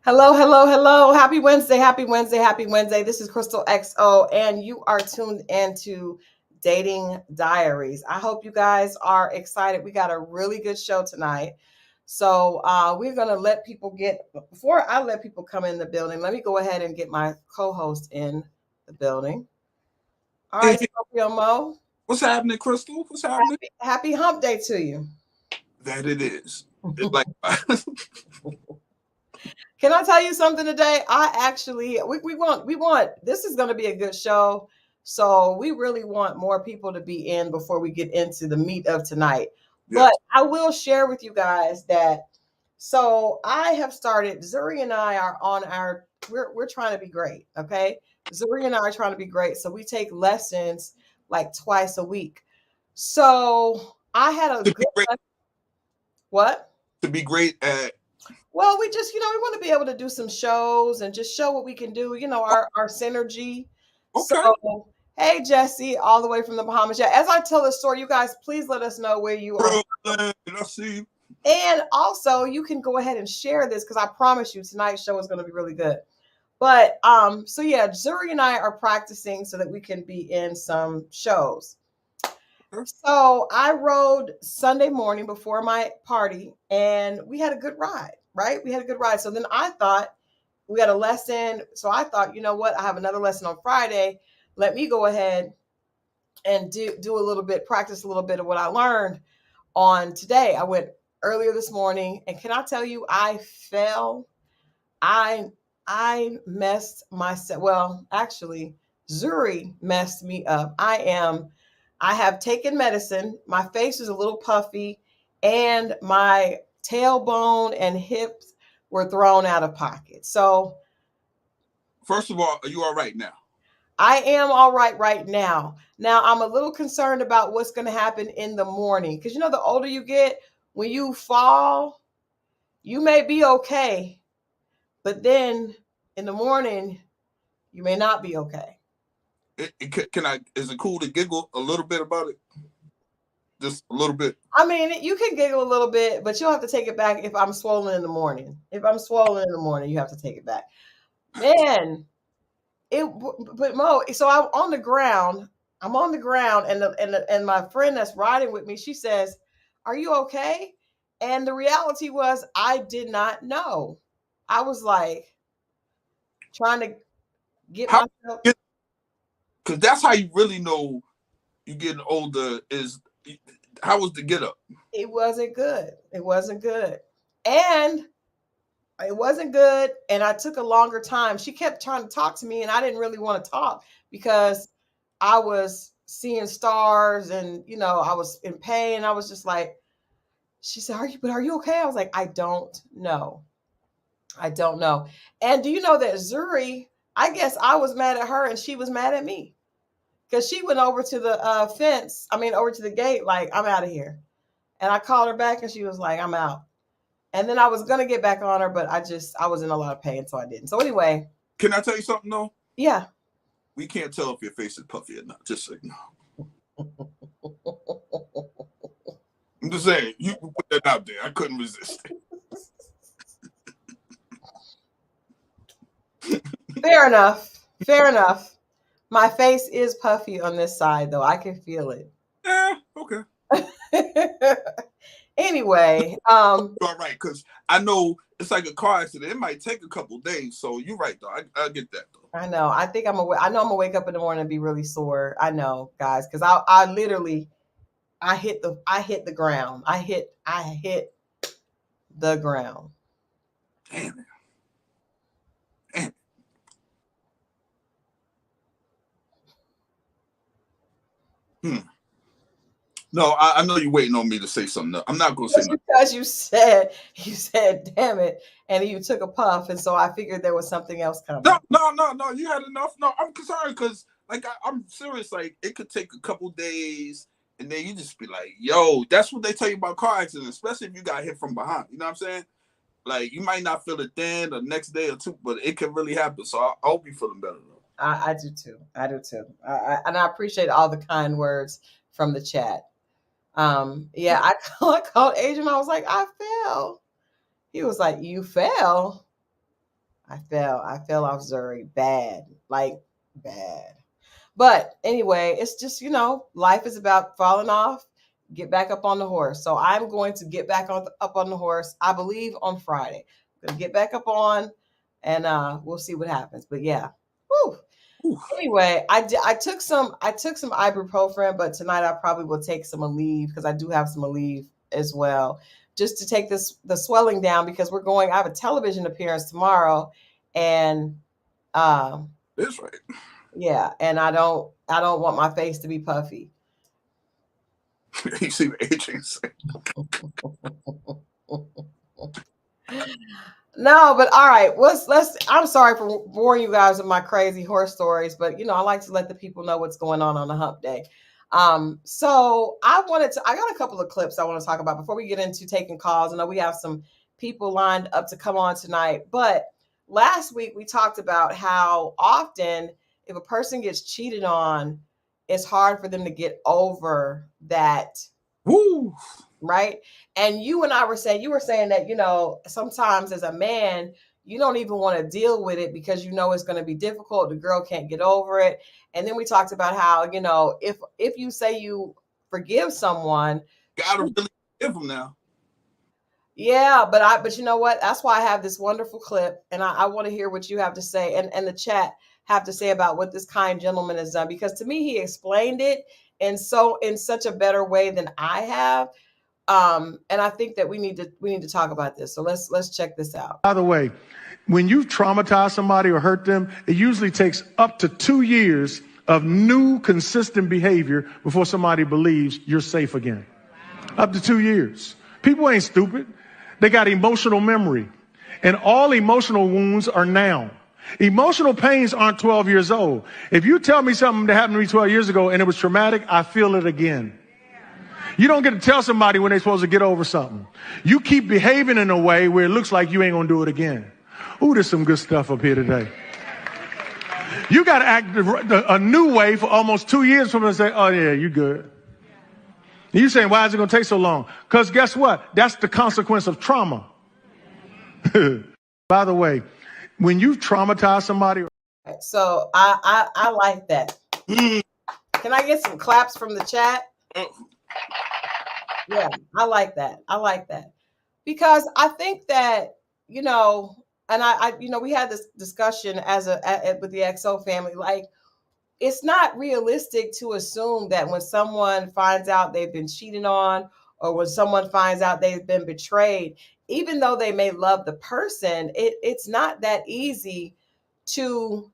Hello, hello, hello. Happy Wednesday, happy Wednesday, happy Wednesday. This is Crystal XO, and you are tuned into Dating Diaries. I hope you guys are excited. We got a really good show tonight. So we're going to let people before I let people come in the building, let me go ahead and get my co-host in the building. All right, Hey, Scorpio Moe. what's happening, Crystal? What's happening? Happy hump day to you. That it is. It's like Can I tell you something today? I actually we want this is going to be a good show. So we really want more people to be in before we get into the meat of tonight. yes. But I will share with you guys that so I have started Zuri and I are on our we're trying to be great, okay? Zuri and I are trying to be great. So we take lessons like twice a week. So I had a To be good great, what? to be great at. Well, we just, we want to be able to do some shows and just show what we can do, our synergy. So, Okay. hey, Jesse, all the way from the Bahamas. Yeah, as I tell this story, you guys, please let us know where you are. Brooklyn, I see you. And also, you can go ahead and share this because I promise you tonight's show is going to be really good. But so yeah, Zuri and I are practicing so that we can be in some shows. Okay. So I rode Sunday morning before my party and we had a good ride, right? We had a good ride. So then I thought we had a lesson. So I thought, you know what? I have another lesson on Friday. Let me go ahead and do a little bit, practice a little bit of what I learned on today. I went earlier this morning and can I tell you, I fell. I I messed myself. Well, actually, Zuri messed me up. I have taken medicine. My face is a little puffy, and my tailbone and hips were thrown out of pocket. So First of all, are you all right now? I am all right now. Now I'm a little concerned about what's going to happen in the morning because the older you get, when you fall, you may be okay, but then in the morning you may not be okay. Can I? Is it cool to giggle a little bit about it? Just a little bit. I mean, you can giggle a little bit, but you'll have to take it back if I'm swollen in the morning. If I'm swollen in the morning, you have to take it back. Man, but Mo, so I'm on the ground. I'm on the ground, and my friend that's riding with me, she says, "Are you okay?" And the reality was, I did not know. I was like trying to get How? myself. Because that's how you really know you getting older. Is how was the get up? It wasn't good. It wasn't good, and it wasn't good. And I took a longer time. She kept trying to talk to me, and I didn't really want to talk because I was seeing stars and I was in pain. I was just like, she said, are you okay? I was like, I don't know. I don't know. And do you know that Zuri, I guess I was mad at her and she was mad at me because she went over to the over to the gate, like, I'm out of here. And I called her back and she was like, I'm out. And then I was gonna get back on her, but I was in a lot of pain, so I didn't. So anyway, Can I tell you something though? yeah. We can't tell if your face is puffy or not. Just so you know. I'm just saying. You put that out there. I couldn't resist. Fair enough. Fair enough. My face is puffy on this side, though. I can feel it. Yeah. Okay. Anyway, You're all right, because I know it's like a car accident. It might take a couple days. So you're right, though. I get that, though. I know. I think I know I'm gonna wake up in the morning and be really sore. I know, guys, because I literally I hit the ground. I hit the ground. Damn it. Damn it. Hmm. No, I know you're waiting on me to say something. I'm not going to say Just nothing. because you said damn it, and you took a puff, and so I figured there was something else coming. No. You had enough. No, I'm concerned because, like, I'm serious. Like, it could take a couple days, and then you just be like, yo, that's what they tell you about car accidents, especially if you got hit from behind. You know what I'm saying? Like, you might not feel it then the next day or two, but it can really happen. So I hope you're feeling better, though. I do too. I do too. And I appreciate all the kind words from the chat. Yeah, I called Adrian. I was like, I fell. He was like, you fell? I fell off Zuri bad, like bad. But anyway, it's just, life is about falling off, get back up on the horse. So I'm going to get back up on the horse, I believe on Friday. I'm going to get back up on, and we'll see what happens. But yeah. Whew. Ooh, Anyway, I took some ibuprofen, but tonight I probably will take some Aleve because I do have some Aleve as well, just to take the swelling down because I have a television appearance tomorrow, and um that's right. yeah, and I don't want my face to be puffy. You see what Adrian said. No, but all right. Let's. I'm sorry for boring you guys with my crazy horror stories, but I like to let the people know what's going on a hump day. So I got a couple of clips I want to talk about before we get into taking calls. I know we have some people lined up to come on tonight, but last week we talked about how often if a person gets cheated on, it's hard for them to get over that. Woo! Right. And you and I were saying, you were saying that, sometimes as a man, you don't even want to deal with it because it's going to be difficult. The girl can't get over it. And then we talked about how, if you say you forgive someone, Gotta really give them now. yeah, but you know what? That's why I have this wonderful clip, and I want to hear what you have to say, and the chat have to say about what this kind gentleman has done, because to me he explained it in such a better way than I have. And I think that we need to talk about this. So let's check this out. By the way, when you've traumatized somebody or hurt them, it usually takes up to 2 years of new consistent behavior before somebody believes you're safe again. Up to 2 years. People ain't stupid. They got emotional memory. And all emotional wounds are now. Emotional pains aren't 12 years old. If you tell me something that happened to me 12 years ago and it was traumatic, I feel it again. You don't get to tell somebody when they're supposed to get over something. You keep behaving in a way where it looks like you ain't going to do it again. Ooh, there's some good stuff up here today. You got to act a new way for almost 2 years for them to say, oh, yeah, you good. And you saying, why is it going to take so long? Because guess what? That's the consequence of trauma. By the way, when you traumatize somebody. So I like that. Can I get some claps from the chat? Yeah, I like that. I like that. Because I think that, and we had this discussion with the XO family, like, it's not realistic to assume that when someone finds out they've been cheated on, or when someone finds out they've been betrayed, even though they may love the person, it's not that easy to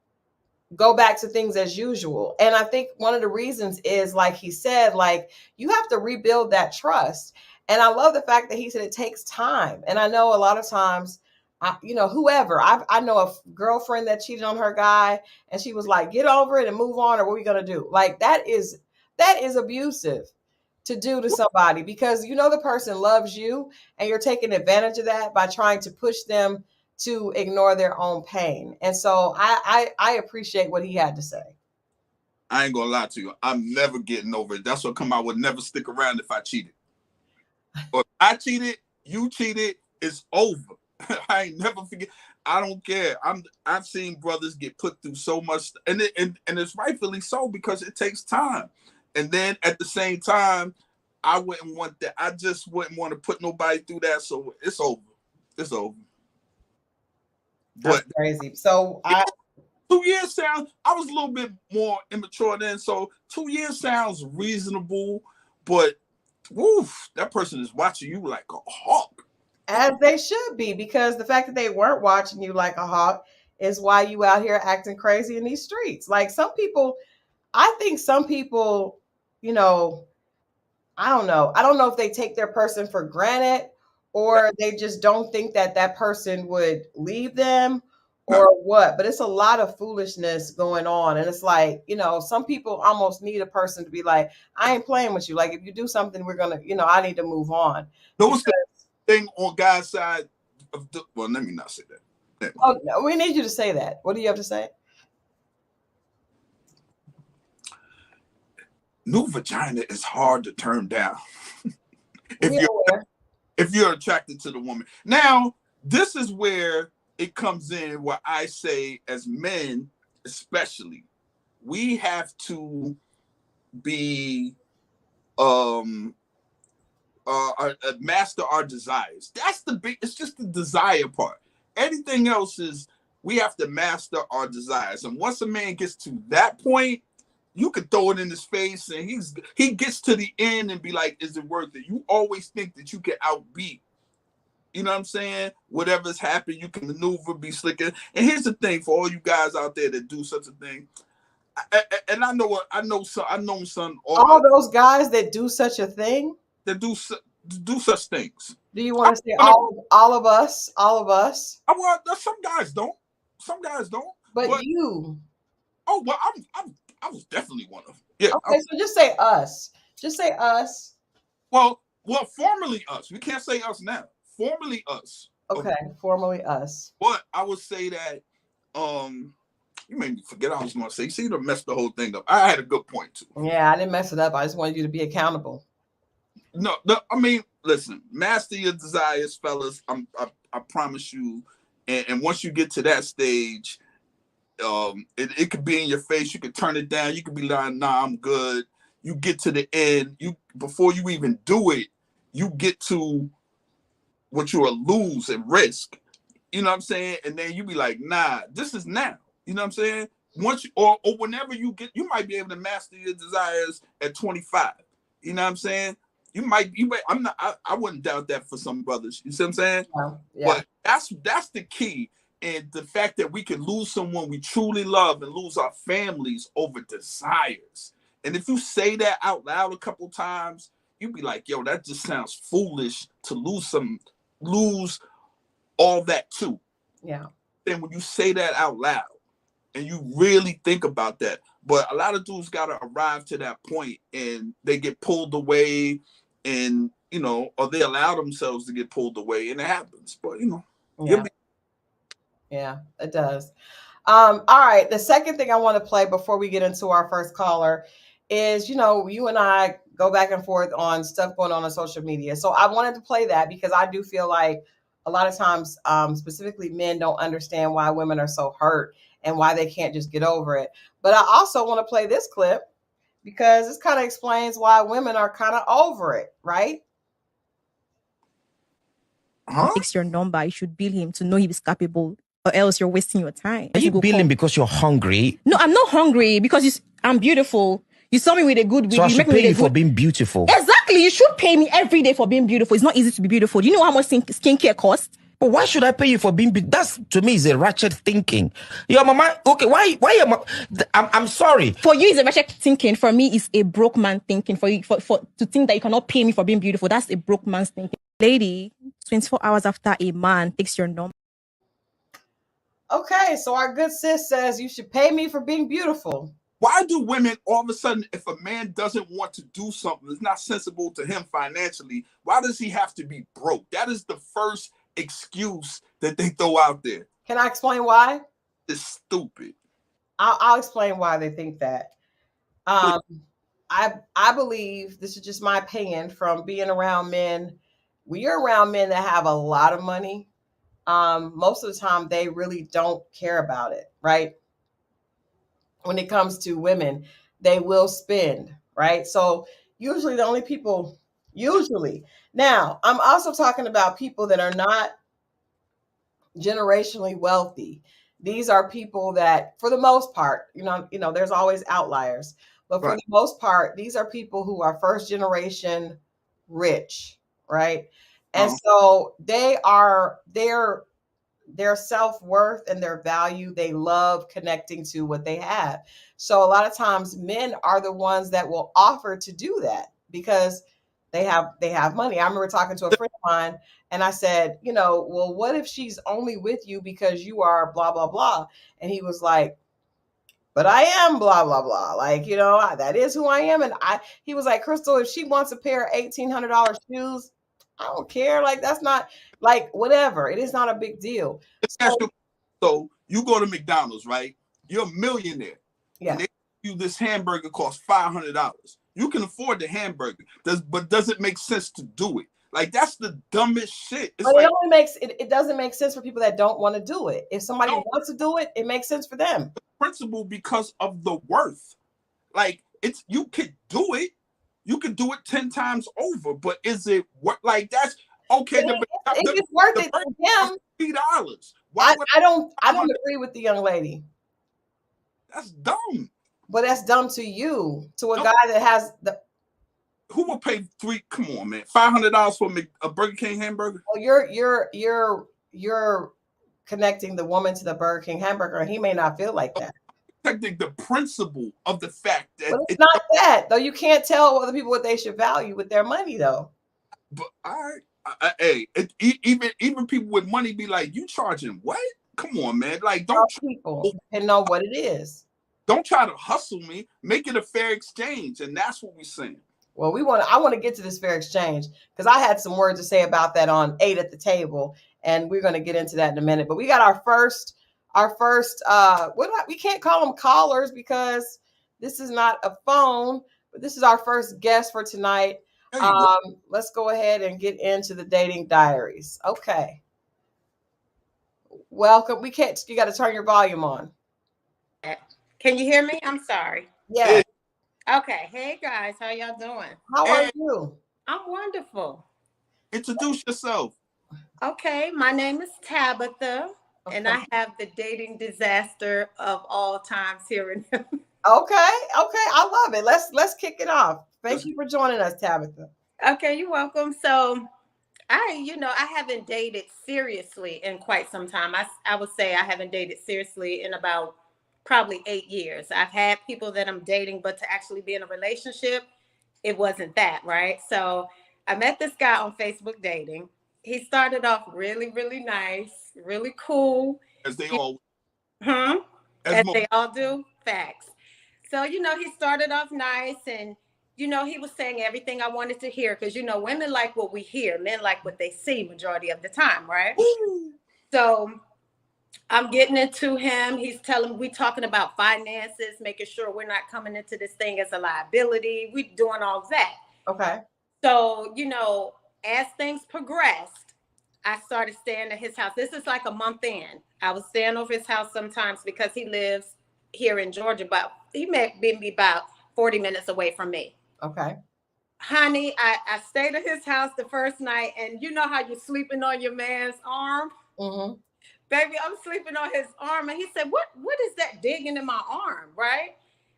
go back to things as usual. And I think one of the reasons is, like he said, like, you have to rebuild that trust. And I love the fact that he said it takes time. And I know a lot of times, whoever, I know a girlfriend that cheated on her guy, and she was like, get over it and move on, or what are we going to do? Like, that is abusive to do to somebody, because the person loves you, and you're taking advantage of that by trying to push them to ignore their own pain. And so I appreciate what he had to say. I ain't gonna lie to you. I'm never getting over it. That's what come. I would never stick around if I cheated. Or if I cheated, you cheated, it's over. I ain't never forget. I don't care. I've seen brothers get put through so much, and it's rightfully so, because it takes time. And then at the same time, I wouldn't want that. I just wouldn't want to put nobody through that. So it's over. It's over. That's crazy. So 2 years sounds. I was a little bit more immature then, so 2 years sounds reasonable. But woof, that person is watching you like a hawk. As they should be, because the fact that they weren't watching you like a hawk is why you out here acting crazy in these streets. Like, I think some people, I don't know. I don't know if they take their person for granted, or they just don't think that person would leave them, or what. But it's a lot of foolishness going on. And it's like, some people almost need a person to be like, I ain't playing with you. Like, if you do something, we're going to, I need to move on. Those thing on God's side of well, let me not say that. Oh, no, we need you to say that. What do you have to say? New vagina is hard to turn down. if you're attracted to the woman. Now, this is where it comes in where I say, as men, especially, we have to be master our desires. That's the big. It's just the desire part. Anything else is we have to master our desires. And once a man gets to that point, you could throw it in his face, and he gets to the end and be like, "Is it worth it?" You always think that you can outbeat. You know what I'm saying? Whatever's happened, you can maneuver, be slicker. And here's the thing for all you guys out there that do such a thing. And I know some All those guys that do such a thing, that do such things. do you want to say all of us? All of us? Well, some guys don't. Some guys don't. But you. Oh well, I was definitely one of them. Yeah. Okay, so just say us. Just say us. Well, formerly us. We can't say us now. Formerly us. Okay, formerly us. But I would say that you made me forget I was going to say. See, you messed the whole thing up. I had a good point too. Yeah, I didn't mess it up. I just wanted you to be accountable. No, I mean, listen, master your desires, fellas. I promise you. And once you get to that stage, it could be in your face. You could turn it down. You could be like, "Nah, I'm good." You get to the end. Before you even do it, you get to what you will lose and risk. You know what I'm saying? And then you be like, "Nah, this is now." You know what I'm saying? Once or whenever you might be able to master your desires at 25. You know what I'm saying? You might. I wouldn't doubt that for some brothers. You see what I'm saying? Yeah. But that's the key. And the fact that we can lose someone we truly love and lose our families over desires. And if you say that out loud a couple times, you'd be like, "Yo, that just sounds foolish to lose all that too." Yeah. Then when you say that out loud and you really think about that, but a lot of dudes gotta arrive to that point and they get pulled away, and or they allow themselves to get pulled away, and it happens. But yeah, it does. All right. The second thing I want to play before we get into our first caller is, you and I go back and forth on stuff going on social media. So I wanted to play that because I do feel like a lot of times, specifically men don't understand why women are so hurt and why they can't just get over it. But I also want to play this clip because this kind of explains why women are kind of over it, right? Takes your number, you should bill him to know he is capable, or else you're wasting your time. Are you billing because you're hungry? No, I'm not hungry because I'm beautiful. You saw me with a good wig. So I should pay you for being beautiful. Exactly. You should pay me every day for being beautiful. It's not easy to be beautiful. Do you know how much skincare costs? But why should I pay you for being beautiful? That's, to me, is a ratchet thinking. Your mama, okay, why your mama? I'm sorry. For you, it's a ratchet thinking. For me, it's a broke man thinking. For you, for to think that you cannot pay me for being beautiful, that's a broke man's thinking. Lady, 24 hours after a man takes your number. Okay, so our good sis says you should pay me for being beautiful. Why do women all of a sudden, if a man doesn't want to do something, it's not sensible to him financially, why does he have to be broke? That is the first excuse that they throw out there. Can I explain why? It's stupid. I'll explain why they think that. I believe, this is just my opinion from being around men. When you're around men that have a lot of money, most of the time they really don't care about it, right? When it comes to women, they will spend, right? So usually the only people, now I'm also talking about people that are not generationally wealthy. These are people that, for the most part, there's always outliers, but for the most part, these are people who are first generation rich, right? And so their self-worth and their value, they love connecting to what they have. So a lot of times men are the ones that will offer to do that because they have money. I remember talking to a friend of mine and I said, well, what if she's only with you because you are blah, blah, blah. And he was like, but I am blah, blah, blah. Like, that is who I am. And he was like, Christal, if she wants a pair of $1,800 shoes, I don't care. Like, that's not like whatever. It is not a big deal. So you go to McDonald's, right? You're a millionaire. Yeah. And they give you this hamburger costs $500. You can afford the hamburger, but does it make sense to do it? Like, that's the dumbest shit. It's But like, it only makes it doesn't make sense for people that don't want to do it. If somebody no wants to do it, it makes sense for them. principle because of the worth. Like, it's, you could do it. You could do it 10 times over, but is it what? Like, that's okay. If it's worth it to him, $3. Why would I don't agree with the young lady. that's dumb. But that's dumb to you, to a No. guy that has the. Who would pay come on, man, $500 for a Burger King hamburger? Well, you're connecting the woman to the Burger King hamburger, and he may not feel like that. Protecting the principle of the fact that But it's not that, though. You can't tell other people what they should value with their money, though. But hey, even people with money be like, you charging what? Come on, man. Like, don't people and know what it is. Don't try to hustle me. Make it a fair exchange, and that's what we're saying. Well, I want to get to this fair exchange because I had some words to say about that on 8 at the table, and we're going to get into that in a minute. But we got our first we can't call them callers because this is not a phone, but this is our first guest for tonight. Let's go ahead and get into the dating diaries. Okay. Welcome. You got to turn your volume on. Can you hear me? I'm sorry. Yeah. Okay. Hey guys, how y'all doing? How are you? I'm wonderful. Introduce yourself. Okay, my name is Tabitha, and I have the dating disaster of all times here in him. Okay, I love it. Let's kick it off. Thank you for joining us, Tabitha. Okay, you're welcome. So I haven't dated seriously in quite some time. I would say I haven't dated seriously in about probably 8 years. I've had people that I'm dating, but to actually be in a relationship, it wasn't that, right? So I met this guy on Facebook dating. He started off really, really nice, really cool. As they all As they all do. Facts. So, he started off nice, and he was saying everything I wanted to hear because women like what we hear, men like what they see majority of the time, right? Ooh. So I'm getting into him. He's telling we talking about finances, making sure we're not coming into this thing as a liability. We doing all of that. Okay. So, as things progressed, I started staying at his house. This is like a month in. I was staying over his house sometimes because he lives here in Georgia, but he may be about 40 minutes away from me. Okay. Honey, I stayed at his house the first night, and you know how you're sleeping on your man's arm? Mm-hmm. Baby, I'm sleeping on his arm, and he said, what is that digging in my arm, right?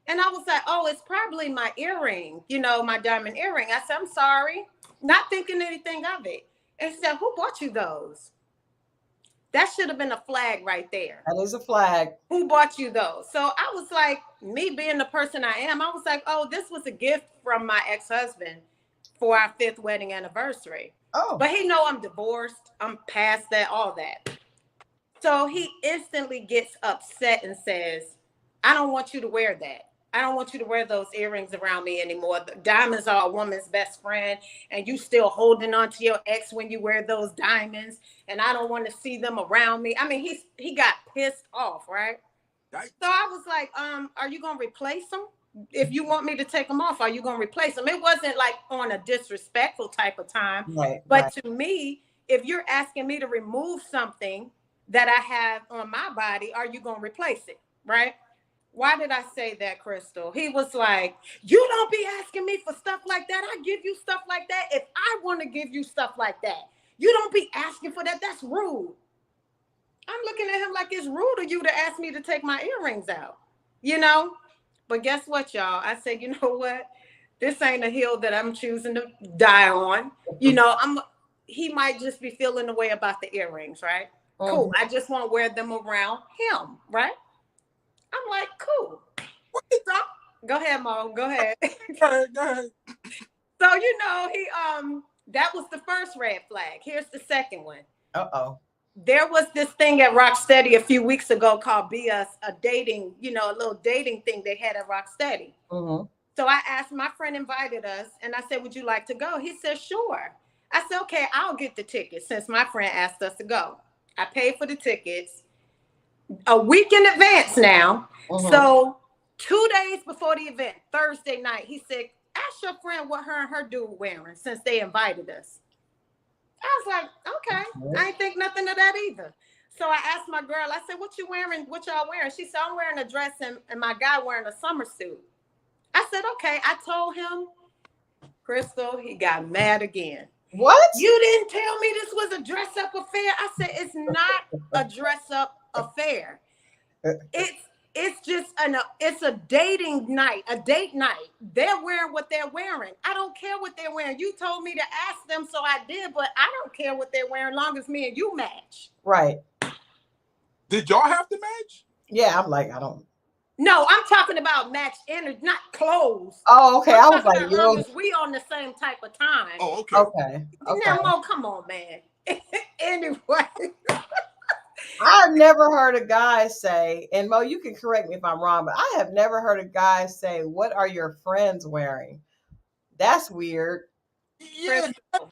And I was like, oh, it's probably my earring, my diamond earring. I said, I'm sorry, not thinking anything of it. And he said, who bought you those? That should have been a flag right there. That is a flag. Who bought you those? So I was like, me being the person I am, I was like, oh, this was a gift from my ex-husband for our 5th wedding anniversary. Oh. But he know I'm divorced. I'm past that, all that. So he instantly gets upset and says, I don't want you to wear that. I don't want you to wear those earrings around me anymore. The diamonds are a woman's best friend, and you still holding on to your ex when you wear those diamonds, and I don't want to see them around me. I mean, he got pissed off, right? So I was like, are you going to replace them? If you want me to take them off, are you going to replace them? It wasn't like on a disrespectful type of time. Right, but to me, if you're asking me to remove something that I have on my body, are you going to replace it? Right? Why did I say that, Christal? He was like, you don't be asking me for stuff like that. I give you stuff like that if I want to give you stuff like that. You don't be asking for that. That's rude. I'm looking at him like it's rude of you to ask me to take my earrings out, But guess what, y'all? I said, you know what? This ain't a hill that I'm choosing to die on. He might just be feeling the way about the earrings, right? Mm-hmm. Cool. I just want to wear them around him, right? I'm like, cool. Go ahead, Mo. Go ahead. Go ahead. So, he that was the first red flag. Here's the second one. Uh-oh. There was this thing at Rocksteady a few weeks ago called Be Us, a dating, a little dating thing they had at Rocksteady. Mm-hmm. So I asked, my friend invited us, and I said, would you like to go? He said, sure. I said, okay, I'll get the tickets since my friend asked us to go. I paid for the tickets a week in advance now. Mm-hmm. So 2 days before the event, Thursday night, he said, ask your friend what her and her dude wearing since they invited us. I was like, okay. I ain't think nothing of that either. So I asked my girl, I said, what you wearing? What y'all wearing? She said, I'm wearing a dress and my guy wearing a summer suit. I said, okay. I told him, Christal, he got mad again. What? You didn't tell me this was a dress up affair. I said, it's not a dress up affair. It's just it's a dating night, a date night. They're wearing what they're wearing. I don't care what they're wearing. You told me to ask them, so I did, but I don't care what they're wearing, long as me and you match. Right. Did y'all have to match? Yeah, I'm like, I don't. No, I'm talking about match energy, not clothes. Oh, okay. I was like, as long as we on the same type of time. Oh, okay. Okay. Now, Mo, come on, man. Anyway. I've never heard a guy say, and Mo, you can correct me if I'm wrong, but I have never heard a guy say, what are your friends wearing? That's weird. Yeah,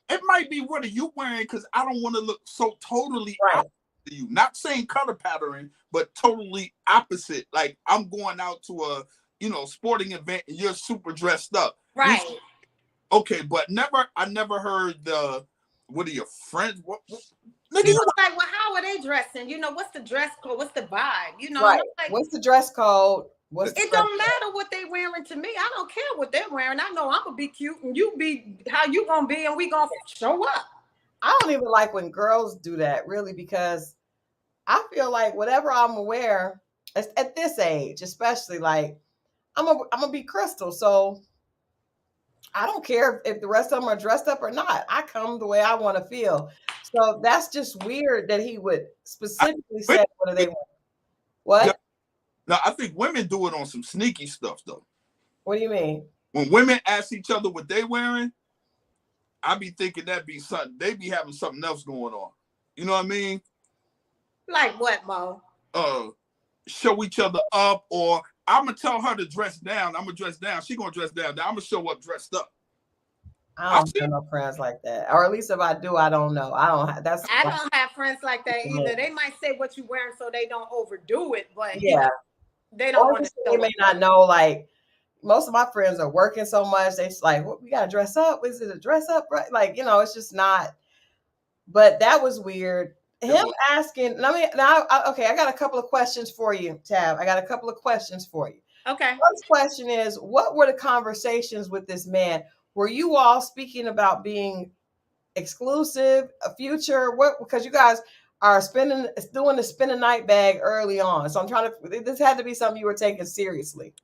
it might be what are you wearing, because I don't want to look so totally Right. opposite to you. Not saying color pattern, but totally opposite. Like I'm going out to a sporting event and you're super dressed up. Right. Okay, but I never heard the what are your friends? What nigga, you like, well, how are they dressing? What's the dress code? What's the vibe? Right. Like, what's the dress code? It don't matter what they wearing to me. I don't care what they're wearing. I know I'm gonna be cute and you be how you gonna be, and we gonna show up. I don't even like when girls do that, really, because I feel like whatever I'm gonna wear at this age, especially, like I'm gonna be Christal, so I don't care if the rest of them are dressed up or not. I come the way I want to feel. So that's just weird that he would specifically say what are they wearing. What? Yeah. Now I think women do it on some sneaky stuff though. What do you mean? When women ask each other what they wearing, I be thinking that be something. They be having something else going on. You know what I mean? Like what, Mo? Show each other up, or I'm gonna tell her to dress down. I'm gonna dress down. She gonna dress down. Now I'm gonna show up dressed up. I don't have no friends like that, or at least if I do, I don't know. I don't have friends like that either. They might say what you wearing so they don't overdo it, but yeah, they don't want to. They may not know. Like most of my friends are working so much, they like, well, we gotta dress up. Is it a dress up? Right? Like it's just not. But that was weird. Him asking. Okay, I got a couple of questions for you, Tab. I got a couple of questions for you. Okay. First question is, what were the conversations with this man? Were you all speaking about being exclusive, a future? What? Because you guys are doing the spin a night bag early on. So I'm trying to. This had to be something you were taking seriously.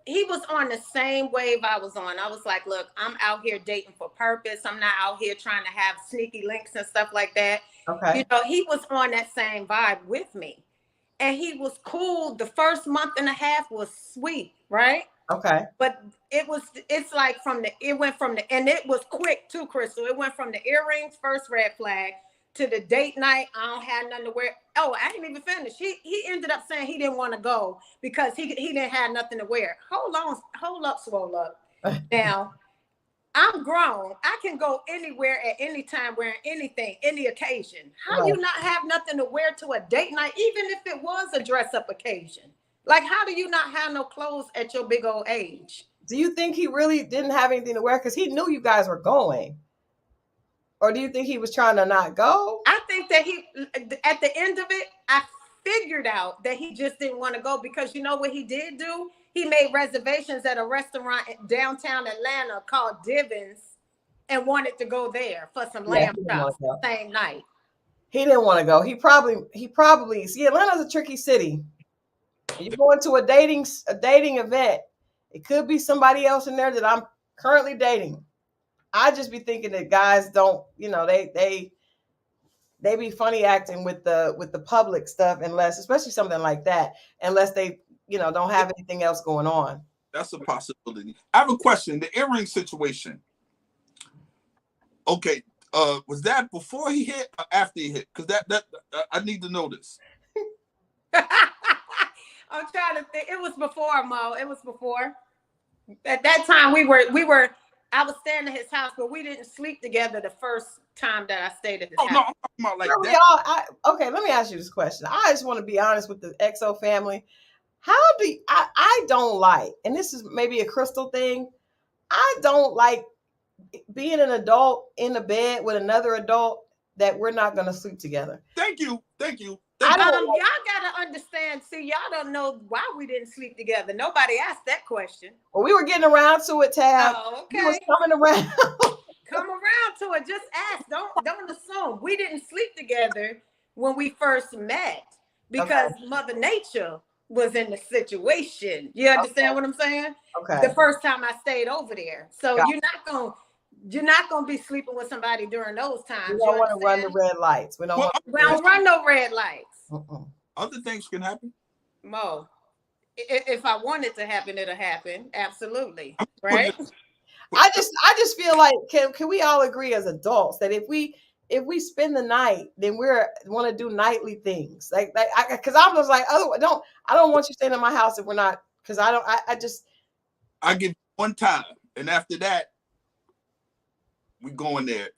He was on the same wave I was on. I was like, look, I'm out here dating for purpose. I'm not out here trying to have sneaky links and stuff like that. Okay. He was on that same vibe with me. And he was cool. The first month and a half was sweet, right? Okay. But it went from and it was quick too, Christal. It went from the earrings, first red flag, to the date night. I don't have nothing to wear. Oh, I didn't even finish. He ended up saying he didn't want to go because he didn't have nothing to wear. Hold up, swole up. Now, I'm grown. I can go anywhere at any time wearing anything, any occasion. How you not have nothing to wear to a date night, even if it was a dress up occasion? Like, how do you not have no clothes at your big old age? Do you think he really didn't have anything to wear because he knew you guys were going? Or do you think he was trying to not go? I think that at the end of it, I figured out that he just didn't want to go because you know what he did do? He made reservations at a restaurant in downtown Atlanta called Divins and wanted to go there for some lamb chops the same night. He didn't want to go. He probably see, Atlanta's a tricky city. You're going to a dating event. It could be somebody else in there that I'm currently dating. I just be thinking that guys don't, they be funny acting with the public stuff, especially something like that, unless they, don't have anything else going on. That's a possibility. I have a question. The earring situation. Okay, was that before he hit or after he hit? Because that I need to know this. I'm trying to think. It was before, Mo. It was before. At that time, I was staying at his house, but we didn't sleep together the first time that I stayed at his house. No, I'm talking about like that. Okay, let me ask you this question. I just want to be honest with the XO family. I don't like, and this is maybe a Christal thing, I don't like being an adult in the bed with another adult that we're not going to sleep together. Thank you. Thank you. I don't. Y'all gotta understand. See, y'all don't know why we didn't sleep together. Nobody asked that question. Well, we were getting around to it, Tab. Oh, We was okay. coming around. Come around to it. Just ask. Don't assume. We didn't sleep together when we first met because Mother Nature was in the situation. You understand what I'm saying? Okay. The first time I stayed over there. So you're not gonna be sleeping with somebody during those times. We don't want to run the red lights. We don't run no red lights. Other things can happen. Mo, if I want it to happen, it'll happen. Absolutely. Right? I just feel like can we all agree as adults that if we spend the night, then we're want to do nightly things like because I was like, I don't want you staying in my house if we're not, because I give one time, and after that we go in there.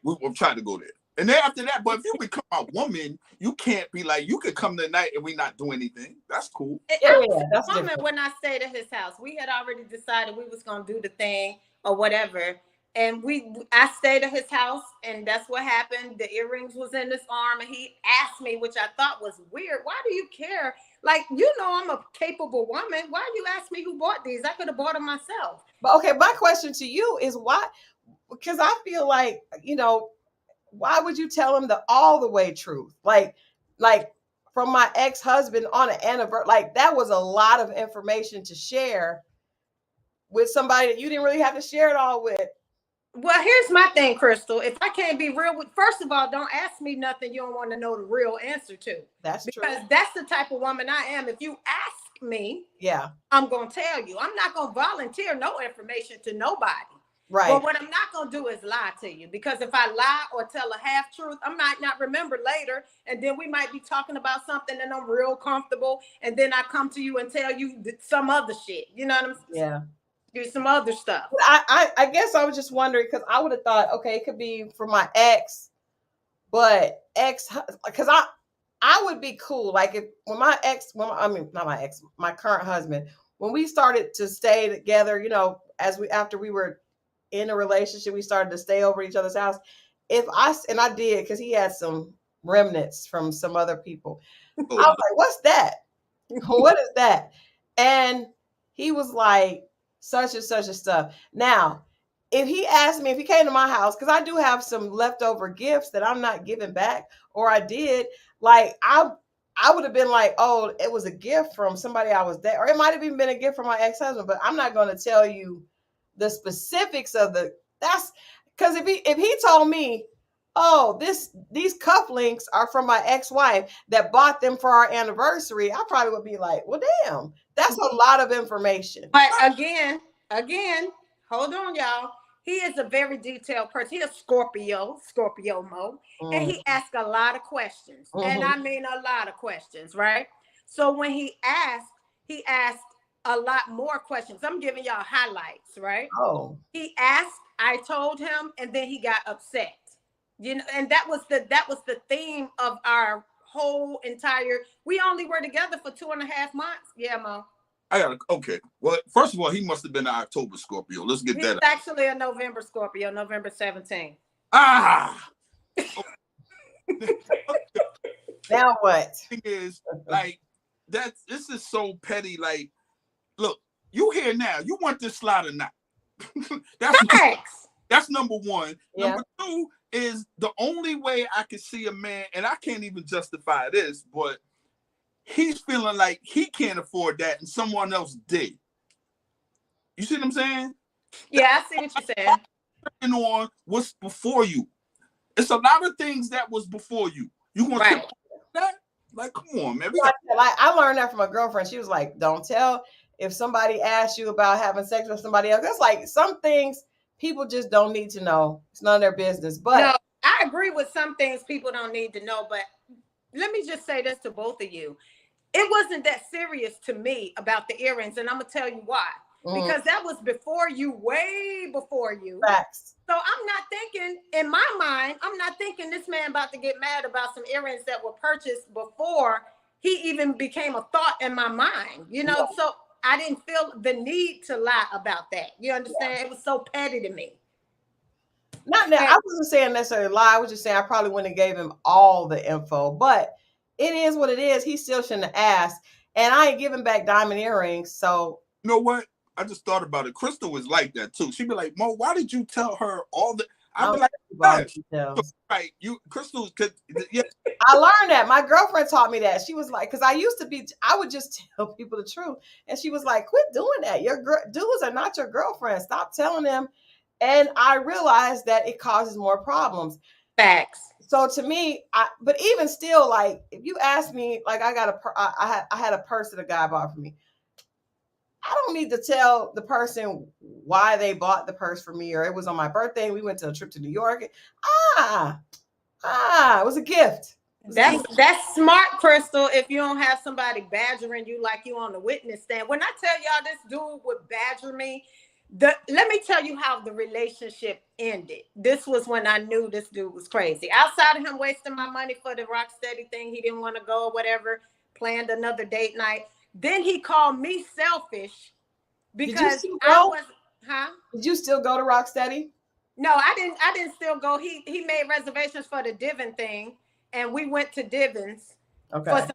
We'll try to go there, and then after that. But if you become a woman, you can't be like, you could come tonight and we not do anything. That's cool. That's different. When I stayed at his house, we had already decided we was gonna do the thing or whatever. And I stayed at his house, and that's what happened. The earrings was in his arm, and he asked me, which I thought was weird. Why do you care? Like, I'm a capable woman. Why you ask me who bought these? I could have bought them myself. But okay, my question to you is why? Because I feel like, why would you tell him all the way truth? Like from my ex-husband on an anniversary, like that was a lot of information to share with somebody that you didn't really have to share it all with. Well, here's my thing, Christal. If I can't be real first of all, don't ask me nothing you don't want to know the real answer to. That's true. Because that's the type of woman I am. If you ask me, I'm going to tell you. I'm not going to volunteer no information to nobody. Right. But what I'm not going to do is lie to you, because if I lie or tell a half truth, I might not remember later. And then we might be talking about something and I'm real comfortable. And then I come to you and tell you some other shit. You know what I'm saying? Yeah. Do some other stuff. I guess I was just wondering, because I would have thought, okay, it could be for my ex, but because I would be cool. Like my current husband, when we started to stay together, after we were in a relationship, we started to stay over each other's house. And I did, because he had some remnants from some other people. I was like, what's that? What is that? And he was like, such and such and stuff. Now, if he came to my house, because I do have some leftover gifts that I'm not giving back, or I did, like I would have been like, oh, it was a gift from somebody I was there, or it might have even been a gift from my ex-husband, but I'm not going to tell you the specifics of that's because if he told me, oh, these cufflinks are from my ex-wife that bought them for our anniversary, I probably would be like, well, damn, that's a lot of information. But again, hold on, y'all. He is a very detailed person. He is Scorpio Moe, and he asks a lot of questions, and I mean a lot of questions, right? So when he asked a lot more questions. I'm giving y'all highlights, right? Oh. He asked, I told him, and then he got upset. And that was the theme of our whole entire. We only were together for 2.5 months. Yeah, Mo. Okay. Well, first of all, he must have been an October Scorpio. Let's get that. He's actually a November Scorpio, November 17th. Now what? Thing is, like, this is so petty. Like, look, you here now. You want this slide or not? That's number one. Yeah. Number two is the only way I can see a man, and I can't even justify this, but he's feeling like he can't afford that and someone else did. You see what I'm saying? Yeah, I see what you're saying. On what's before you. It's a lot of things that was before you. You want to that? Like, come on, man. I learned that from a girlfriend. She was like, don't tell if somebody asks you about having sex with somebody else. That's like some things people just don't need to know. It's none of their business. But no, I agree with some things people don't need to know. But let me just say this to both of you. It wasn't that serious to me about the earrings. And I'm going to tell you why. Because that was before you, way before you. Facts. So I'm not thinking, in my mind, I'm not thinking this man about to get mad about some earrings that were purchased before he even became a thought in my mind. You know, so I didn't feel the need to lie about that. You understand? It was so petty to me. Not now. I wasn't saying necessarily lie. I was just saying I probably wouldn't have gave him all the info, but it is what it is. He still shouldn't have asked. And I ain't giving back diamond earrings. So You know what? I just thought about it. Christal was like that too. She'd be like, Mo, why did you tell her all the? I'd be like, details. right, you Christal could, yeah. I learned that. My girlfriend taught me that. She was like, because I would just tell people the truth. And she was like, quit doing that. Your dudes are not your girlfriend. Stop telling them. And I realized that it causes more problems. Facts. So to me, but even still, like if you ask me, like I had a purse that a guy bought for me. I don't need to tell the person why they bought the purse for me, or it was on my birthday. We went to a trip to New York. It was a gift. That's smart, Christal. If you don't have somebody badgering you like you on the witness stand. When I tell y'all this dude would badger me, let me tell you how the relationship ended. This was when I knew this dude was crazy. Outside of him wasting my money for the Rocksteady thing, he didn't want to go or whatever, planned another date night. Then he called me selfish because I was, Did you still go to Rocksteady? No, I didn't still go. He made reservations for the Divin thing, and we went to Divin's for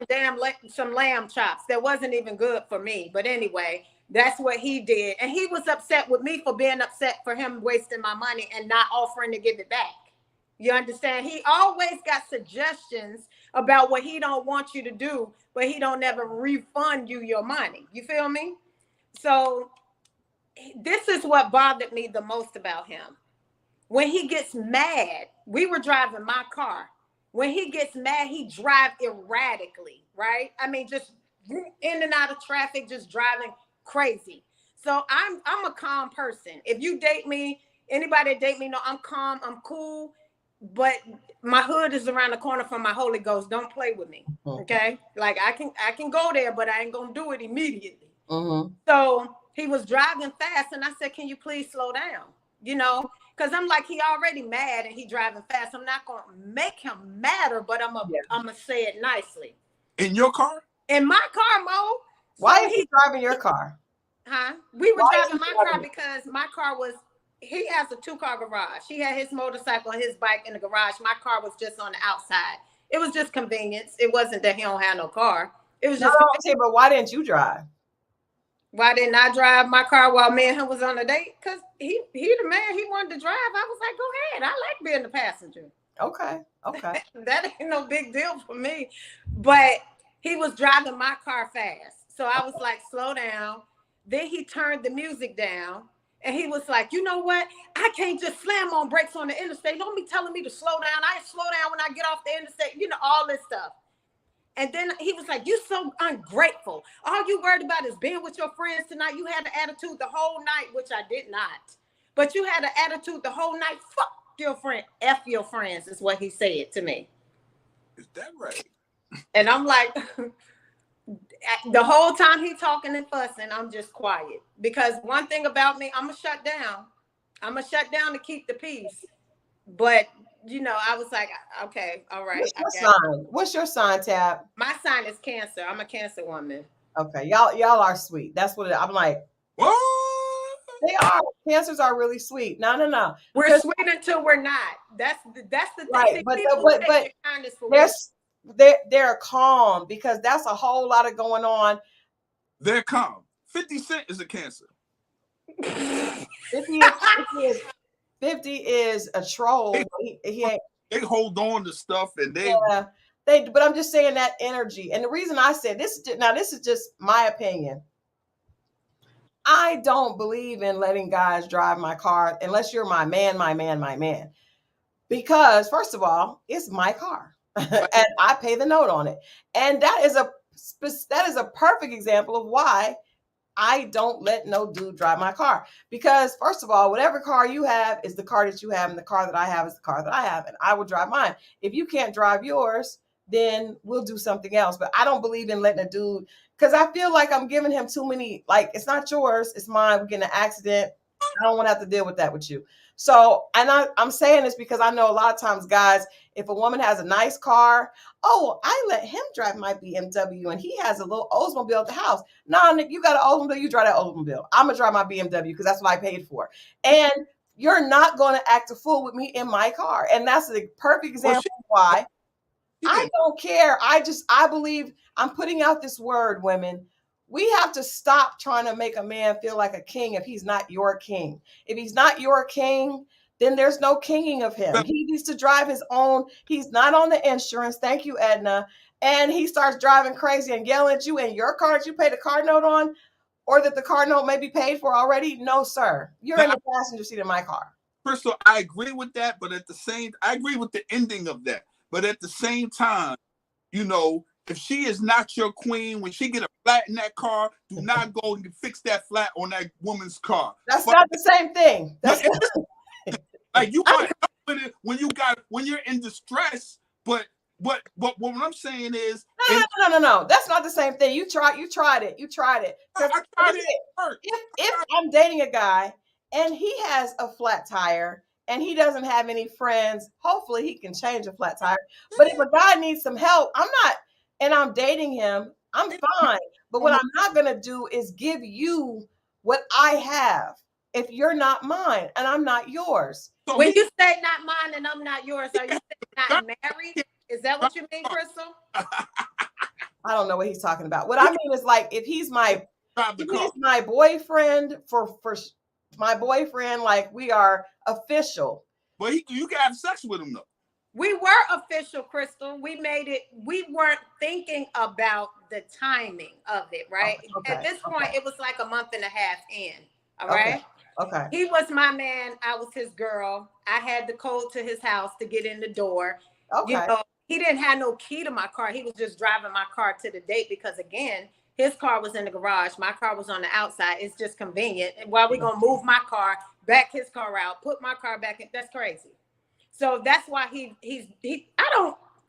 some lamb chops that wasn't even good for me. But anyway, that's what he did. And he was upset with me for being upset for him wasting my money and not offering to give it back. You understand? He always got suggestions about what he don't want you to do, but he don't never refund you your money. You feel me? So this is what bothered me the most about him. When he gets mad, we were driving my car. When he gets mad, he drives erratically, right? I mean, just in and out of traffic, just driving crazy. So I'm a calm person. If you date me, anybody that date me know I'm calm, I'm cool, but my hood is around the corner from my Holy Ghost. Don't play with me, okay? Like I can go there, but I ain't gonna do it immediately. So he was driving fast, and I said, "Can you please slow down?" You know, because I'm like, he already mad and he driving fast. I'm not gonna make him madder, but I'm gonna say it nicely. In your car? In my car, Mo. Why is he driving your car? We were driving my car because my car was. He has a 2-car garage. He had his motorcycle and his bike in the garage. My car was just on the outside. It was just convenience. It wasn't that he don't have no car. It was just. Okay, but why didn't you drive? Why didn't I drive my car while me and him was on a date? Because he the man, he wanted to drive. I was like, go ahead. I like being the passenger. Okay. That ain't no big deal for me. But he was driving my car fast. So I was like, slow down. Then he turned the music down. And he was like, you know what? I can't just slam on brakes on the interstate. Don't be telling me to slow down. I slow down when I get off the interstate. You know, all this stuff. And then he was like, you so ungrateful. All you worried about is being with your friends tonight. You had the attitude the whole night, which I did not. But you had an attitude the whole night. Fuck your friend. F your friends is what he said to me. Is that right? And I'm like, the whole time he talking and fussing, I'm just quiet. Because one thing about me, I'm going to shut down. I'm going to shut down to keep the peace. But you know, I was like, okay, all right. What's your sign, Tab? My sign is Cancer. I'm a Cancer woman. Okay, y'all are sweet. That's what I'm like. What? They are. Cancers are really sweet. No. We're sweet until we're not. That's the thing. Right, but they're calm because that's a whole lot of going on. They're calm. 50 Cent is a Cancer. 50 is a troll. They hold on to stuff and but I'm just saying that energy. And the reason I said this is just my opinion. I don't believe in letting guys drive my car unless you're my man. Because first of all, it's my car and I pay the note on it. And that is a perfect example of why I don't let no dude drive my car. Because first of all, whatever car you have is the car that you have, and the car that I have is the car that I have, and I will drive mine. If you can't drive yours, then we'll do something else. But I don't believe in letting a dude, because I feel like I'm giving him too many, like, it's not yours, it's mine. We get in an accident. I don't want to have to deal with that with you. So, and I'm saying this because I know a lot of times, guys, if a woman has a nice car, I let him drive my BMW and he has a little Oldsmobile at the house. No, Nick, you got an Oldsmobile, you drive that Oldsmobile. I'm going to drive my BMW because that's what I paid for. And you're not going to act a fool with me in my car. And that's the perfect example of why I don't care. I believe I'm putting out this word, women. We have to stop trying to make a man feel like a king if he's not your king. If he's not your king, then there's no kinging of him. He needs to drive his own. He's not on the insurance. Thank you, Edna. And he starts driving crazy and yelling at you in your car that you paid a car note on, or that the car note may be paid for already. No, sir. You're in the passenger seat of my car. Crystal, I agree with that, but I agree with the ending of that. But at the same time, you know, if she is not your queen, when she get a flat in that car, do not go and fix that flat on that woman's car. That's not the same thing. That's like you want help with it when you're in distress. But what I'm saying is no. That's not the same thing. You tried it. I tried it. If I'm dating a guy and he has a flat tire and he doesn't have any friends, hopefully he can change a flat tire. But if a guy needs some help, I'm dating him, I'm fine. But what I'm not going to do is give you what I have if you're not mine and I'm not yours. So when you say not mine and I'm not yours, are you saying not married? Is that what you mean, Crystal? I don't know what he's talking about. What I mean is, like, if he's my boyfriend for my boyfriend, like, we are official. But you can have sex with him though. We were official, Crystal. We made it. We weren't thinking about the timing of it, right? Okay, at this point, it was like a month and a half in. All right. Okay. He was my man. I was his girl. I had the code to his house to get in the door. Okay. You know, he didn't have no key to my car. He was just driving my car to the date because, again, his car was in the garage. My car was on the outside. It's just convenient. And while we're going to move my car, back his car out, put my car back in, that's crazy. So that's why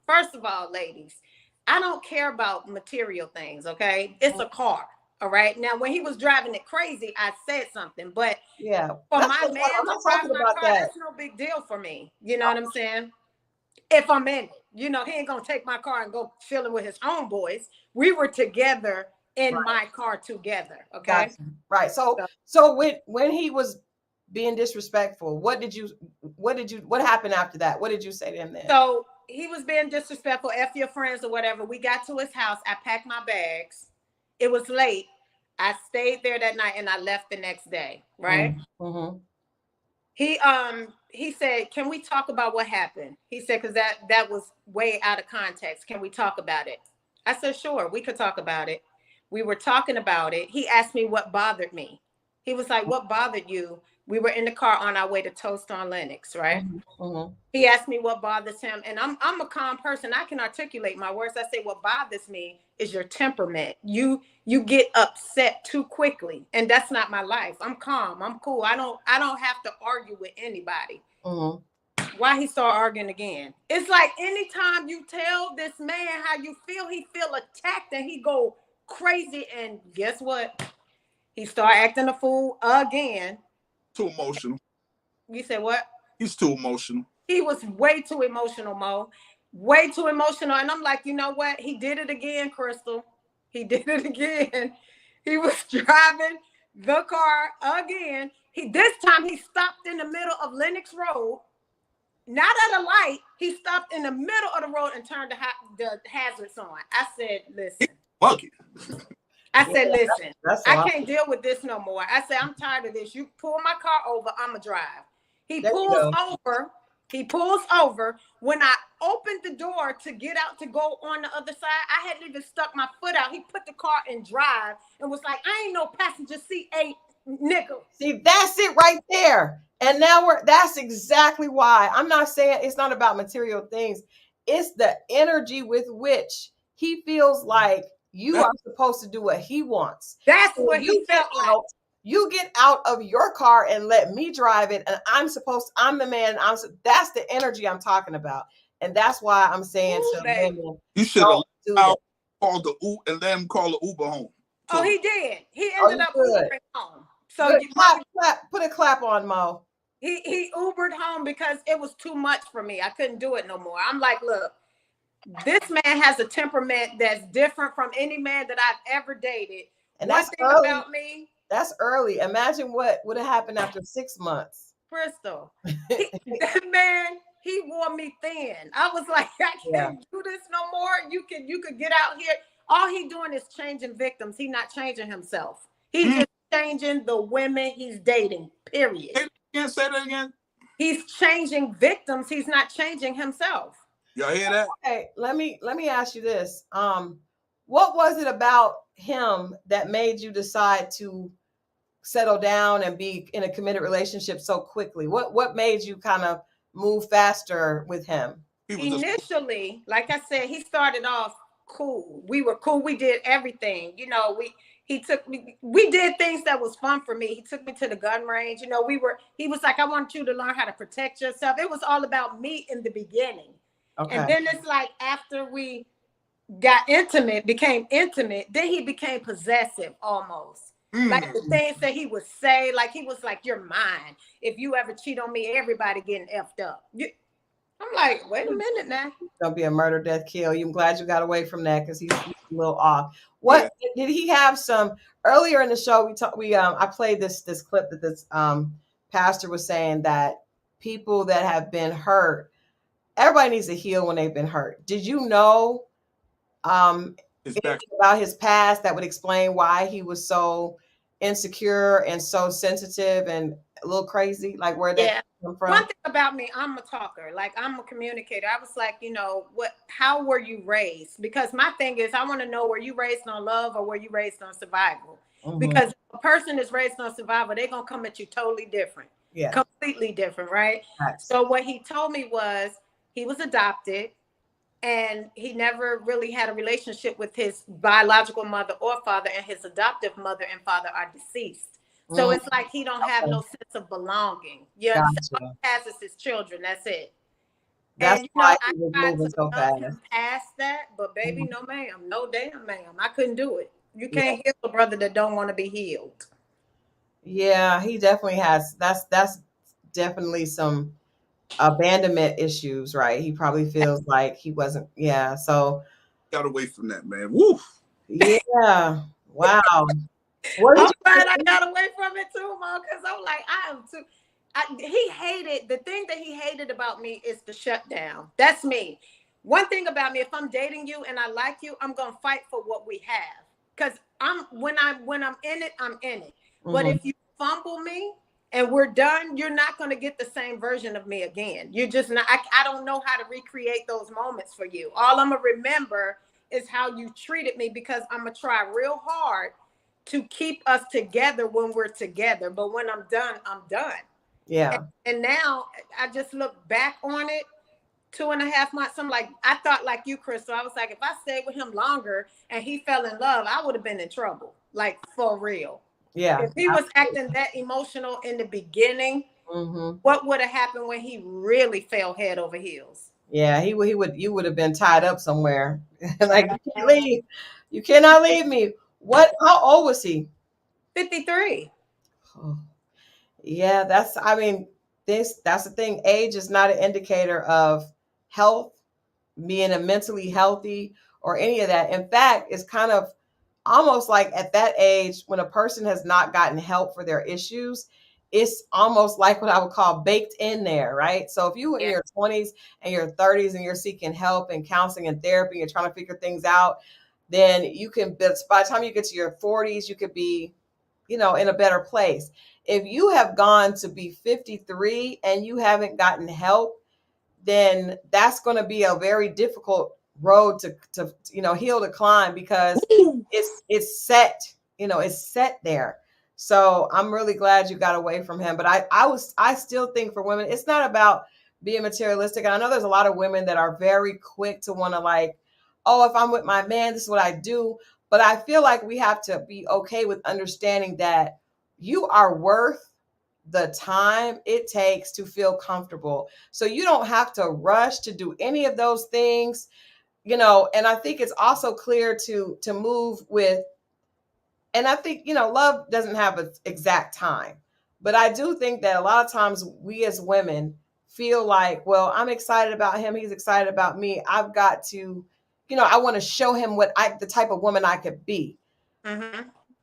first of all, ladies, I don't care about material things, okay? It's a car, all right? Now, when he was driving it crazy, I said something, but yeah, for my man to drive my car, that's no big deal for me. You know what I'm saying? If I'm in it, you know, he ain't gonna take my car and go chilling with his homeboys. We were together in my car together, okay? Gotcha. Right. So when he was being disrespectful, what happened after that? What did you say to him then? So he was being disrespectful, F your friends or whatever. We got to his house. I packed my bags. It was late. I stayed there that night and I left the next day. Right. Mm-hmm. He said, can we talk about what happened? He said, because that was way out of context. Can we talk about it? I said, sure, we could talk about it. We were talking about it. He asked me what bothered me. He was like, what bothered you? We were in the car on our way to Toast on Lennox, right? Mm-hmm. He asked me what bothers him. And I'm a calm person. I can articulate my words. I say, what bothers me is your temperament. You get upset too quickly. And that's not my life. I'm calm. I'm cool. I don't have to argue with anybody. Mm-hmm. Why he start arguing again? It's like anytime you tell this man how you feel, he feel attacked and he go crazy. And guess what? He start acting a fool again. Too emotional. You said what? He's too emotional. He was way too emotional, Mo. Way too emotional. And I'm like, you know what? He did it again, Crystal. He did it again. He was driving the car again. This time he stopped in the middle of Lennox Road. Not at a light. He stopped in the middle of the road and turned the hazards on. I said, listen. Bucket. I said, listen, I can't deal with this no more. I said, I'm tired of this. You pull my car over, I'ma drive. He pulls over. When I opened the door to get out to go on the other side, I hadn't even stuck my foot out. He put the car in drive and was like, I ain't no passenger seat, nigga. See, that's it right there. And now that's exactly why. I'm not saying it's not about material things. It's the energy with which he feels like you are supposed to do what he wants. That's what he felt like. You get out of your car and let me drive it, and I'm the man. That's the energy I'm talking about, and that's why I'm saying to women, you should have called and let him call the Uber home. So, he did. He ended up Ubering home. So put a clap on Mo. He Ubered home because it was too much for me. I couldn't do it no more. I'm like, look, this man has a temperament that's different from any man that I've ever dated. And one that's thing early. About me. That's early. Imagine what would have happened after 6 months. Christal, that man, he wore me thin. I was like, I can't do this no more. You could get out here. All he doing is changing victims. He not changing himself. He's just changing the women he's dating. Period. Can't say that again. He's changing victims. He's not changing himself. Y'all hear that? Okay, let me ask you this. What was it about him that made you decide to settle down and be in a committed relationship so quickly? What made you kind of move faster with him? Initially, like I said, he started off cool. We were cool. We did everything. You know, we did things that was fun for me. He took me to the gun range. You know, he was like, I want you to learn how to protect yourself. It was all about me in the beginning. Okay. And then it's like after we became intimate, then he became possessive almost. Like the things that he would say, like he was like, you're mine. If you ever cheat on me, everybody getting effed up. I'm like, wait a minute now. Don't be a murder, death, kill. I'm glad you got away from that because he's a little off. What did he have some earlier in the show? I played this clip that this pastor was saying that people that have been hurt, everybody needs to heal when they've been hurt. Did you know anything about his past that would explain why he was so insecure and so sensitive and a little crazy? Like where that come from? One thing about me, I'm a talker. Like I'm a communicator. I was like, you know, how were you raised? Because my thing is, I want to know, were you raised on love or were you raised on survival? Because if a person is raised on survival, they're gonna come at you totally different. Yeah. Completely different, right? So what he told me was he was adopted and he never really had a relationship with his biological mother or father, and his adoptive mother and father are deceased. So it's like he don't have no sense of belonging. You understand? All he has is his children. That's it. That's and why I he was tried moving to so fast. him past that, but baby, no ma'am, no damn ma'am. I couldn't do it. You can't heal a brother that don't want to be healed. Yeah, he definitely has. That's definitely some abandonment issues, right? He probably feels like he wasn't. Yeah, so got away from that, man. Woo. Yeah. Wow. I'm glad I got away from it too, Mom, because I'm like, I am too. He hated, the thing that he hated about me is the shutdown. That's me. One thing about me, if I'm dating you and I like you, I'm gonna fight for what we have. Because when I'm in it, I'm in it. But if you fumble me and we're done, you're not gonna get the same version of me again. You're just not. I don't know how to recreate those moments for you. All I'm gonna remember is how you treated me, because I'm gonna try real hard to keep us together when we're together. But when I'm done, I'm done. Yeah. And now I just look back on it, 2.5 months. I'm like, I thought like you, Christal. I was like, if I stayed with him longer and he fell in love, I would have been in trouble, like for real. Yeah. If he was acting that emotional in the beginning, what would have happened when he really fell head over heels? Yeah, you would have been tied up somewhere. Like, you can't leave. You cannot leave me. How old was he? 53. Oh. Yeah, that's the thing. Age is not an indicator of health, being a mentally healthy or any of that. In fact, it's kind of almost like at that age, when a person has not gotten help for their issues, it's almost like what I would call baked in there, right? So if you in your 20s and your 30s and you're seeking help and counseling and therapy and trying to figure things out, then you can, by the time you get to your 40s, you could be, in a better place. If you have gone to be 53 and you haven't gotten help, then that's going to be a very difficult road to hill to climb, because it's set, it's set there. So I'm really glad you got away from him. But I still think for women, it's not about being materialistic. And I know there's a lot of women that are very quick to want to like, oh, if I'm with my man, this is what I do. But I feel like we have to be okay with understanding that you are worth the time it takes to feel comfortable. So you don't have to rush to do any of those things, and I think it's also clear to move with, and I think, love doesn't have an exact time, but I do think that a lot of times we as women feel like, well, I'm excited about him, he's excited about me, I've got to, I want to show him the type of woman I could be.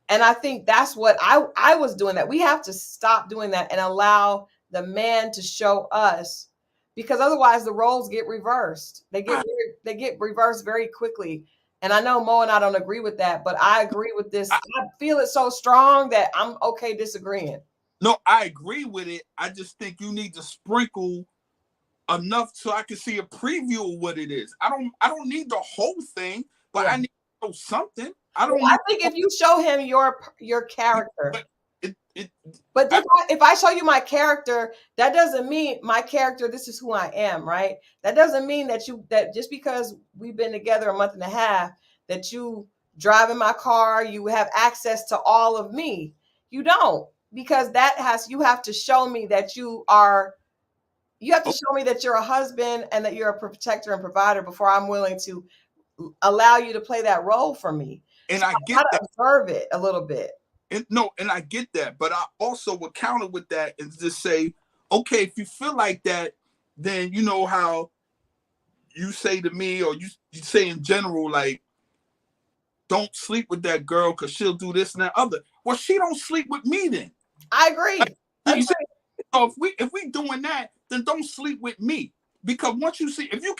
And I think that's what I was doing, that we have to stop doing that and allow the man to show us, because otherwise the roles get reversed. They get reversed very quickly. And I know Mo and I don't agree with that, but I agree with this. I feel it so strong that I'm okay disagreeing. No, I agree with it. I just think you need to sprinkle enough so I can see a preview of what it is. I don't need the whole thing, but I need to know something. I think if you show him your character. But if I show you my character, that doesn't mean my character, this is who I am, right? That doesn't mean that just because we've been together a month and a half, that you drive in my car, you have access to all of me. You don't, because you have to show me that you have to show me that you're a husband and that you're a protector and provider before I'm willing to allow you to play that role for me. And so I get that. Observe it a little bit. And I get that, but I also would counter with that and just say, okay, if you feel like that, then you know how you say to me, or you say in general, like, don't sleep with that girl because she'll do this and that other. Well, she don't sleep with me then. I agree. Like, so if we doing that, then don't sleep with me, because once you see, if you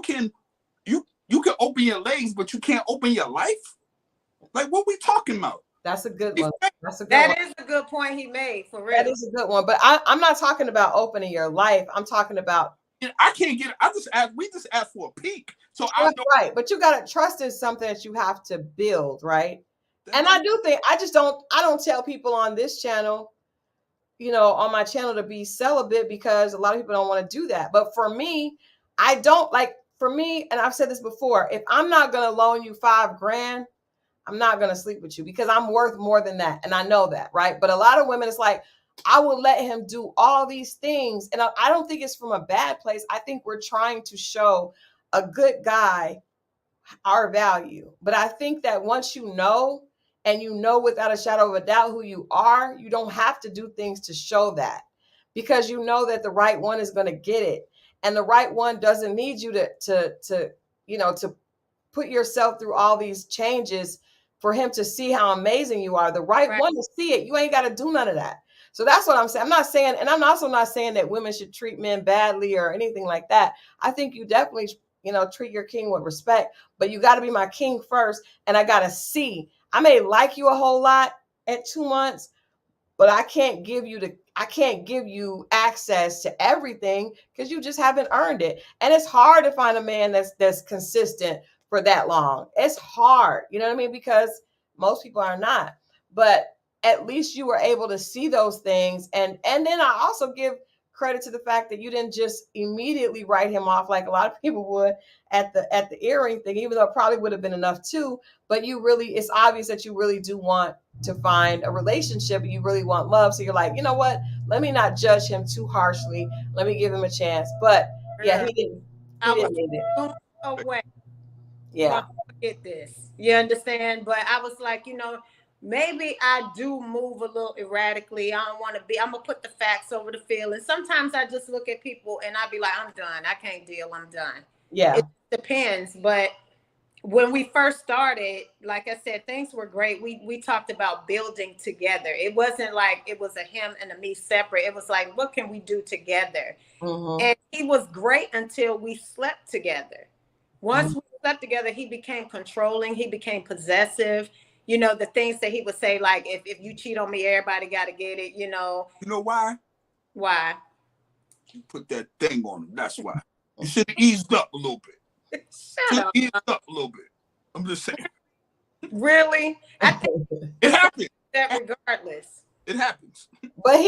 can open your legs, but you can't open your life. Like, what we talking about? That's a good one. That is a good point he made, for real. That is a good one. But I'm not talking about opening your life. I'm talking about. I can't get it. We just asked for a peek. So right. But you got to trust is something that you have to build, right? And I do think I don't tell people on this channel, on my channel, to be celibate, because a lot of people don't want to do that. But for me, and I've said this before, if I'm not going to loan you $5,000, I'm not going to sleep with you, because I'm worth more than that. And I know that, right? But a lot of women, it's like, I will let him do all these things. And I don't think it's from a bad place. I think we're trying to show a good guy our value. But I think that once you know, and you know without a shadow of a doubt who you are, you don't have to do things to show that, because you know that the right one is going to get it. And the right one doesn't need you to put yourself through all these changes for him to see how amazing you are. The right one to see it. You ain't got to do none of that. So that's what I'm saying. I'm not saying, and I'm also not saying that women should treat men badly or anything like that. I think you definitely, treat your king with respect, but you got to be my king first. And I got to see. I may like you a whole lot at 2 months, but I can't give you access to everything, because you just haven't earned it. And it's hard to find a man that's consistent for that long. It's hard, you know what I mean? Because most people are not. But at least you were able to see those things. And then I also give credit to the fact that you didn't just immediately write him off like a lot of people would at the earring thing, even though it probably would have been enough too. But it's obvious that you really do want to find a relationship, and you really want love. So you're like, you know what? Let me not judge him too harshly. Let me give him a chance. But yeah, he didn't need it. Away. Yeah. Get this. You understand? But I was like, maybe I do move a little erratically. I'm going to put the facts over the feelings. Sometimes I just look at people and I be like, I'm done. I can't deal. I'm done. Yeah. It depends. But when we first started, like I said, things were great. We talked about building together. It wasn't like it was a him and a me separate. It was like, what can we do together? Mm-hmm. And he was great until we slept together. Once we slept together, he became controlling. He became possessive. The things that he would say, like, if you cheat on me, everybody got to get it, You know why? Why? You put that thing on him. That's why. You should have eased up a little bit. Eased up a little bit. I'm just saying. Really? I think it happens. That regardless. It happens. But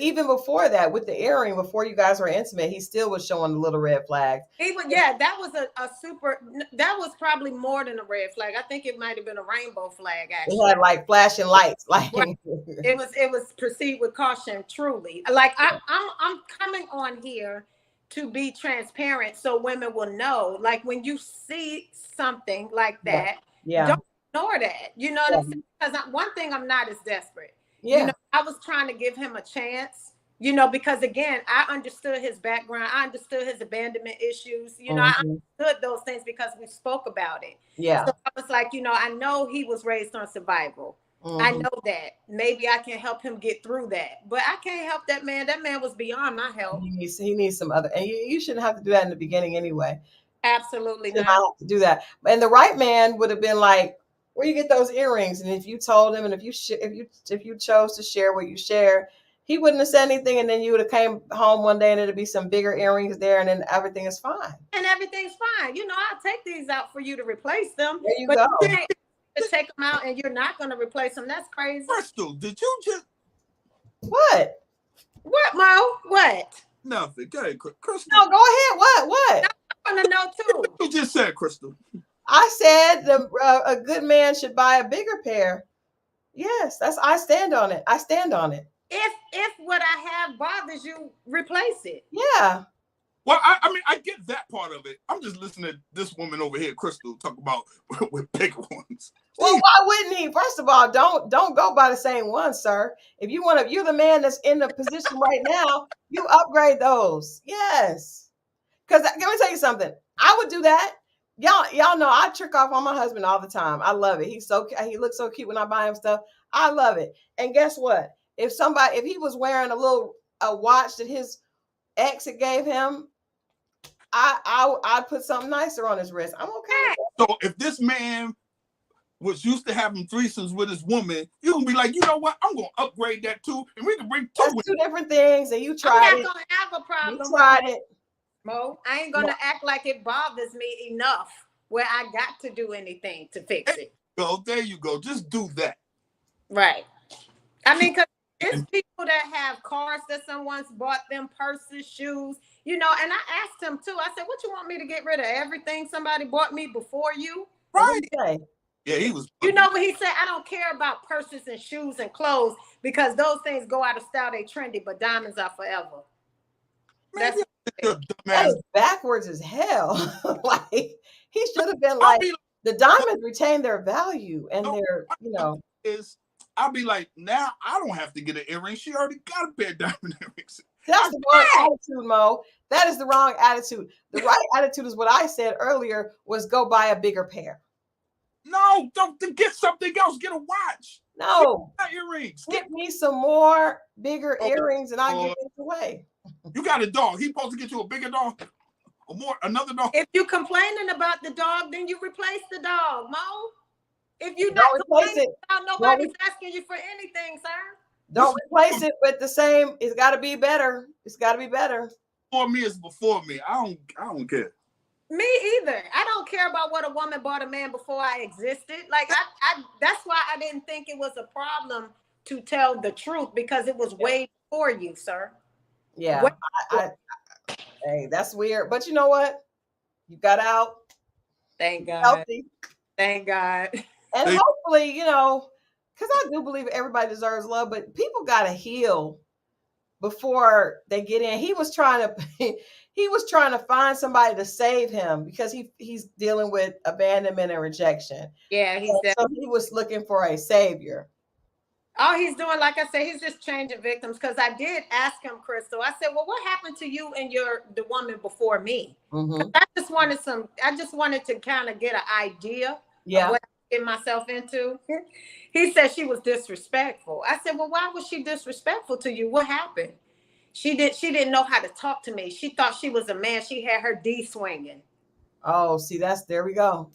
even before that, with the earring, before you guys were intimate, he still was showing the little red flags. That was that was probably more than a red flag. I think it might have been a rainbow flag, actually. It had like flashing lights. Like it was proceed with caution, truly. Like I'm coming on here to be transparent so women will know. Like, when you see something like that, don't ignore that. You know what I'm saying? Because one thing I'm not is desperate. Yeah. I was trying to give him a chance, because again, I understood his background. I understood his abandonment issues. I understood those things because we spoke about it. Yeah. So I was like, I know he was raised on survival. I know that. Maybe I can help him get through that. But I can't help that man. That man was beyond my help. He needs some other, and you shouldn't have to do that in the beginning anyway. Absolutely You should not. not have to do that. And the right man would have been like, where you get those earrings? And if you told him, and if you chose to share what you share, he wouldn't have said anything, and then you would have came home one day and it'd be some bigger earrings there, and then everything is fine. And everything's fine. You know, I'll take these out for you to replace them. There you but go. You can't to take them out and you're not going to replace them. That's crazy. Christal, did you just what? What, Mo? What? Nothing. Go ahead, Christal. No, go ahead. What? I want to know too. What you just said, Christal? I said a good man should buy a bigger pair. Yes, I stand on it. I stand on it. If what I have bothers you, replace it. Yeah. Well, I mean, I get that part of it. I'm just listening to this woman over here, Christal, talk about with bigger ones. Well, why wouldn't he? First of all, don't go by the same one, sir. If you're the man that's in the position right now, you upgrade those. Yes. Because let me tell you something. I would do that. Y'all know I trick off on my husband all the time. I love it. He looks so cute when I buy him stuff. I love it. And guess what? If he was wearing a watch that his ex had gave him, I'd put something nicer on his wrist. I'm okay. So if this man was used to having threesomes with his woman, you gonna be like, you know what? I'm gonna upgrade that too, and we can bring two. That's two different things, and you tried it. I'm not gonna have a problem. You tried it, Mo. I ain't gonna act like it bothers me enough where I got to do anything to fix it. There you go. Just do that. Right. I mean, because there's people that have cars that someone's bought them, purses, shoes, you know, and I asked him too. I said, what you want me to get rid of everything somebody bought me before you? right? Yeah, he was. You know what he said? I don't care about purses and shoes and clothes because those things go out of style. They trendy, but diamonds are forever. Maybe That is backwards as hell. Like he should have been like, the diamonds retain their value and their, you know. I'll be like, now I don't have to get an earring. She already got a pair of diamond earrings. That's the wrong attitude, Mo. That is the wrong attitude. The right attitude is what I said earlier was go buy a bigger pair. No, don't get something else. Get a watch. No. Get earrings. Get me some more bigger earrings and I'll give it away. You got a dog. He's supposed to get you a bigger dog or another dog. If you're complaining about the dog, then you replace the dog, Mo. If you're don't not replace it, nobody's asking you for anything, sir. Don't replace it with the same. It's got to be better. It's got to be better. Before me is before me. I don't care. Me either. I don't care about what a woman bought a man before I existed. Like I that's why I didn't think it was a problem to tell the truth because it was way before you, sir. Yeah. Hey, that's weird. But you know what? You got out. Thank God. Healthy. Thank God. And hopefully, you know, because I do believe everybody deserves love, but people got to heal before they get in. He was trying to find somebody to save him because he's dealing with abandonment and rejection. Yeah, so he was looking for a savior. All he's doing, like I said, he's just changing victims. Because I did ask him, Christal. I said, "Well, what happened to you and the woman before me?" Mm-hmm. I just wanted to kind of get an idea of what I get myself into. He said she was disrespectful. I said, "Well, why was she disrespectful to you? What happened?" She didn't know how to talk to me. She thought she was a man. She had her D swinging. Oh, see, there we go.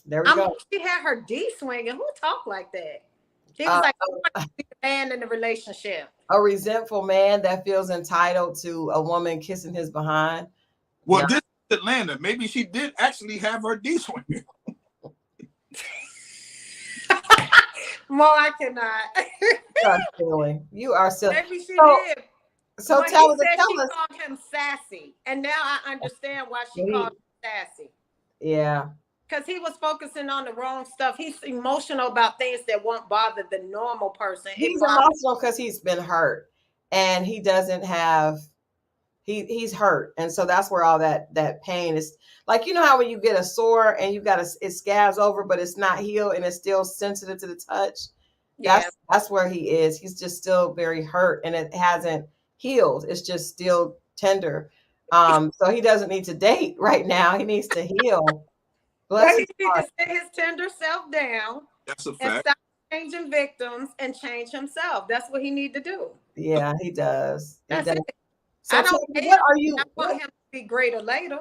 She had her D swinging. Who talked like that? He was like, "I be a man in the relationship." A resentful man that feels entitled to a woman kissing his behind. Well, this is Atlanta. Maybe she did actually have her D swinging. Mo, I cannot. You are silly. Maybe she did. So she tell us. Called him sassy, and now I understand why she called him sassy. Yeah. Because he was focusing on the wrong stuff. He's emotional about things that won't bother the normal person. He's emotional because he's been hurt, and he doesn't have. He's hurt, and so that's where all that pain is. Like, you know how when you get a sore and it scabs over, but it's not healed and it's still sensitive to the touch. Yeah. That's where he is. He's just still very hurt, and it hasn't healed. It's just still tender. So he doesn't need to date right now. He needs to heal. He needs to sit his tender self down. That's a fact. And changing victims and change himself. That's what he need to do. Yeah, he does. He That's does. it. So I tell don't me, care. I what, want him to be greater later.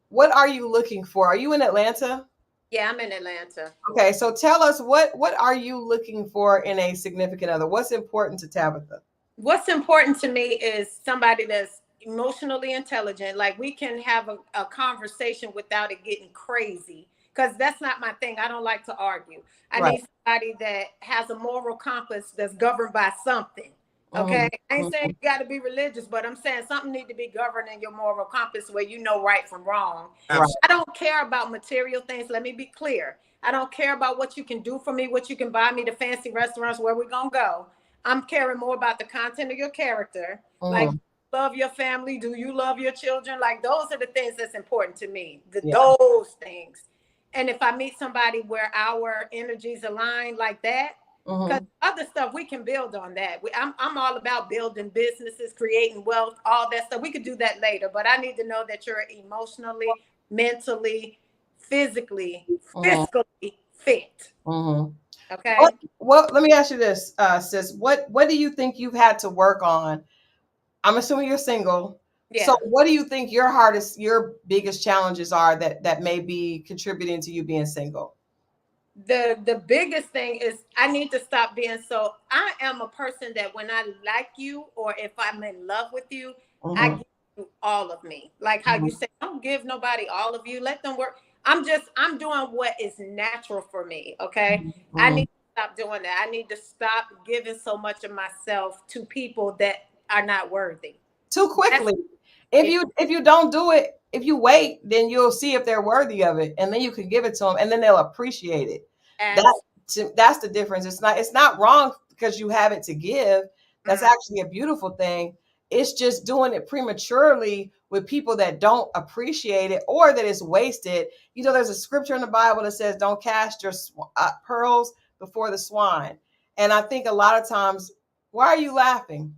what are you looking for? Are you in Atlanta? Yeah, I'm in Atlanta. Okay, so tell us what are you looking for in a significant other? What's important to Tabitha? What's important to me is somebody that's emotionally intelligent. Like we can have a conversation without it getting crazy. Because that's not my thing. I don't like to argue. I Right. need somebody that has a moral compass that's governed by something. Okay. I ain't saying you got to be religious, but I'm saying something need to be governing your moral compass where you know right from wrong. Right. I don't care about material things. Let me be clear. I don't care about what you can do for me, what you can buy me, the fancy restaurants, where we're going to go. I'm caring more about the content of your character. Like, love your family. Do you love your children? Like, those are the things that's important to me. Those things. And if I meet somebody where our energies align like that, because other stuff we can build on that. I'm all about building businesses, creating wealth, all that stuff. We could do that later, but I need to know that you're emotionally, mentally, physically, fiscally fit. Okay. Well, let me ask you this, sis. What do you think you've had to work on? I'm assuming you're single. Yeah. So what do you think your biggest challenges are that may be contributing to you being single? The biggest thing is I need to stop being so. I am a person that when I like you or if I'm in love with you, I give you all of me. Like how you say, don't give nobody all of you. Let them work. I'm doing what is natural for me. Okay. I need to stop doing that. I need to stop giving so much of myself to people that are not worthy. Too quickly. If you don't do it, if you wait, then you'll see if they're worthy of it, and then you can give it to them, and then they'll appreciate it. That's the difference. It's not wrong because you have it to give. That's actually a beautiful thing. It's just doing it prematurely with people that don't appreciate it or that it's wasted. You know, there's a scripture in the Bible that says, "Don't cast your pearls before the swine." And I think a lot of times, why are you laughing?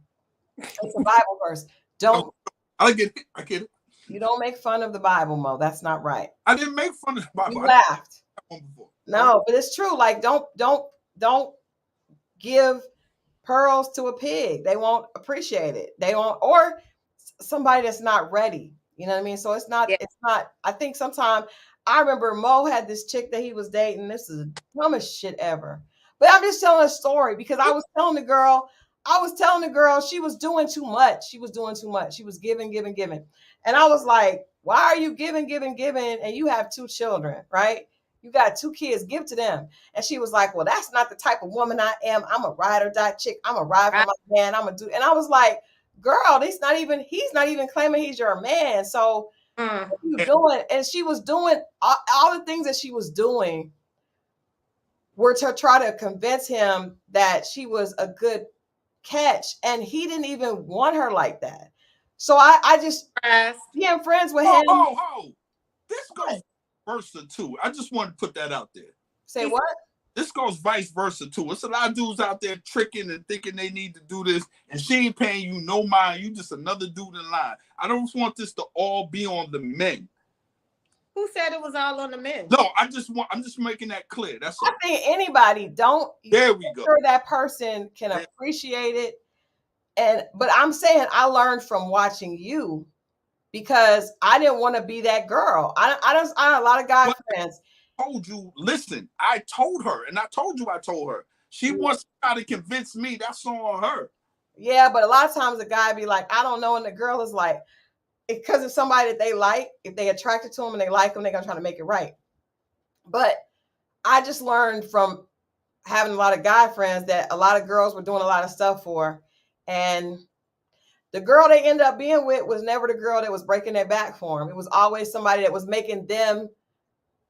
It's a Bible verse. Don't. I get it. I get it. You don't make fun of the Bible, Mo. That's not right. I didn't make fun of the Bible. You laughed. No, but it's true. Like, don't give pearls to a pig. They won't appreciate it. They won't, or somebody that's not ready. You know what I mean? So it's not. I think sometimes I remember Mo had this chick that he was dating. This is the dumbest shit ever. But I'm just telling a story because I was telling the girl she was doing too much. She was doing too much. She was giving. And I was like, why are you giving? And you have 2 children, right? You got 2 kids, give to them. And she was like, well, that's not the type of woman I am. I'm a ride or die chick. I'm a ride for my man. I'm a do. And I was like, girl, he's not even claiming he's your man. So what are you doing? And she was doing all the things that she was doing were to try to convince him that she was a good catch. And he didn't even want her like that. So I just being friends with him. This goes versa too. I just want to put that out there. Say what? This goes vice versa too. It's a lot of dudes out there tricking and thinking they need to do this, and she ain't paying you no mind. You just another dude in line. I don't want this to all be on the men. Who said it was all on the men? No, I'm just making that clear. That's all. I think anybody don't. There we go. Sure that person can appreciate it. But I'm saying I learned from watching you because I didn't want to be that girl. I had a lot of guy friends. I told you, listen, I told her, and I told her. She wants to try to convince me. That's on her. Yeah, but a lot of times a guy be like, I don't know, and the girl is like, because it's somebody that they like, if they attracted to them and they like them, they're gonna try to make it right. But I just learned from having a lot of guy friends that a lot of girls were doing a lot of stuff for, and the girl they ended up being with was never the girl that was breaking their back for them. It was always somebody that was making them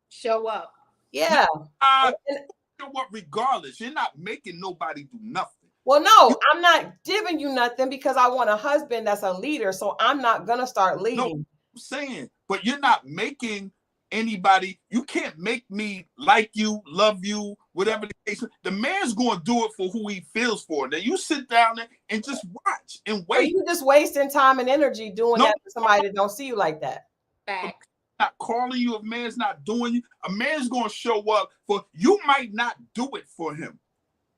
show up. Yeah. You know what? Regardless, you're not making nobody do nothing. Well, no, I'm not giving you nothing because I want a husband that's a leader. So I'm not gonna start leading. No, I'm saying, but you're not making anybody. You can't make me like you, love you, whatever the case. The man's going to do it for who he feels for. Then you sit down there and just watch and wait. So you just wasting time and energy doing that for somebody that don't see you like that. Facts. Not calling you, a man's not doing you. A man's going to show up for you. Might not do it for him.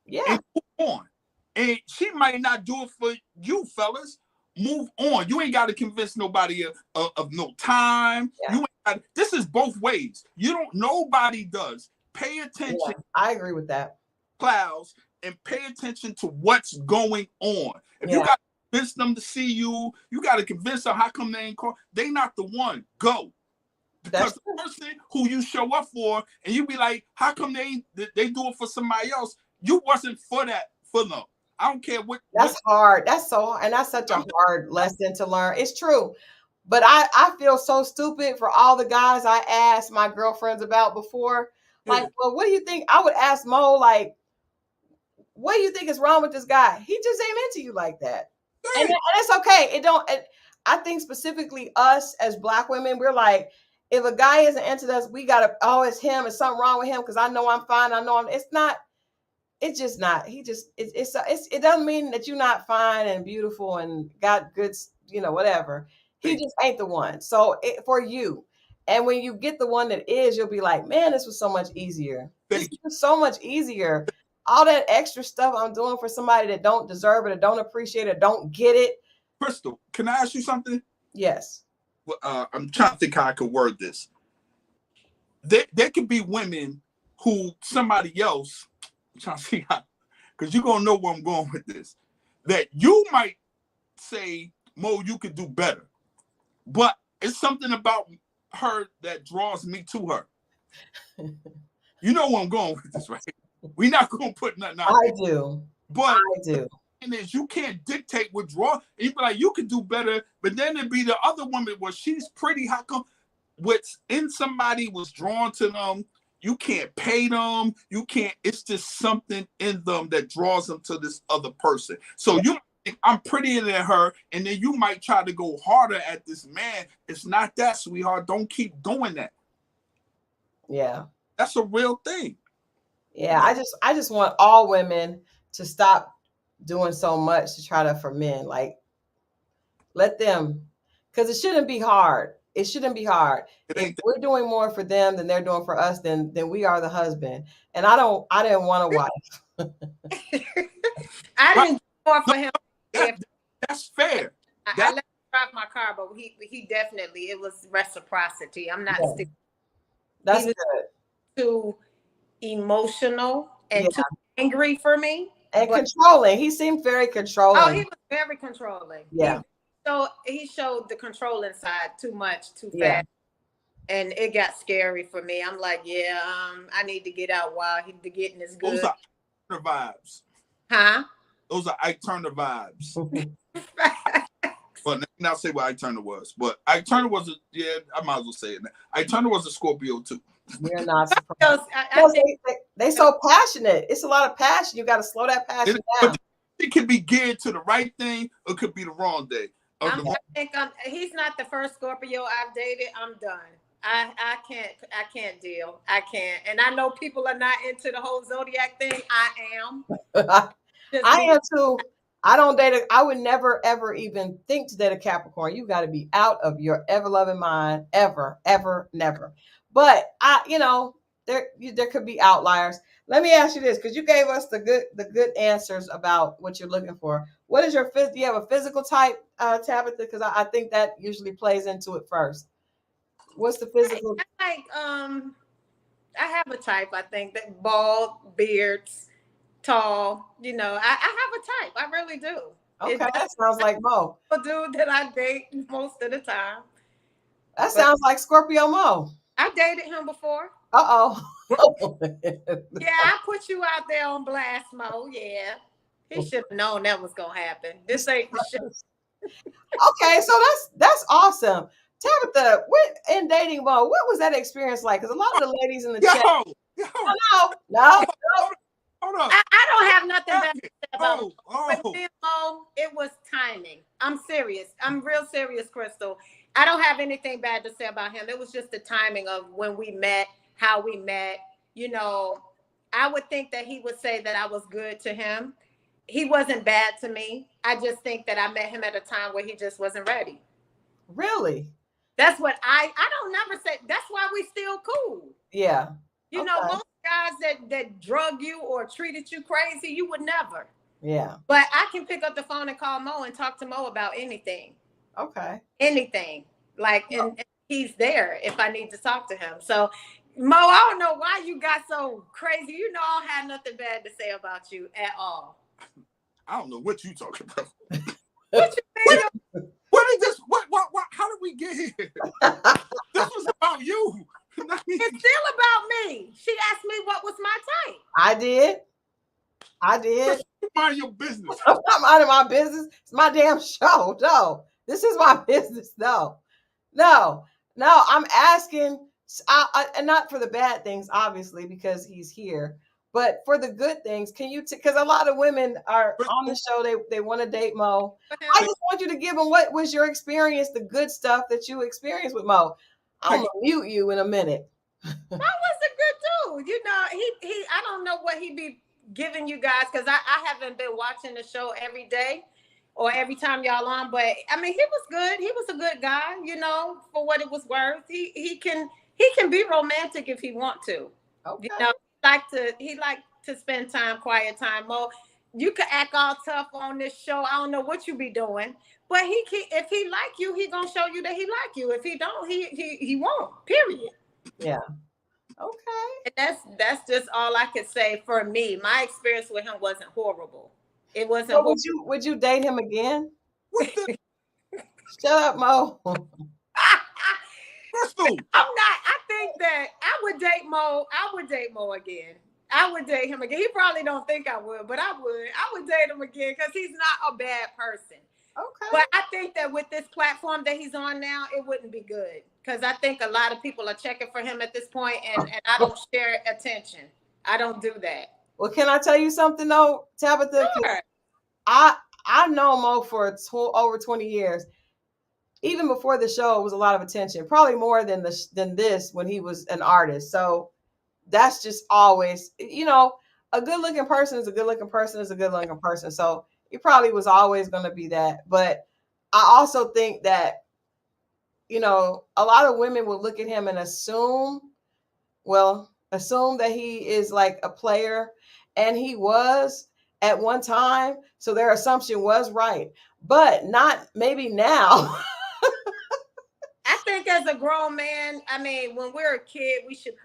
Yeah. And move on. And she might not do it for you, fellas. Move on. You ain't got to convince nobody of no time. Yeah. This is both ways. Nobody does. Pay attention. Yeah, I agree with that. Clouds and pay attention to what's going on. If you got to convince them to see you, you got to convince them how come they ain't call. They not the one. Go. Because the person who you show up for, and you be like, how come they do it for somebody else? You wasn't for that for them. I don't care what. That's hard. That's so hard. And that's such a hard lesson to learn. It's true. But I feel so stupid for all the guys I asked my girlfriends about before. Like, well, what do you think? I would ask Mo, like, what do you think is wrong with this guy? He just ain't into you like that. And it's okay. I think specifically us as Black women, we're like, if a guy isn't into us, we gotta, oh, it's him. It's something wrong with him because I know I'm fine. I know it's not. It's just not. It doesn't mean that you're not fine and beautiful and got good, whatever. He just ain't the one. So for you, and when you get the one that is, you'll be like, man, this was so much easier. This was so much easier. All that extra stuff I'm doing for somebody that don't deserve it or don't appreciate it or don't get it. Christal, can I ask you something? Yes. I'm trying to think how I could word this. There could be women who somebody else, I'm trying to see how, because you're going to know where I'm going with this, that you might say, Mo, you could do better. But it's something about her that draws me to her. You know where I'm going with this, right? We're not going to put nothing out I there. do. But I do. Is you can't dictate withdrawal. You be like, you could do better, but then it'd be the other woman where she's pretty. How come what's in somebody was drawn to them? You can't pay them. You can't. It's just something in them that draws them to this other person. So you think I'm prettier than her, and then you might try to go harder at this man. It's not that, sweetheart. Don't keep doing that. Yeah. That's a real thing. Yeah. I just want all women to stop doing so much to try to for men. Like, let them, because it shouldn't be hard. It shouldn't be hard. If we're doing more for them than they're doing for us, then we are the husband. And I didn't want a wife. I didn't do more for him. That's fair. I let him drive my car, but he definitely, it was reciprocity. I'm not still. That's good. Too emotional and too angry for me. And controlling. He seemed very controlling. Oh, he was very controlling. Yeah. He showed the controlling side too much, too fast. And it got scary for me. I'm like, I need to get out while he's getting his good. Those are Turner vibes. Huh? Those are Ike Turner vibes. Well, not say what Ike Turner was, but Ike Turner was I might as well say it now. Ike Turner was a Scorpio too. We're not surprised. They so passionate. It's a lot of passion. You got to slow that passion down. It could be geared to the right thing, or it could be the wrong day. He's not the first Scorpio I've dated. I'm done. I can't deal. I can't. And I know people are not into the whole zodiac thing. I am. I am too. I don't date I would never, ever even think to date a Capricorn. You got to be out of your ever-loving mind. Ever, ever, never. But there could be outliers. Let me ask you this, because you gave us the good answers about what you're looking for. What is do you have a physical type, Tabitha? Because I think that usually plays into it first. What's the physical? I have a type. I think that bald, beards, tall. I have a type. I really do. Okay, that sounds like Mo. A dude that I date most of the time. That sounds like Scorpio Moe. I dated him before. Uh-oh. Yeah, I put you out there on blast, Mo. Yeah. He should have known that was going to happen. This ain't the shit. Okay, so that's awesome. Tabitha, in dating Mo, what was that experience like? Because a lot of the ladies in the chat. No. Hold on. I don't have nothing bad to say about Mo. It was timing. I'm serious. I'm real serious, Christal. I don't have anything bad to say about him. It was just the timing of when we met, how we met. I would think that he would say that I was good to him. He wasn't bad to me. I just think that I met him at a time where he just wasn't ready. Really? That's what I don't never say. That's why we still cool. Yeah. Most guys that drug you or treated you crazy, you would never. Yeah. But I can pick up the phone and call Mo and talk to Mo about anything. Okay. Anything. Like, and he's there if I need to talk to him. So, Mo, I don't know why you got so crazy. You know, I don't have nothing bad to say about you at all. I don't know what you talking about. What you mean? What is this? What? How did we get here? This was about you. It's still about me. She asked me what was my type. I did. Mind your business. I'm not minding my business. It's my damn show. No, this is my business. No. I'm asking, and not for the bad things, obviously, because he's here, but for the good things. Can you? Because a lot of women are on the show. They want to date Mo. I just want you to give them what was your experience, the good stuff that you experienced with Mo. I'm gonna mute you in a minute. Mo was a good dude. You know, he. I don't know what he be giving you guys because I haven't been watching the show every day or every time y'all on, but I mean he was good. He was a good guy, you know, for what it was worth. He can be romantic if he want to. Okay. You know, he like to spend quiet time. Mo, you could act all tough on this show. I don't know what you be doing, but if he like you, he gonna show you that he like you. If he don't, he won't. Period. Yeah. Okay. And that's just all I could say for me. My experience with him wasn't horrible. It wasn't. So would you date him again? Shut up, Mo. Christal. I'm not. I think that I would date Mo. I would date Mo again. I would date him again. He probably don't think I would, but I would. I would date him again because he's not a bad person. Okay. But I think that with this platform that he's on now, it wouldn't be good. Because I think a lot of people are checking for him at this point, and I don't share attention. I don't do that. Well, can I tell you something though, Tabitha? Sure. I know Mo for over 20 years. Even before the show, it was a lot of attention, probably more than this when he was an artist. So that's just always, you know, a good looking person is a good looking person is a good looking person. So he probably was always going to be that. But I also think that, you know, a lot of women will look at him and assume that he is like a player, and he was at one time. So their assumption was right, but not maybe now. I think as a grown man, I mean, when we're a kid, we should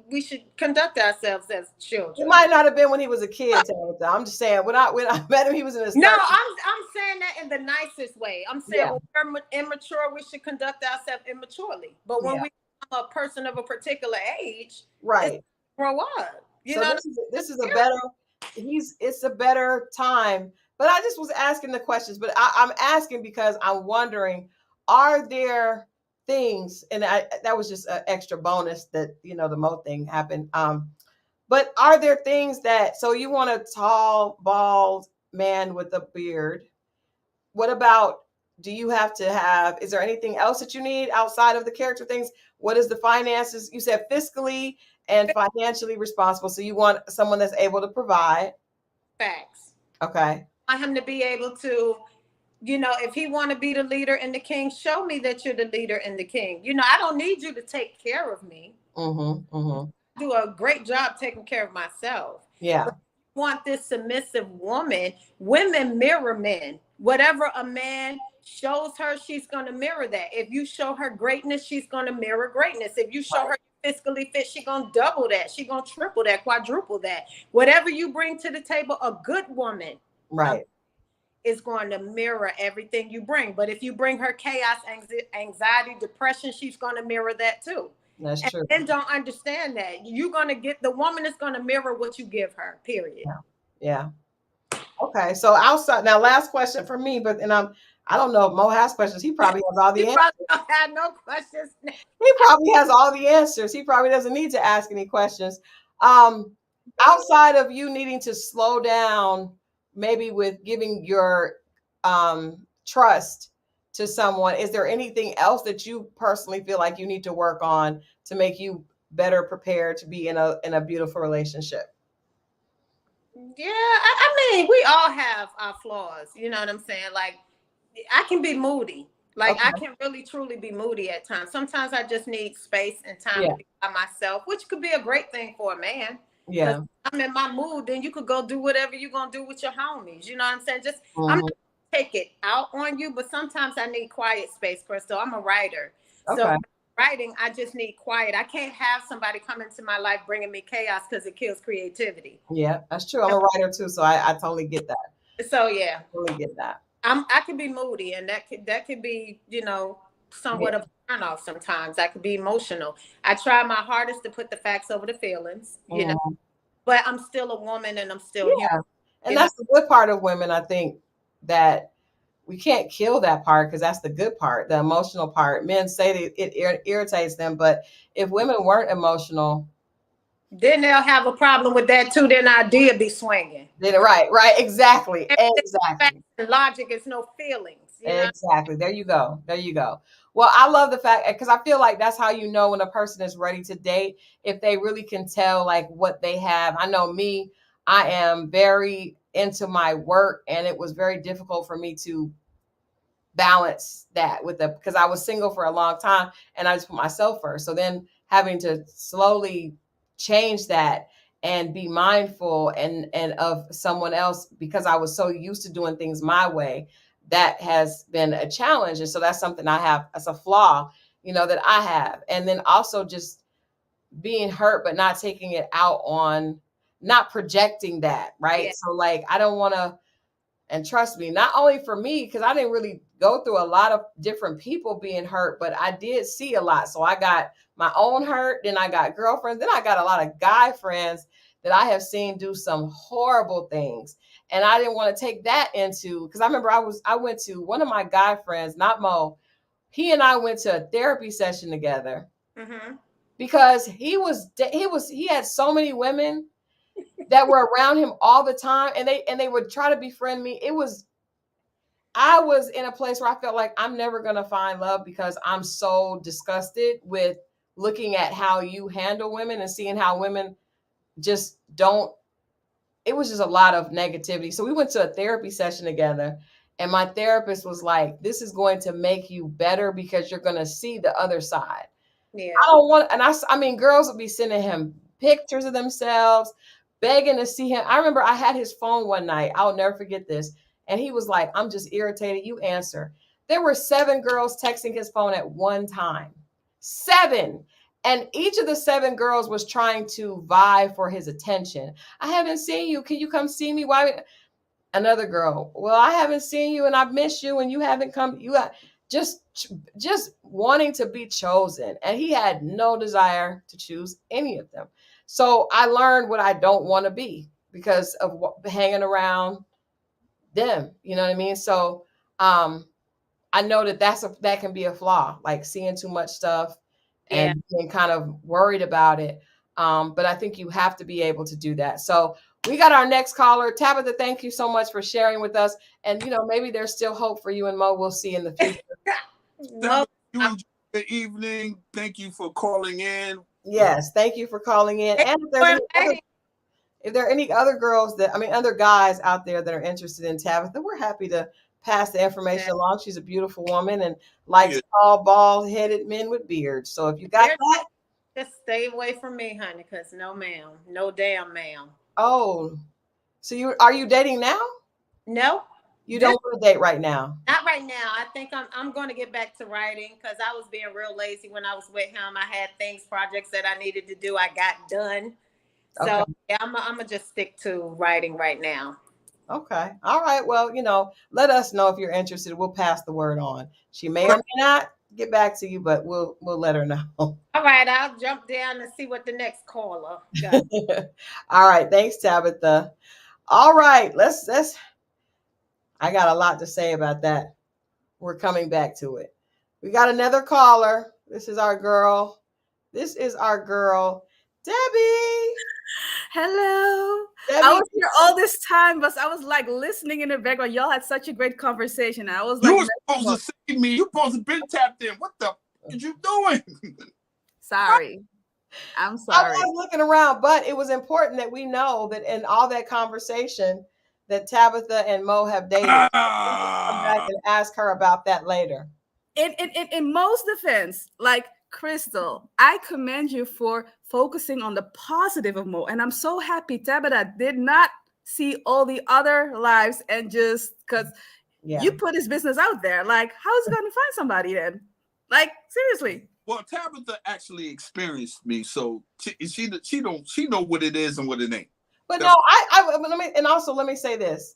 we should conduct ourselves as children. It might not have been when he was a kid, Tabitha. I'm just saying when I met him, he was in his 30s. No, I'm saying that in the nicest way. I'm saying when we're immature, we should conduct ourselves immaturely. But when we become a person of a particular age, right, grow up. You so know, this is a better. It's a better time. But I just was asking the questions. But I'm asking because I'm wondering, are there things, and that was just an extra bonus that, you know, the Mo thing happened. But are there things that, so you want a tall, bald man with a beard? What about, is there anything else that you need outside of the character things? What is the finances? You said fiscally and financially responsible. So you want someone that's able to provide. Facts. Okay. I want him to be able to, you know, if he want to be the leader and the king, show me that you're the leader and the king. You know, I don't need you to take care of me. Do a great job taking care of myself. Yeah. But I want this submissive woman. Women mirror men. Whatever a man shows her, she's going to mirror that. If you show her greatness, she's going to mirror greatness. If you show her fiscally fit, she's going to double that. She's going to triple that, quadruple that. Whatever you bring to the table, a good woman. Right. Is going to mirror everything you bring. But if you bring her chaos, anxiety, depression, she's going to mirror that too. That's true. And don't understand that. You're going to get, the woman is going to mirror what you give her, period. Yeah. Okay. So outside, now last question for me, but I don't know if Mo has questions. He probably has all the answers. Probably don't have no questions. He probably has all the answers. He probably doesn't need to ask any questions. Outside of you needing to slow down, maybe with giving your trust to someone, is there anything else that you personally feel like you need to work on to make you better prepared to be in a beautiful relationship? Yeah, I mean, we all have our flaws. You know what I'm saying? Like, I can be moody. Like Okay. I can really truly be moody at times. Sometimes I just need space and time Yeah. to be by myself, which could be a great thing for a man. Because Yeah. I'm in my mood, then you could go do whatever you're gonna do with your homies. You know what I'm saying? Just I'm not Mhm. gonna take it out on you, but sometimes I need quiet space, Crystal. I'm a writer. So Okay. writing, I just need quiet. I can't have somebody come into my life bringing me chaos because it kills creativity. Yeah, that's true. I'm a writer too, so I totally get that. So yeah, Totally get that. I could be moody, and that could be, somewhat Yeah. of a turn off sometimes. I could be emotional. I try my hardest to put the facts over the feelings, Mhm. but I'm still a woman and I'm still human. Yeah. And You know, that's the good part of women, I think, that we can't kill that part because that's the good part, the emotional part. Men say that it irritates them, but if women weren't emotional, then they'll have a problem with that too. Then idea be swinging. then right, exactly, Everything is facts exactly. and logic. It's no feelings. Exactly. There you go. There you go. Well, I love the fact because I feel like that's how you know when a person is ready to date, if they really can tell like what they have. I know me, I am very into my work, and it was very difficult for me to balance that with the because I was single for a long time and I just put myself first. So then having to slowly change that and be mindful and of someone else because I was so used to doing things my way, that has been a challenge. And so that's something I have as a flaw, that I have. And then also just being hurt but not taking it out on, not projecting that, right? Yeah. So like I don't want to, and trust me, not only for me, because I didn't really go through a lot of different people being hurt, but I did see a lot. So I got my own hurt, then I got girlfriends, then I got a lot of guy friends that I have seen do some horrible things. And I didn't want to take that into, because I remember I went to one of my guy friends, not Mo, he and I went to a therapy session together Mm-hmm. because he had so many women that were around him all the time, and they would try to befriend me. I was in a place where I felt like I'm never going to find love because I'm so disgusted with looking at how you handle women and seeing how women just don't. It was just a lot of negativity. So we went to a therapy session together, and my therapist was like, "This is going to make you better because you're going to see the other side." I Yeah. don't want, and I mean, girls would be sending him pictures of themselves, begging to see him. I remember I had his phone one night. I'll never forget this. And he was like, "I'm just irritated. You answer." There were 7 girls texting his phone at one time. 7. And each of the 7 girls was trying to vie for his attention. "I haven't seen you. Can you come see me? Why?" Another girl, "Well, I haven't seen you and I've missed you and you haven't come." You got just just wanting to be chosen, and he had no desire to choose any of them. So I learned what I don't want to be because of hanging around them, you know what I mean? So I know that that can be a flaw, like seeing too much stuff Yeah. and being kind of worried about it. But I think you have to be able to do that. So we got our next caller. Tabitha, thank you so much for sharing with us. And maybe there's still hope for you and Mo. We'll see in the future. Mo, You enjoy the evening. Thank you for calling in. Yes, thank you for calling in. thank And you for inviting. if there are any other girls other guys out there that are interested in Tabitha, we're happy to pass the information along. She's a beautiful woman and likes Yeah. tall, bald-headed men with beards. So if you got that, Just stay away from me, honey, because no, ma'am. No, damn, ma'am. oh, so are you dating now? No, You this don't want to date right now. not right now. I think I'm going to get back to writing because I was being real lazy when I was with him. I had projects that I needed to do. I got done. So Okay. yeah, I'm gonna just stick to writing right now. Okay. All right. Well, let us know if you're interested. We'll pass the word on. She may or may not get back to you, but we'll let her know. All right, I'll jump down and see what the next caller got. All right. Thanks, Tabitha. All right. Let's I got a lot to say about that. We're coming back to it. We got another caller. This is our girl. Debbie. Hello. Debbie. I was here all this time, but I was like listening in the background. Y'all had such a great conversation. I was You like, were supposed to save me. You supposed to be tapped in. What the f are you doing? sorry. I'm I sorry. was looking around, but it was important that we know that in all that conversation that Tabitha and Mo have dated. Come back and ask her about that later. in most defense, like Christal, I commend you for focusing on the positive of Mo, and I'm so happy Tabitha did not see all the other lives and just because you put his business out there. Like, how is he going to find somebody then? Like, seriously. Well, Tabitha actually experienced me, so she know what it is and what it ain't. But no, let me say this.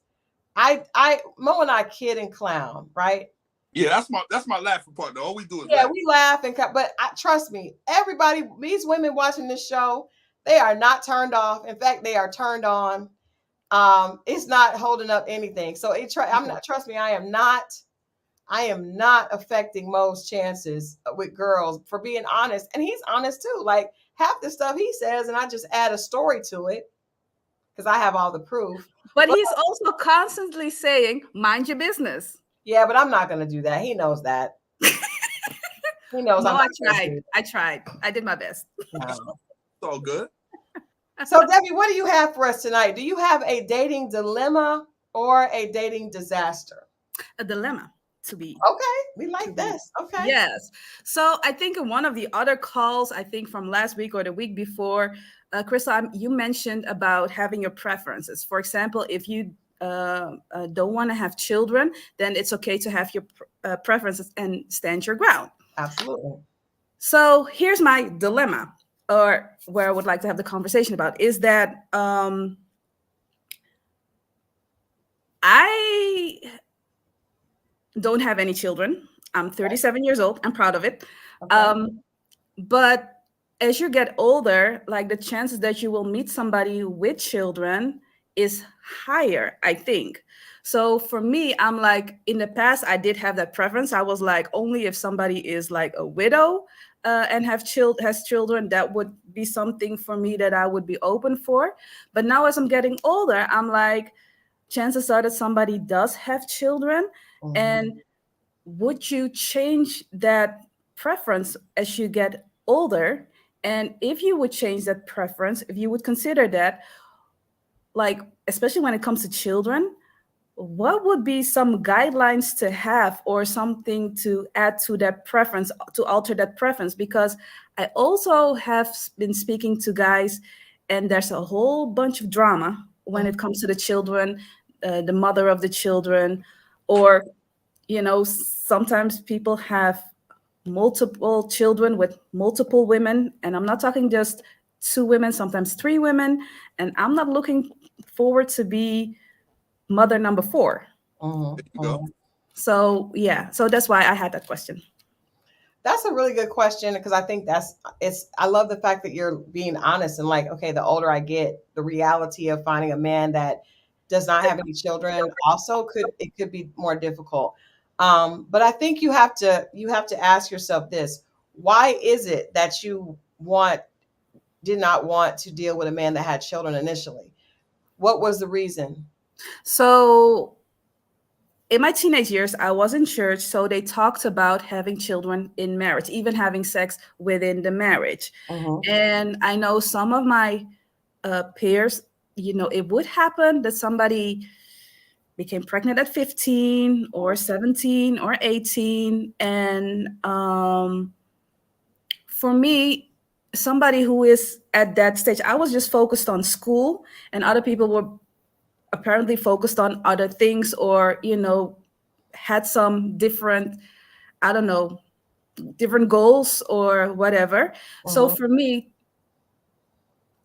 Mo and I kid and clown, right? Yeah, that's my laughing part. Though. All we do is laugh. We laugh but trust me, everybody, these women watching this show, they are not turned off. In fact, they are turned on. It's not holding up anything. So trust me, I am not affecting Mo's chances with girls for being honest. And he's honest too. Like half the stuff he says, and I just add a story to it because I have all the proof. But he's also constantly saying, mind your business. Yeah, but I'm not going to do that. He knows that. He knows. No, I tried. I did my best. No. It's all good. So, Debbie, what do you have for us tonight? Do you have a dating dilemma or a dating disaster? A dilemma. To be okay, we like this. Okay, yes. So I think in one of the other calls, I think from last week or the week before, Christal, you mentioned about having your preferences. For example, if you don't want to have children, then it's okay to have your preferences and stand your ground. Absolutely. So here's my dilemma, or where I would like to have the conversation about, is that I don't have any children. I'm 37 years old. I'm proud of it. Okay. But as you get older, like the chances that you will meet somebody with children is higher, I think. So for me, I'm like, in the past, I did have that preference. I was like, only if somebody is like a widow and has children, that would be something for me that I would be open for. But now as I'm getting older, I'm like, chances are that somebody does have children. Mm-hmm. And would you change that preference as you get older? And if you would change that preference, if you would consider that, like, especially when it comes to children, what would be some guidelines to have or something to add to that preference, to alter that preference? Because I also have been speaking to guys, and there's a whole bunch of drama when it comes to the children, the mother of the children, or, you know, sometimes people have multiple children with multiple women. And I'm not talking just 2 women, sometimes 3 women. And I'm not looking forward to be mother number 4. There you go. So, yeah. So that's why I had that question. That's a really good question, because I think I love the fact that you're being honest and like, okay, the older I get, the reality of finding a man that does not have any children also could be more difficult. But I think you have to ask yourself this: why is it that you did not want to deal with a man that had children initially? What was the reason? So in my teenage years, I was in church, so they talked about having children in marriage, even having sex within the marriage. Mm-hmm. And I know some of my peers, you know, it would happen that somebody became pregnant at 15 or 17 or 18. And for me, somebody who is at that stage, I was just focused on school, and other people were apparently focused on other things, or, you know, had some different, I don't know, different goals or whatever. Uh-huh. So for me,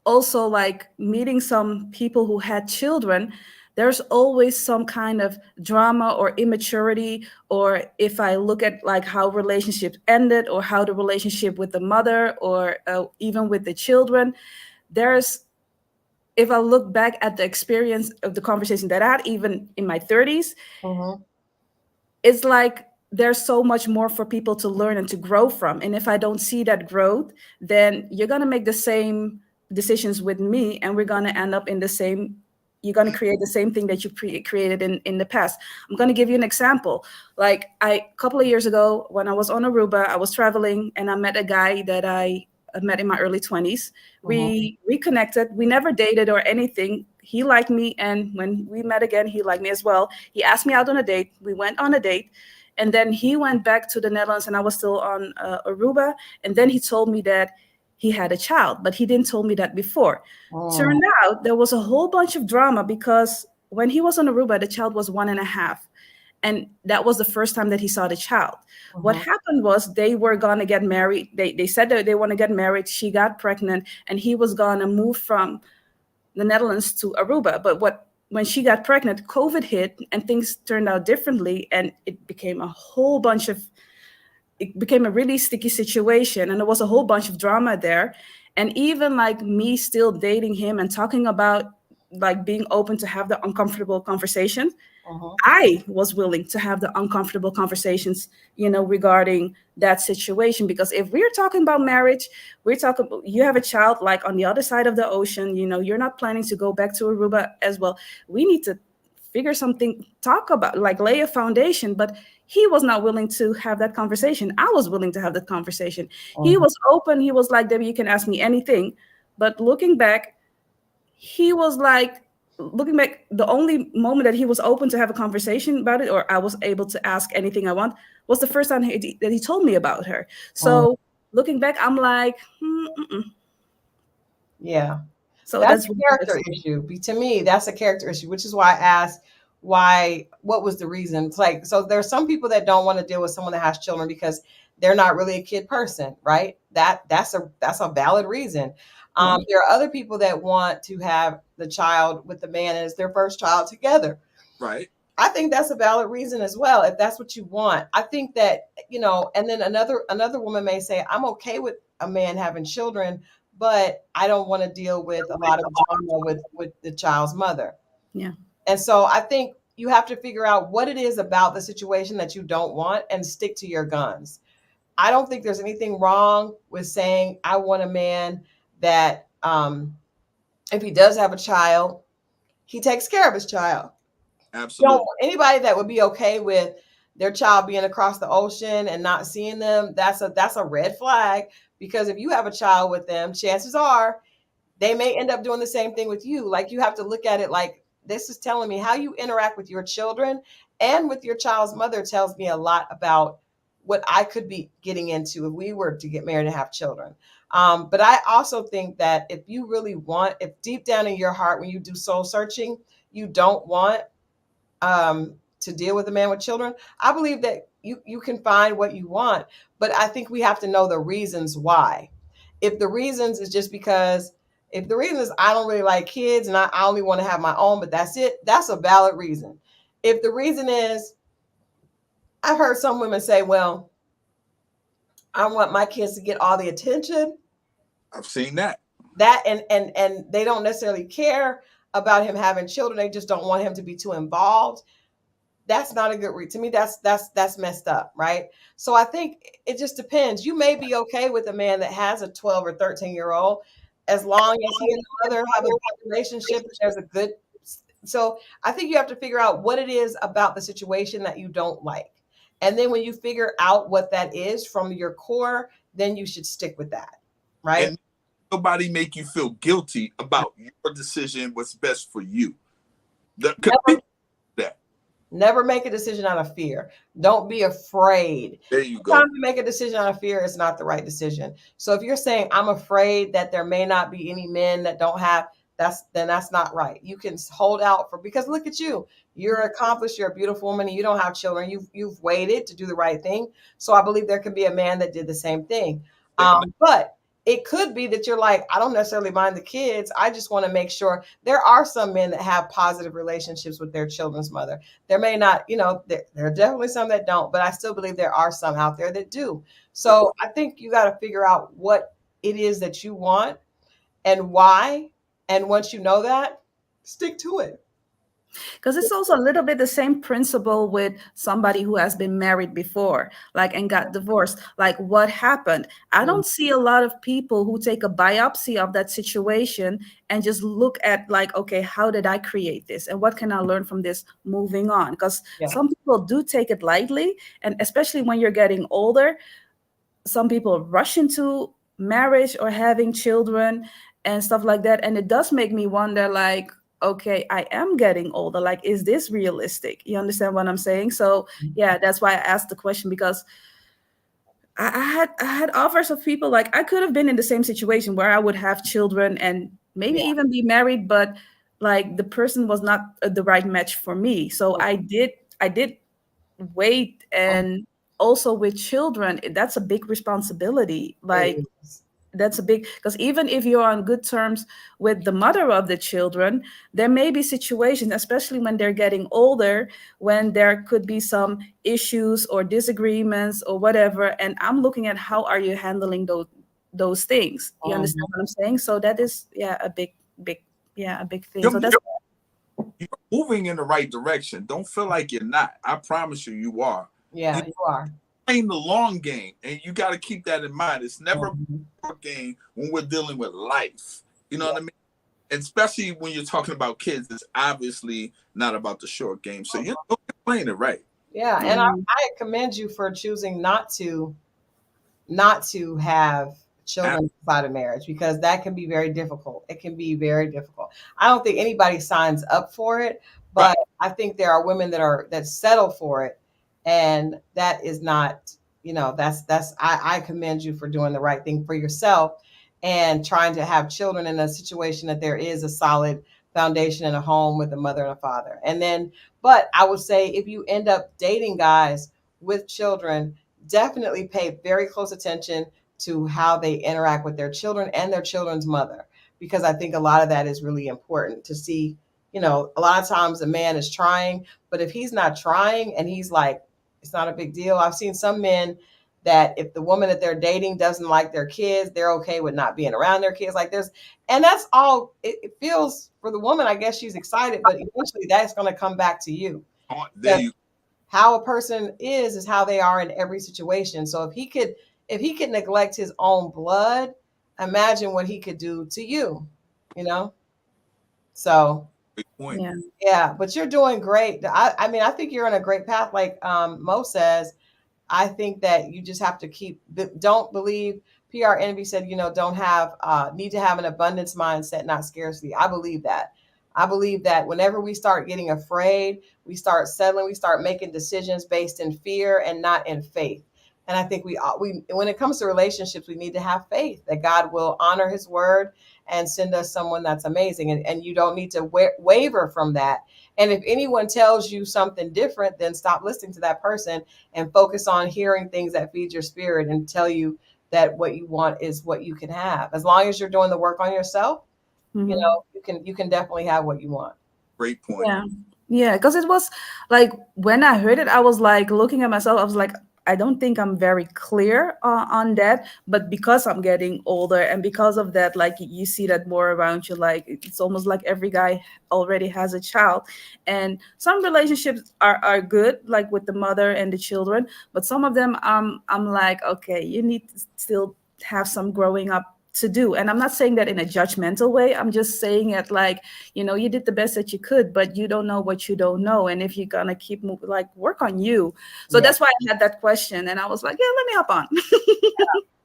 also, like, meeting some people who had children, there's always some kind of drama or immaturity. Or if I look at like how relationships ended, or how the relationship with the mother, or even with the children, if I look back at the experience of the conversation that I had, even in my 30s, uh-huh, it's like there's so much more for people to learn and to grow from. And if I don't see that growth, then you're going to make the same decisions with me, and we're going to end up in the same, you're going to create the same thing that you created in the past. I'm going to give you an example. Like, a couple of years ago, when I was on Aruba, I was traveling, and I met a guy that I met in my early 20s. We reconnected. We never dated or anything. He liked me, and when we met again, he liked me as well. He asked me out on a date. We went on a date, And then he went back to the Netherlands, and I was still on Aruba. And then he told me that he had a child, but he didn't tell me that before. Turned out there was a whole bunch of drama because when he was on Aruba, the child was 1.5. And that was the first time that he saw the child. What happened was they were going to get married. They said that they want to get married. She got pregnant, and he was going to move from the Netherlands to Aruba. But when she got pregnant, COVID hit, and things turned out differently. And it became it became a really sticky situation. And there was a whole bunch of drama there. And even like me still dating him and talking about like being open to have the uncomfortable conversations, I was willing to have the uncomfortable conversations, regarding that situation. Because if we're talking about marriage, we're talking about, you have a child like on the other side of the ocean, you're not planning to go back to Aruba as well. We need to figure something, talk about, like lay a foundation. But he was not willing to have that conversation. I was willing to have that conversation. He was open. He was like, Debbie, you can ask me anything. But looking back, the only moment that he was open to have a conversation about it, or I was able to ask anything I want, was the first time that he told me about her. So looking back, I'm like, yeah. So that's a character issue. To me, that's a character issue, which is why I asked what was the reason. It's like, so there's some people that don't want to deal with someone that has children because they're not really a kid person, right? That's a valid reason. There are other people that want to have the child with the man as their first child together. Right. I think that's a valid reason as well, if that's what you want. I think that, and then another woman may say, I'm okay with a man having children, but I don't want to deal with a lot of drama with the child's mother. Yeah. And so I think you have to figure out what it is about the situation that you don't want and stick to your guns. I don't think there's anything wrong with saying, I want a man that if he does have a child, he takes care of his child. Absolutely. Anybody that would be okay with their child being across the ocean and not seeing them, that's a red flag. Because if you have a child with them, chances are they may end up doing the same thing with you. Like, you have to look at it like, this is telling me how you interact with your children and with your child's mother tells me a lot about what I could be getting into if we were to get married and have children. But I also think that if you really want, if deep down in your heart, when you do soul searching, you don't want to deal with a man with children, I believe that you can find what you want. But I think we have to know the reasons why. If the reasons is just because, if the reason is I don't really like kids and I only want to have my own, but that's it, that's a valid reason. If the reason is, I've heard some women say, well, I want my kids to get all the attention. I've seen that. And they don't necessarily care about him having children. They just don't want him to be too involved. That's not a good reason. To me, that's messed up, right? So I think it just depends. You may be okay with a man that has a 12 or 13-year-old, as long as he and the mother have a good relationship. There's a good. So I think you have to figure out what it is about the situation that you don't like. And then when you figure out what that is from your core, then you should stick with that, right? And nobody make you feel guilty about your decision, what's best for you. Never make a decision out of fear. Don't be afraid. There you go. Time to make a decision out of fear is not the right decision. So if you're saying, I'm afraid that there may not be any men that don't have, then that's not right. You can hold out because look at you. You're accomplished. You're a beautiful woman and you don't have children. You've waited to do the right thing. So I believe there can be a man that did the same thing. But it could be that you're like, I don't necessarily mind the kids. I just want to make sure. There are some men that have positive relationships with their children's mother. There may not, there are definitely some that don't, but I still believe there are some out there that do. So I think you got to figure out what it is that you want and why. And once you know that, stick to it. Because it's also a little bit the same principle with somebody who has been married before, like, and got divorced. Like, what happened? I don't see a lot of people who take a biopsy of that situation and just look at like, okay, how did I create this? And what can I learn from this moving on? Because some people do take it lightly. And especially when you're getting older, some people rush into marriage or having children and stuff like that. And it does make me wonder, like, okay, I am getting older. Like, is this realistic? You understand what I'm saying? So yeah, that's why I asked the question, because I had offers of people, like I could have been in the same situation where I would have children and maybe even be married, but like the person was not the right match for me. So I did wait. And also with children, that's a big responsibility. Like, It is. that's a big, because even if you're on good terms with the mother of the children, there may be situations, especially when they're getting older, when there could be some issues or disagreements or whatever, and I'm looking at how are you handling those things. You understand what I'm saying? So that is, yeah, a big thing. You're, So that's, you're moving in the right direction. Don't feel like you're not. I promise you, you are. Yeah, you are. Playing the long game, and you got to keep that in mind. It's never Mhm. a short game when we're dealing with life. You know what I mean? Especially when you're talking about kids, it's obviously not about the short game. So you're playing it right. Yeah, and I commend you for choosing not to have children outside of marriage, because that can be very difficult. It can be very difficult. I don't think anybody signs up for it, Right. but I think there are women that settle for it, and that is not, that's I commend you for doing the right thing for yourself and trying to have children in a situation that there is a solid foundation in a home with a mother and a father. And then, but I would say if you end up dating guys with children, definitely pay very close attention to how they interact with their children and their children's mother, because I think a lot of that is really important to see. A lot of times a man is trying, but if he's not trying and he's like, it's not a big deal. I've seen some men that if the woman that they're dating doesn't like their kids, they're okay with not being around their kids. Like and that's all it feels for the woman. I guess she's excited, but eventually that's going to come back to you. There you How a person is how they are in every situation. So if he could neglect his own blood, imagine what he could do to you, you know? So big point. yeah. yeah, but you're doing great. I mean, I think you're on a great path. Like Mo says, I think that you just have to don't believe. PR Envy said, don't have, need to have an abundance mindset, not scarcity. I believe that. I believe that whenever we start getting afraid, we start settling, we start making decisions based in fear and not in faith. And I think when it comes to relationships, we need to have faith that God will honor his word and send us someone that's amazing. And you don't need to waver from that. And if anyone tells you something different, then stop listening to that person and focus on hearing things that feed your spirit and tell you that what you want is what you can have. As long as you're doing the work on yourself, you can definitely have what you want. Great point. Yeah, because it was like when I heard it, I was like looking at myself. I was like, I don't think I'm very clear on that. But because I'm getting older, and because of that, like you see that more around you, like it's almost like every guy already has a child. And some relationships are good, like with the mother and the children. But some of them, I'm like, okay, you need to still have some growing up to do. And I'm not saying that in a judgmental way. I'm just saying it like, you did the best that you could, but you don't know what you don't know. And if you're gonna keep moving, like work on you. So that's why I had that question. And I was like, yeah, let me hop on.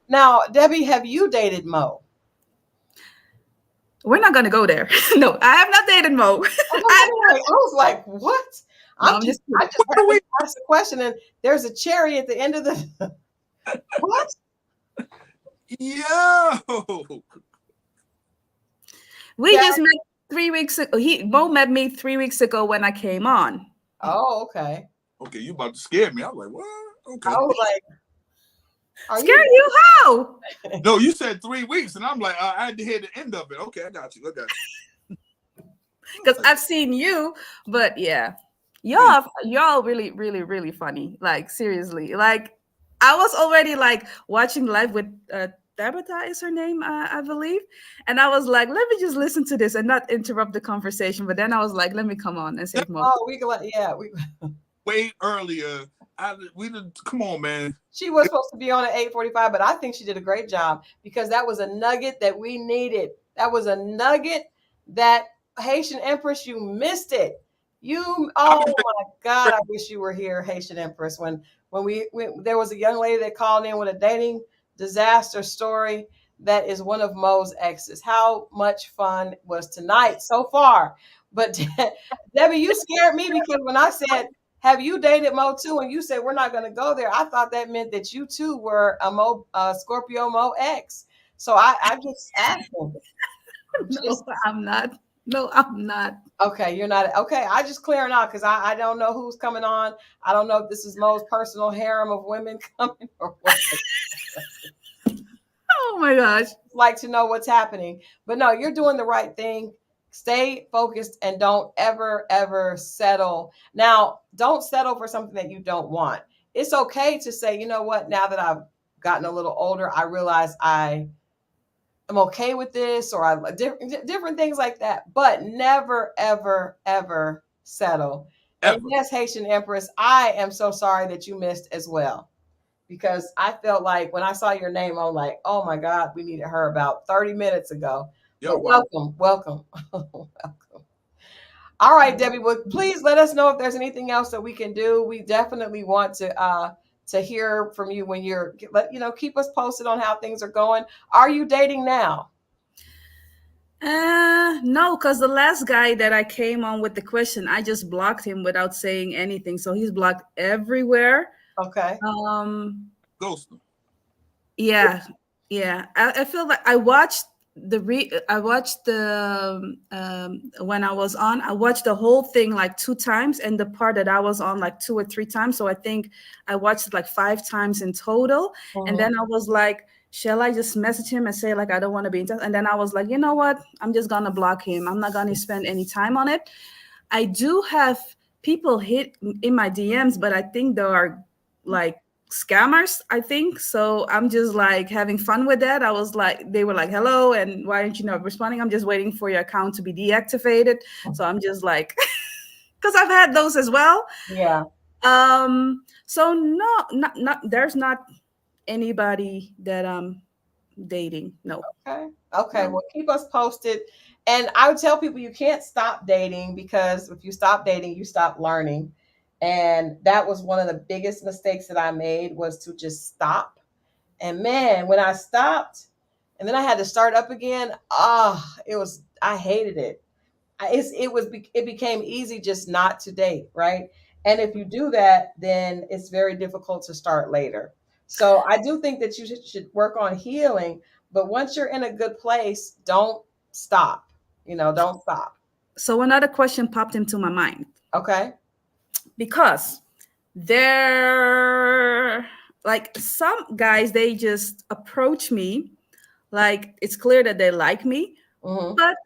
Now, Debbie, have you dated Mo? We're not gonna go there. No, I have not dated Mo. I was like, what? No, I just asked the question, and there's a cherry at the end of the what? Yo, We just met 3 weeks ago. Mo met me 3 weeks ago when I came on. Oh, okay. Okay, you about to scare me. I was like, what? Okay. I was like, scare you how? No, you said 3 weeks, and I'm like, I had to hear the end of it. Okay, I got you. Because I've seen you, but yeah, y'all really, really, really funny. Like seriously, like I was already like watching live with Tabitha is her name, I believe, and I was like, let me just listen to this and not interrupt the conversation. But then I was like, let me come on and save more. Oh, we way earlier. Come on, man. She was supposed to be on at 8:45, but I think she did a great job because that was a nugget that we needed. That was a nugget that Haitian Empress, you missed it. Oh my God, I wish you were here, Haitian Empress. When there was a young lady that called in with a dating disaster story that is one of Mo's exes. How much fun was tonight so far? But Debbie, you scared me because when I said, have you dated Mo too? And you said, we're not going to go there. I thought that meant that you too were a Scorpio Mo ex. So I just asked him. No, I'm not. No, I'm not. Okay, you're not. Okay, I just clearing out because I don't know who's coming on. I don't know if this is Mo's personal harem of women coming or what. Oh my gosh. Like to know what's happening. But no, you're doing the right thing. Stay focused and don't ever settle. Now, don't settle for something that you don't want. It's okay to say, you know what, now that I've gotten a little older, I realize I'm okay with this, or I different things like that. But never, ever settle. And yes, Haitian Empress, I am so sorry that you missed as well. Because I felt like when I saw your name, I'm like, oh my God, we needed her about 30 minutes ago. But welcome. All right, Debbie, well, please let us know if there's anything else that we can do. We definitely want to hear from you when keep us posted on how things are going. Are you dating now? No, because the last guy that I came on with the question, I just blocked him without saying anything. So he's blocked everywhere. Okay. Ghost. Yeah. I feel like I watched when I was on, I watched the whole thing like 2 times, and the part that I was on like 2 or 3 times. So I think I watched it like 5 times in total. And then I was like, shall I just message him and say like I don't want to be in touch? And then I was like, you know what? I'm just gonna block him. I'm not gonna spend any time on it. I do have people hit in my DMs, but I think they are like scammers, I think. So I'm just like having fun with that. I was like, they were like, hello, and why aren't you not responding? I'm just waiting for your account to be deactivated. So I'm just like, because I've had those as well. Yeah. So no, not there's not anybody that I'm dating. No. Okay. Well, keep us posted. And I would tell people you can't stop dating, because if you stop dating, you stop learning. And that was one of the biggest mistakes that I made, was to just stop. And man, when I stopped and then I had to start up again, I hated it. It became easy just not to date, right? And if you do that, then it's very difficult to start later. So I do think that you should work on healing, but once you're in a good place, don't stop. Don't stop. So another question popped into my mind. Okay. Because they're like, some guys, they just approach me like it's clear that they like me. But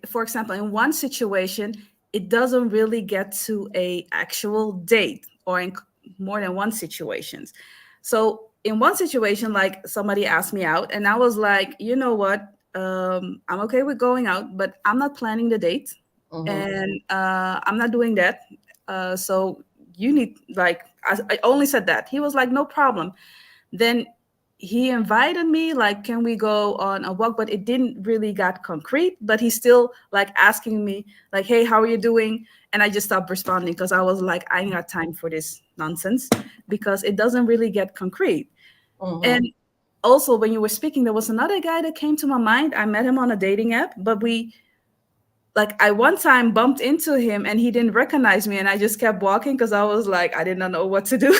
for example, in one situation, it doesn't really get to a actual date, or in more than one situations. So in one situation, like somebody asked me out and I was like, you know what? I'm okay with going out, but I'm not planning the date. And I'm not doing that. So you need, like, I only said that. He was like, no problem. Then he invited me, like, can we go on a walk? But it didn't really got concrete, but he's still like asking me like, hey, how are you doing? And I just stopped responding because I was like, I ain't got time for this nonsense, because it doesn't really get concrete. And also when you were speaking, there was another guy that came to my mind. I met him on a dating app, but I one time bumped into him and he didn't recognize me, and I just kept walking because I was like, I did not know what to do.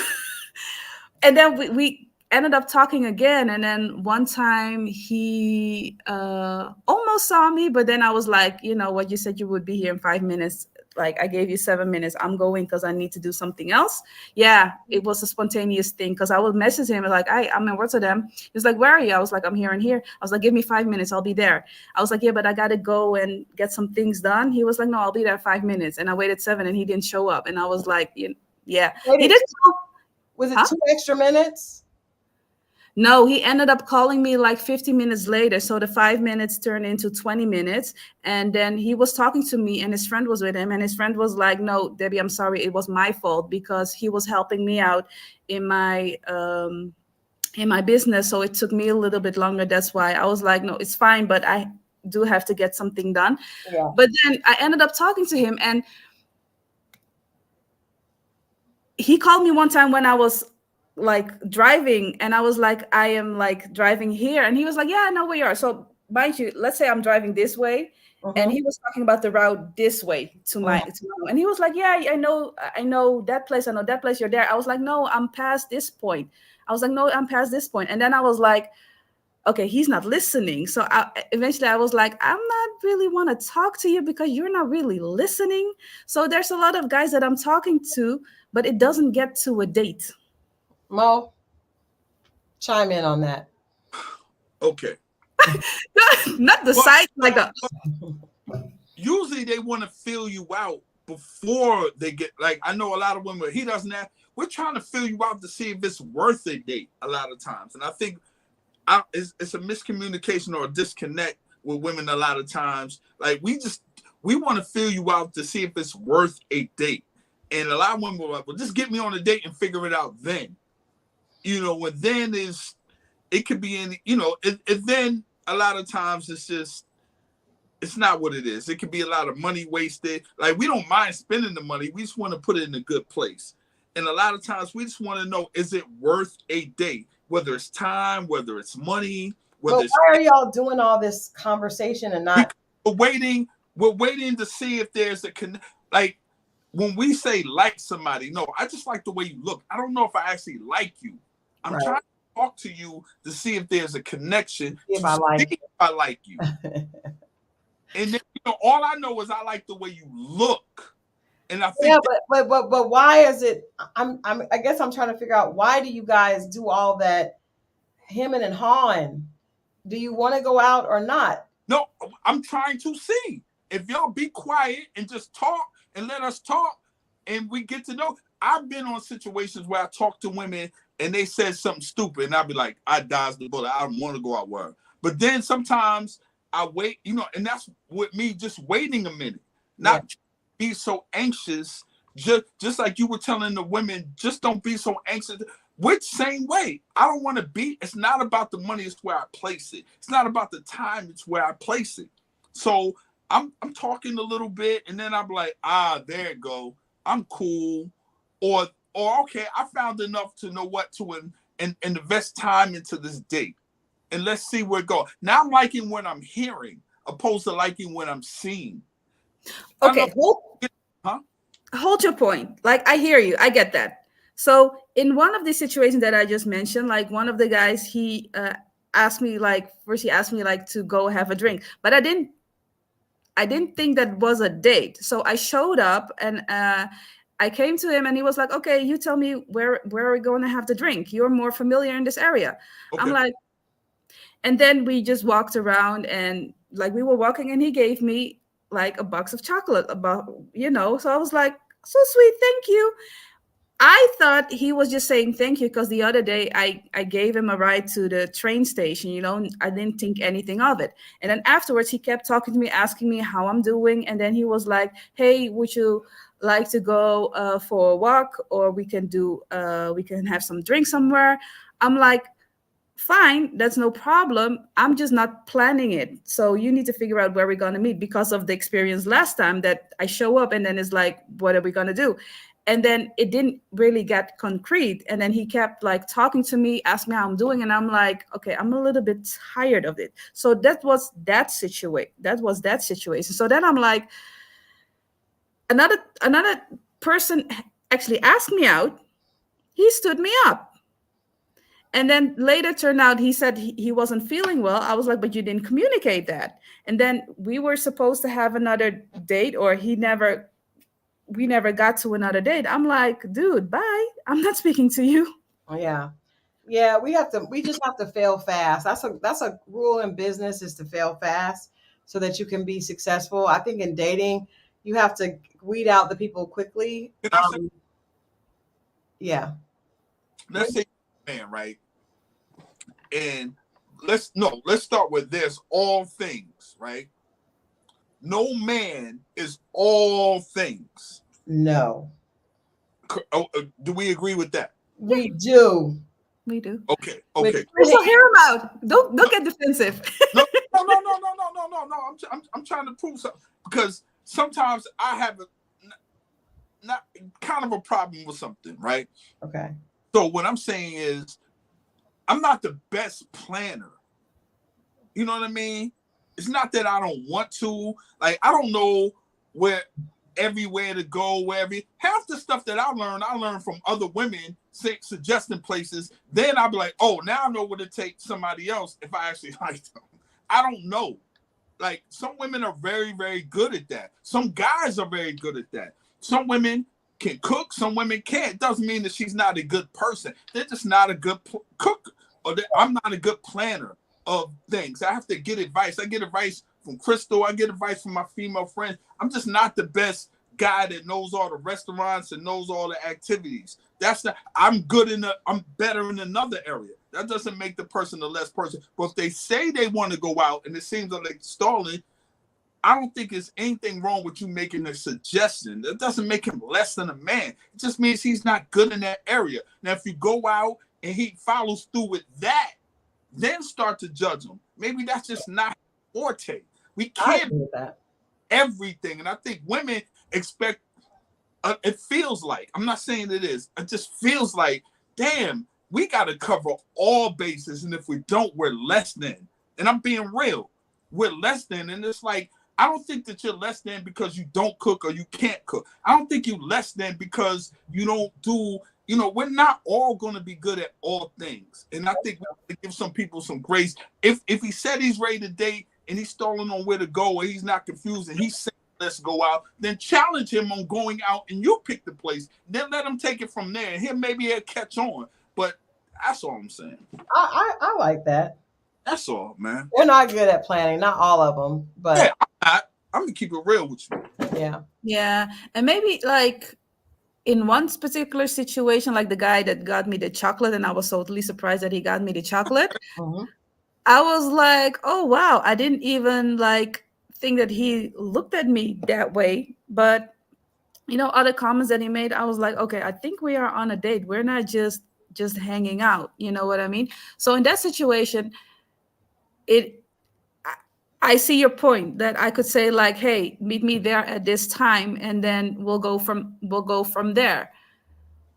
And then we ended up talking again. And then one time he almost saw me, but then I was like, you know what, you said you would be here in 5 minutes. Like, I gave you 7 minutes. I'm going because I need to do something else. Yeah, it was a spontaneous thing, because I would message him like, I'm in Rotterdam. He was like, where are you? I was like, I'm here and here. I was like, give me 5 minutes. I'll be there. I was like, yeah, but I got to go and get some things done. He was like, no, I'll be there in 5 minutes. And I waited 7 and he didn't show up. And I was like, yeah. He didn't. Was it 2 extra minutes? No, he ended up calling me like 50 minutes later. So the 5 minutes turned into 20 minutes. And then he was talking to me and his friend was with him. And his friend was like, no, Debbie, I'm sorry. It was my fault, because he was helping me out in my business. So it took me a little bit longer. That's why I was like, no, it's fine, but I do have to get something done. Yeah. But then I ended up talking to him, and he called me one time when I was like driving, and I was like, I am like driving here, and he was like, yeah, I know where you are. So mind you, let's say I'm driving this way And he was talking about the route this way to my, and he was like, yeah, I know that place. I know that place. You're there. I was like, no, I'm past this point. I was like, no, I'm past this point. And then I was like, okay, he's not listening. So eventually I was like, I'm not really want to talk to you because you're not really listening. So there's a lot of guys that I'm talking to, but it doesn't get to a date. Mo, chime in on that. Okay. Not the side like that. Usually they want to fill you out before they get, like, I know a lot of women, he doesn't have, we're trying to fill you out to see if it's worth a date a lot of times. And I think it's a miscommunication or a disconnect with women a lot of times. Like, we want to fill you out to see if it's worth a date. And a lot of women will like, well, just get me on a date and figure it out then. You know, when then is, it could be in, you know, and then a lot of times it's just, it's not what it is. It could be a lot of money wasted. Like, we don't mind spending the money. We just want to put it in a good place. And a lot of times we just want to know, is it worth a date? Whether it's time, whether it's money, whether it's... Why are y'all doing all this conversation and not... We're waiting to see if there's a... Like, when we say like somebody, no, I just like the way you look. I don't know if I actually like you. I'm trying to talk to you to see if there's a connection. If I like you. And then, you know, all I know is I like the way you look. And I think but why is it, I guess I'm trying to figure out, why do you guys do all that hemming and hawing? Do you want to go out or not? No, I'm trying to see. If y'all be quiet and just talk and let us talk and we get to know. I've been on situations where I talk to women and they said something stupid and I'll be like, I dodged the bullet. I don't want to go out with her. But then sometimes I wait, you know, and that's with me just waiting a minute, not be so anxious. Just like you were telling the women, just don't be so anxious. Which same way, I don't want to be. It's not about the money, it's where I place it. It's not about the time, it's where I place it. So I'm talking a little bit and then I'm like, there it go. I'm cool. Or okay, I found enough to know what to invest time into this date. And let's see where it goes. Now I'm liking what I'm hearing, opposed to liking what I'm seeing. Okay, hold your point. Like, I hear you. I get that. So in one of the situations that I just mentioned, like one of the guys, he asked me, like, first he asked me like to go have a drink, but I didn't think that was a date. So I showed up and I came to him and he was like, okay, you tell me where are we going to have the drink? You're more familiar in this area. Okay. I'm like, and then we just walked around and like we were walking and he gave me like a box of chocolate, about, you know, so I was like, so sweet, thank you. I thought he was just saying thank you because the other day I gave him a ride to the train station, you know, I didn't think anything of it. And then afterwards he kept talking to me, asking me how I'm doing. And then he was like, hey, would you like to go for a walk, or we can have some drink somewhere? I'm like, fine, that's no problem. I'm just not planning it. So you need to figure out where we're going to meet, because of the experience last time that I show up and then it's like, what are we going to do? And then it didn't really get concrete. And then he kept like talking to me, asked me how I'm doing. And I'm like, okay, I'm a little bit tired of it. So that was that situation. So then I'm like, another person actually asked me out. He stood me up. And then later turned out he said he wasn't feeling well. I was like, but you didn't communicate that. And then we were supposed to have another date, or we never got to another date. I'm like, dude, bye. I'm not speaking to you. Yeah. We just have to fail fast. That's a rule in business, is to fail fast so that you can be successful. I think in dating, you have to weed out the people quickly. Let's say man, right? And let's start with this. All things, right? No man is all things. No. Do we agree with that? We do. We do. Okay. Christal, hear him out. Don't get defensive. No. I'm trying to prove something, because sometimes I have not kind of a problem with something, right? Okay. So what I'm saying is, I'm not the best planner. You know what I mean? it's not that I don't want to. Like, I don't know where everywhere to go, wherever. Half the stuff that I learned from other women suggesting places. Then I'll be like, oh, now I know what to take somebody else if I actually like them. I don't know. Like, some women are very, very good at that. Some guys are very good at that. Some women can cook, some women can't. It doesn't mean that she's not a good person. They're just not a good cook, or I'm not a good planner of things. I have to get advice. I get advice from Christal. I get advice from my female friends. I'm just not the best guy that knows all the restaurants and knows all the activities. I'm better in another area. That doesn't make the person a less person. But if they say they want to go out and it seems like they're stalling, I don't think there's anything wrong with you making a suggestion. That doesn't make him less than a man. It just means he's not good in that area. Now, if you go out and he follows through with that, then start to judge him. Maybe that's just not forte. We can't do that everything. And I think women expect, it feels like, I'm not saying it is, it just feels like, damn, we got to cover all bases. And if we don't, we're less than. And I'm being real. We're less than. And it's like, I don't think that you're less than because you don't cook or you can't cook. I don't think you're less than because you don't do, we're not all going to be good at all things. And I think we have to give some people some grace. If he said he's ready to date and he's stalling on where to go, or he's not confused and he's saying let's go out, then challenge him on going out and you pick the place. Then let him take it from there. And maybe he'll catch on. But that's all I'm saying. I like that. That's all, man. They're not good at planning, not all of them, but yeah, I'm gonna keep it real with you. Yeah, and maybe like in one particular situation, like the guy that got me the chocolate, and I was totally surprised that he got me the chocolate. I was like, oh wow, I didn't even like think that he looked at me that way. But other comments that he made, I was like, okay, I think we are on a date. We're not just hanging out. You know what I mean? So in that situation, I see your point that I could say like, hey, meet me there at this time, and then we'll go from there.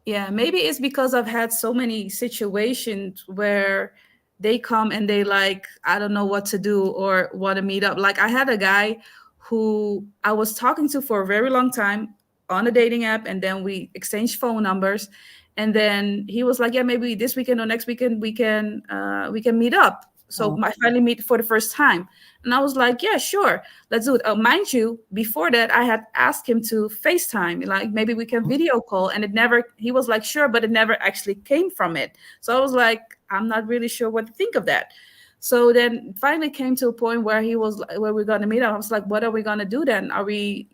Yeah, maybe it's because I've had so many situations where they come and they like, I don't know what to do or want to meet up. Like I had a guy who I was talking to for a very long time on a dating app, and then we exchanged phone numbers, and then he was like, yeah, maybe this weekend or next weekend we can meet up. So I finally meet for the first time. And I was like, yeah, sure, let's do it. Mind you, before that, I had asked him to FaceTime, like maybe we can video call. And he was like, sure, but it never actually came from it. So I was like, I'm not really sure what to think of that. So then finally came to a point where where we're going to meet up. I was like, what are we going to do then? Are we,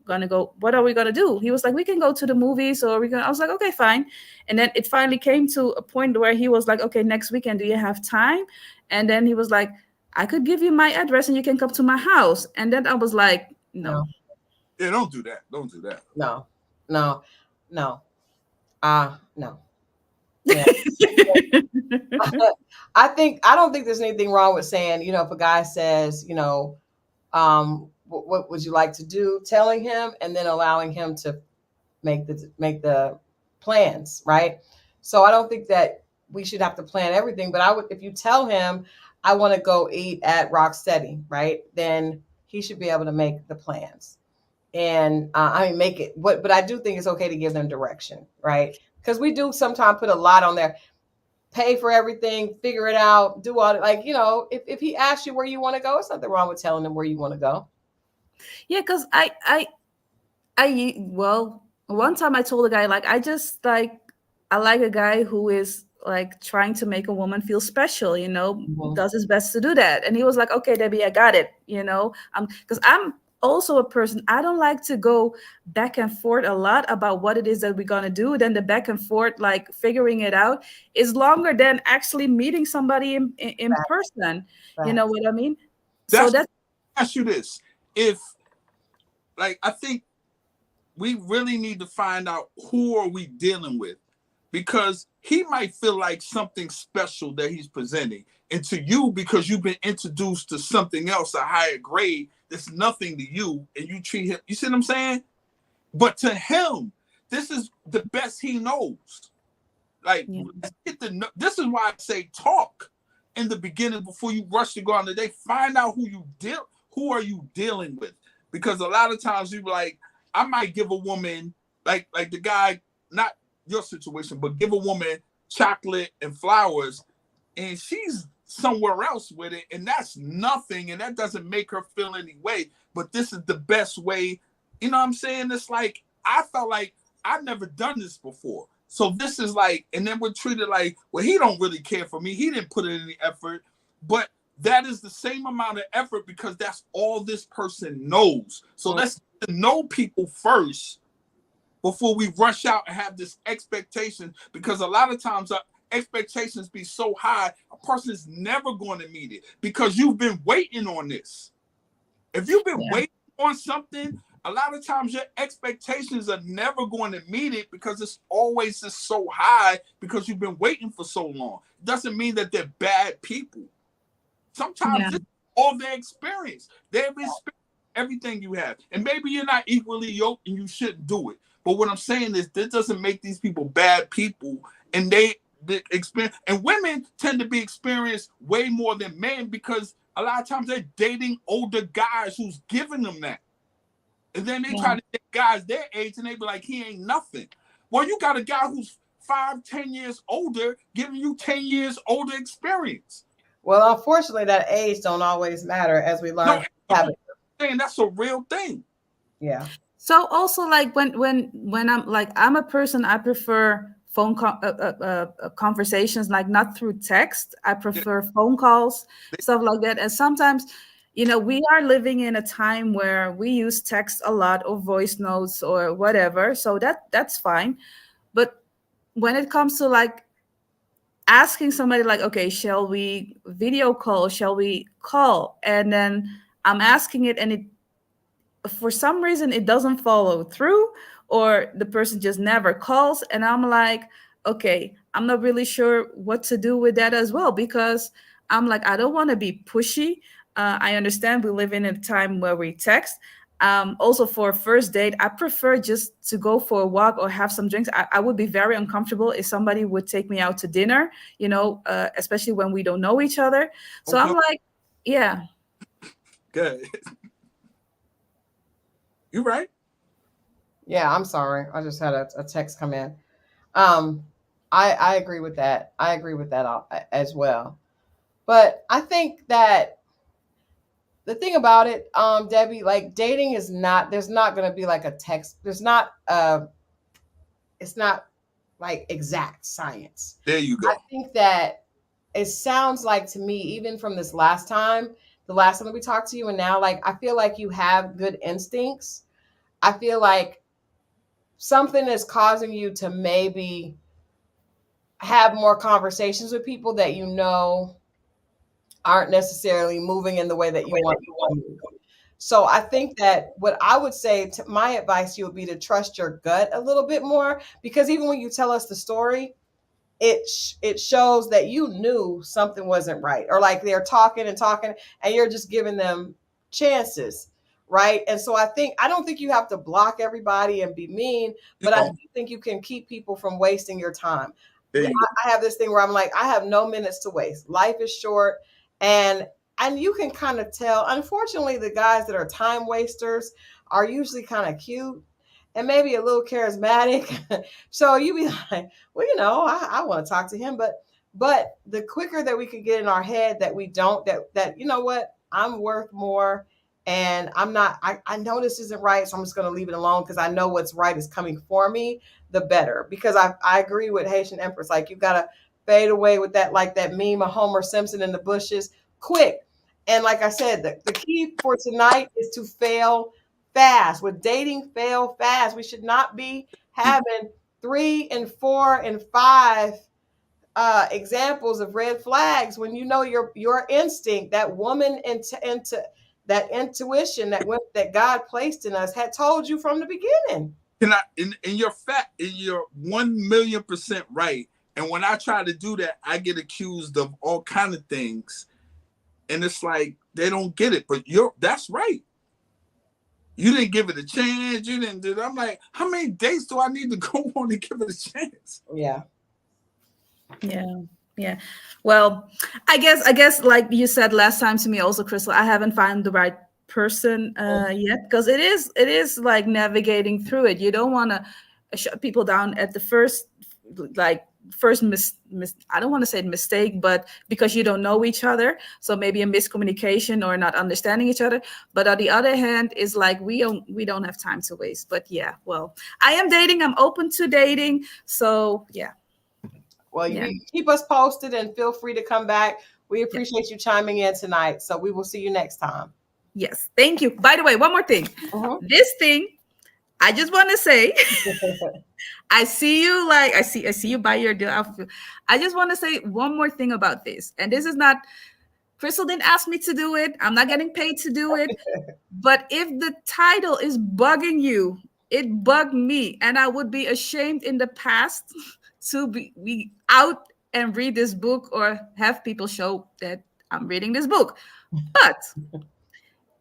going to go, what are we going to do? He was like, we can go to the movies, or I was like, okay, fine. And then it finally came to a point where he was like, okay, next weekend, do you have time? And then he was like, I could give you my address and you can come to my house. And then I was like, no. Yeah, don't do that. Don't do that. No. No. Yeah. I don't think there's anything wrong with saying, if a guy says, what would you like to do, telling him and then allowing him to make the plans, right? So I don't think that we should have to plan everything, but if you tell him I want to go eat at Rocksteady, right? Then he should be able to make the plans. And make it, but I do think it's okay to give them direction, right? Because we do sometimes put a lot on there. Pay for everything, figure it out, do all like, if he asks you where you want to go, there's nothing wrong with telling him where you want to go. Yeah, because one time I told a guy, like, I like a guy who is like trying to make a woman feel special, does his best to do that. And he was like, okay, Debbie, I got it, because I'm also a person, I don't like to go back and forth a lot about what it is that we're going to do. Then the back and forth, like figuring it out, is longer than actually meeting somebody in person. Right. You know what I mean? Ask you this. If, like, I think we really need to find out who are we dealing with, because he might feel like something special that he's presenting. And to you, because you've been introduced to something else, a higher grade, that's nothing to you, and you treat him, you see what I'm saying? But to him, this is the best he knows. Like, this is why I say talk. in the beginning before you rush to go on the date. Find out who are you dealing with, because a lot of times you like, I might give a woman like the guy, not your situation, but give a woman chocolate and flowers, and she's somewhere else with it, and that's nothing, and that doesn't make her feel any way. But this is the best way. You know what I'm saying? It's like, I felt like I've never done this before. So this is like, and then we're treated like, well, he don't really care for me. He didn't put in any effort. But that is the same amount of effort because that's all this person knows. So let's get to know people first before we rush out and have this expectation, because a lot of times our expectations be so high, a person is never going to meet it because you've been waiting on this. If you've been waiting on something, a lot of times your expectations are never going to meet it because it's always just so high because you've been waiting for so long. It doesn't mean that they're bad people. Sometimes it's all their experience. They've experienced everything you have. And maybe you're not equally yoked and you shouldn't do it. But what I'm saying is this doesn't make these people bad people. And they experience, and women tend to be experienced way more than men because a lot of times they're dating older guys who's giving them that. And then they try to get guys their age and they be like, he ain't nothing. Well, you got a guy who's 5-10 years older giving you 10 years older experience. Well, unfortunately, that age don't always matter, as we learn. No, saying that's a real thing. Yeah. So also, like when I'm a person, I prefer phone conversations, like not through text. I prefer phone calls, stuff like that. And sometimes, we are living in a time where we use text a lot, or voice notes or whatever. So that's fine. But when it comes to like asking somebody like, okay, shall we video call? Shall we call? And then I'm asking it, and for some reason it doesn't follow through, or the person just never calls. And I'm like, okay, I'm not really sure what to do with that as well, because I'm like, I don't want to be pushy. I understand we live in a time where we text. Also, for a first date, I prefer just to go for a walk or have some drinks. I would be very uncomfortable if somebody would take me out to dinner, especially when we don't know each other. So I'm like, yeah. Good. You right? Yeah, I'm sorry. I just had a text come in. I agree with that. I agree with that as well. But I think that the thing about it, Debbie, like dating is not, there's not going to be like a text. There's not, it's not like exact science. There you go. I think that it sounds like to me, even from this last time, the last time that we talked to you and now, like, I feel like you have good instincts. I feel like something is causing you to maybe have more conversations with people that aren't necessarily moving in the way that you want to. So I think that what I would say, my advice to you would be to trust your gut a little bit more, because even when you tell us the story, it shows that you knew something wasn't right, or like they're talking and you're just giving them chances. Right. And so I don't think you have to block everybody and be mean, but I do think you can keep people from wasting your time. I have this thing where I'm like, I have no minutes to waste. Life is short. And you can kind of tell, unfortunately, the guys that are time wasters are usually kind of cute and maybe a little charismatic. So you be like, well, I want to talk to him. But the quicker that we could get in our head that we don't, that you know what, I'm worth more. And I'm not, I know this isn't right, so I'm just going to leave it alone because I know what's right is coming for me, the better. Because I agree with Haitian Empress. Like, you got to fade away with that, like that meme of Homer Simpson in the bushes, quick. And like I said, the key for tonight is to fail fast. With dating, fail fast. We should not be having 3 and 4 and 5 examples of red flags when your instinct, that woman into that intuition that God placed in us had told you from the beginning. And you're 1,000,000% right. And when I try to do that, I get accused of all kind of things. And it's like, they don't get it, but that's right. You didn't give it a chance. You didn't do that. I'm like, how many dates do I need to go on to give it a chance? Yeah. Yeah. Yeah. Well, I guess like you said last time to me also, Christal, I haven't found the right person yet, because it is like navigating through it. You don't want to shut people down at the first, like first I don't want to say mistake, but because you don't know each other, so maybe a miscommunication or not understanding each other. But on the other hand, is like we don't have time to waste. But yeah, well, I am dating. I'm open to dating. So yeah. Well, Yeah. you keep us posted and feel free to come back. We appreciate you chiming in tonight. So we will see you next time. Yes, thank you. By the way, one more thing. Mhm. This thing, I just want to say, I see you like I see you buy your deal outfit. I just want to say one more thing about this. And this is not, Christal didn't ask me to do it. I'm not getting paid to do it. But if the title is bugging you, it bugged me, and I would be ashamed in the past to be out and read this book or have people show that I'm reading this book. But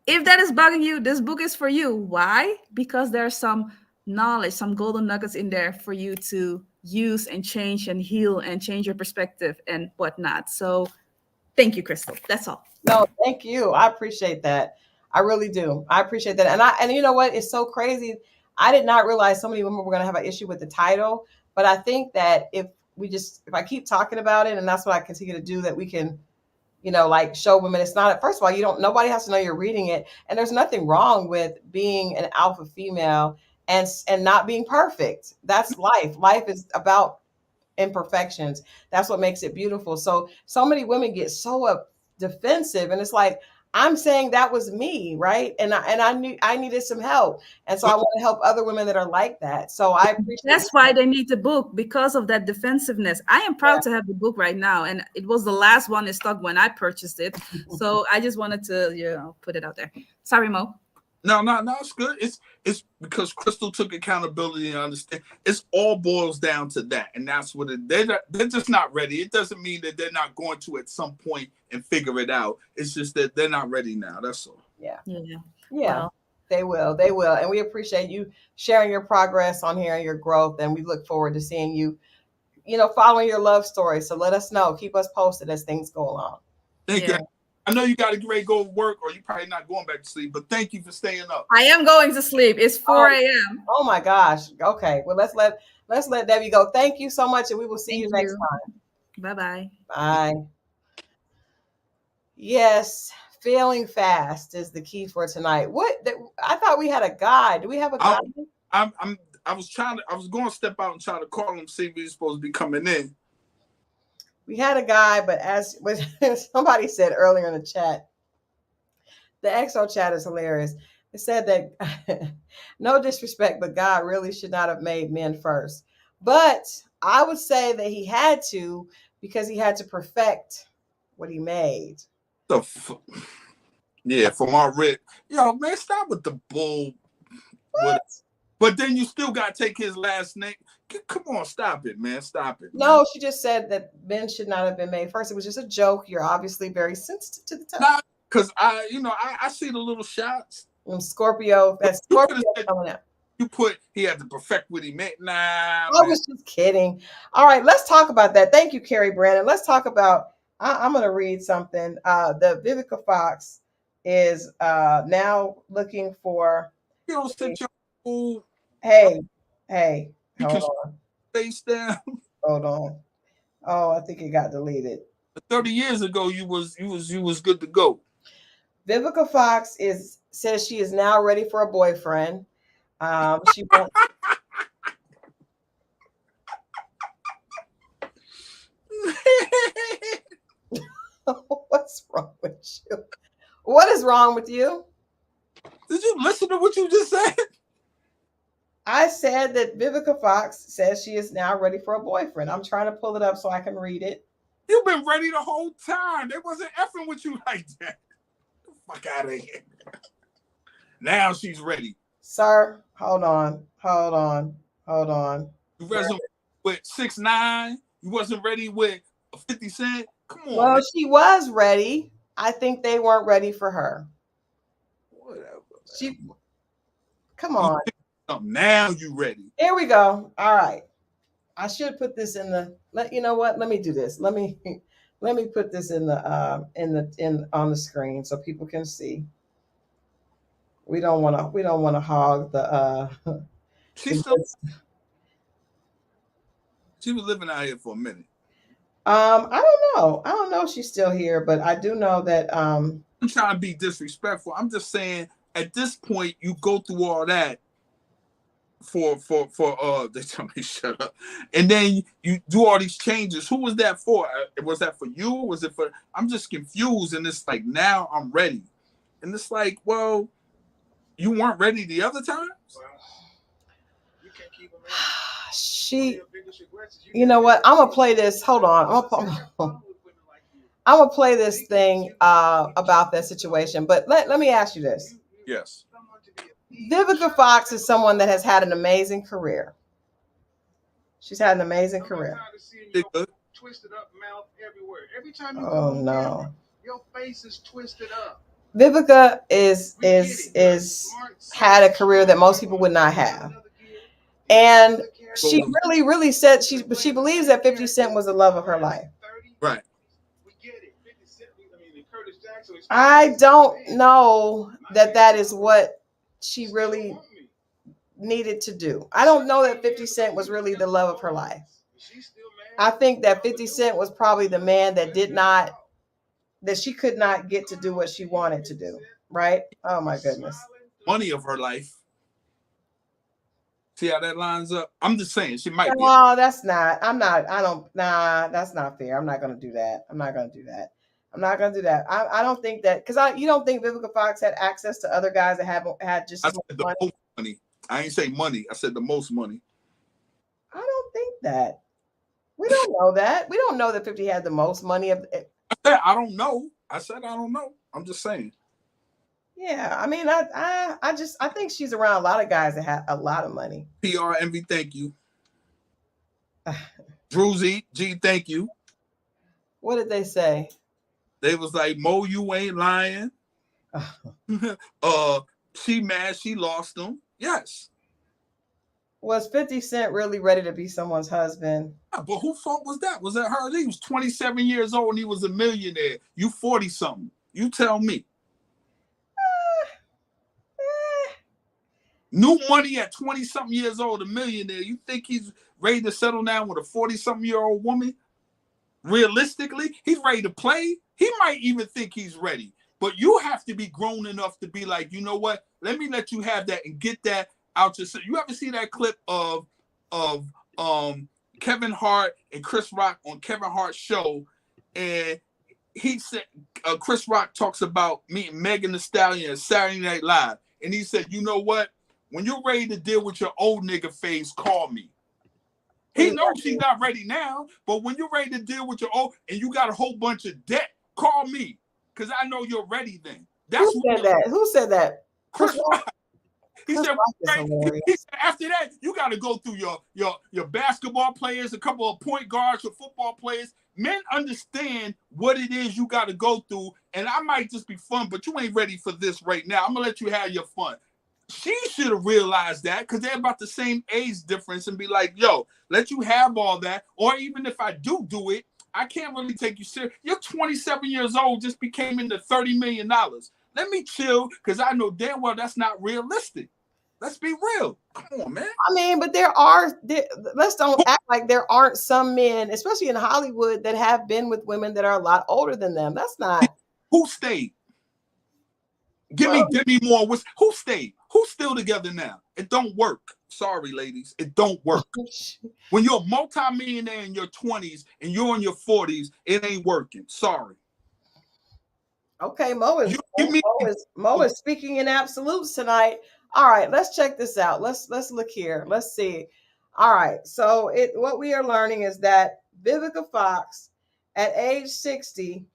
if that is bugging you, this book is for you. Why? Because there's some knowledge, some golden nuggets in there for you to use and change and heal and change your perspective and whatnot. So thank you, Christal. That's all. No, thank you. I appreciate that. I really do. I appreciate that. And you know what? It's so crazy. I did not realize so many women were going to have an issue with the title. But I think that if I keep talking about it, and that's what I continue to do, that we can, like show women it's not, first of all, nobody has to know you're reading it. And there's nothing wrong with being an alpha female and not being perfect. That's life. Life is about imperfections. That's what makes it beautiful. So many women get so defensive, and it's like, I'm saying that was me, right? And I knew I needed some help, and so I want to help other women that are like that. So I appreciate. That's why they need the book, because of that defensiveness. I am proud to have the book right now, and it was the last one in stock when I purchased it. So I just wanted to put it out there. Sorry, Mo. No, it's good. It's because Christal took accountability and understand. It's all boils down to that, and that's what they're just not ready. It doesn't mean that they're not going to at some point and figure it out. It's just that they're not ready now. That's all. Yeah. Well, They will, and we appreciate you sharing your progress on here and your growth, and we look forward to seeing you, following your love story. So let us know. Keep us posted as things go along. Thank you. I know you got to get ready to go to work, or you're probably not going back to sleep, but thank you for staying up. I am going to sleep. It's 4 a.m. Oh my gosh. Okay. Well, let's let Debbie go. Thank you so much, and we will see you next time. Bye-bye. Bye. Yes, failing fast is the key for tonight. I thought we had a guy. Do we have a guy? I was going to step out and try to call him, see if he's supposed to be coming in. We had a guy, but as somebody said earlier in the chat, the XO chat is hilarious. It said that no disrespect, but God really should not have made men first. But I would say that he had to, because he had to perfect what he made. Yeah, from our Rick. Man, stop with the bull. What? But then you still got to take his last name. Come on, stop it, man. Stop it. No, man. she just said that men should not have been made first. It was just a joke. You're obviously very sensitive to the topic. Nah, because I see the little shots. Scorpio, that's Scorpio coming out. He had to perfect what he made. Nah, I was just kidding. All right, let's talk about that. Thank you, Carrie Brandon. Let's talk about, I'm going to read something. The Vivica Fox is now looking for. You don't sit your fool. Hey, hold on. Face down. Hold on. Oh, I think it got deleted. 30 years ago, you was good to go. Vivica Fox says she is now ready for a boyfriend. She wants. What's wrong with you? What is wrong with you? Did you listen to what you just said? I said that Vivica Fox says she is now ready for a boyfriend. I'm trying to pull it up so I can read it. You've been ready the whole time. They wasn't effing with you like that. Get the fuck out of here. Now she's ready. Sir, hold on. You wasn't with 6ix9ine. You wasn't ready with 50 Cent. Come on. Well, man. She was ready. I think they weren't ready for her. Whatever. Come on. Now you ready. Here we go. All right. I should put this in the. You know what? Let me do this. Let me put this in on the screen so people can see. We don't want to hog the. She's still. She was living out here for a minute. I don't know. I don't know if she's still here, but I do know that. I'm trying to be disrespectful. I'm just saying, at this point, you go through all that for they tell me shut up, and then you do all these changes. Who was that for? Was that for you? Was it for? I'm just confused, and it's like now I'm ready, and it's like, well, you weren't ready the other time. You can't keep them she, you know what? I'm gonna play this. Hold on. I'm gonna play this thing about that situation. But let me ask you this. Yes. Vivica Fox is someone that has had an amazing career. She's had an amazing career. Twisted up mouth everywhere. Every time you oh no. Your face is twisted up. Vivica is had a career that most people would not have. And she really said she believes that 50 Cent was the love of her life. Right. I don't know that is what she really needed to do. I don't know that 50 Cent was really the love of her life. I think that 50 Cent was probably the man that she could not get to do what she wanted to do. Right? Oh my goodness. Money of her life. See how that lines up? I'm just saying she might be. No, that's not. That's not fair. I'm not going to do that. I'm not going to do that. I don't think that, because you don't think Vivica Fox had access to other guys that had just I said the most money. I ain't say money. I said the most money. I don't think that. We don't know that. We don't know that 50 had the most money of. I don't know. I said I don't know. I'm just saying. Yeah, I mean, I think she's around a lot of guys that have a lot of money. PR Envy, thank you. Druzy G, thank you. What did they say? They was like, Mo, you ain't lying. She mad she lost him. Yes. Was 50 Cent really ready to be someone's husband? Yeah, but whose fault was that? Was that her? He was 27 years old and he was a millionaire. You 40-something. You tell me. New money at 20-something years old, a millionaire. You think he's ready to settle down with a 40-something-year-old woman? Realistically, he's ready to play. He might even think he's ready. But you have to be grown enough to be like, you know what? Let me let you have that and get that out yourself. You ever see that clip of Kevin Hart and Chris Rock on Kevin Hart's show? And he said, Chris Rock talks about meeting Megan Thee Stallion at Saturday Night Live. And he said, you know what? When you're ready to deal with your old nigga phase, call me. He knows she's not ready now, but when you're ready to deal with your old and you got a whole bunch of debt, call me, because I know you're ready then. That's Who said that? Who said that? Chris Rock. He said after that, you got to go through your basketball players, a couple of point guards, your football players. Men understand what it is you got to go through, and I might just be fun, but you ain't ready for this right now. I'm going to let you have your fun. She should have realized that, because they're about the same age difference, and be like, yo, let you have all that. Or even if I do it, I can't really take you serious. You're 27 years old, just became into $30 million. Let me chill, because I know damn well that's not realistic. Let's be real. Come on, man. I mean, but let's don't act like there aren't some men, especially in Hollywood, that have been with women that are a lot older than them. That's not. Who stayed? Give me more. Who stayed? Who's still together now? It don't work. Sorry, ladies. It don't work. When you're a multimillionaire in your 20s and you're in your 40s, it ain't working. Sorry. Okay, Mo is speaking in absolutes tonight. All right, let's check this out. Let's look here. Let's see. All right. So what we are learning is that Vivica Fox, at age 60,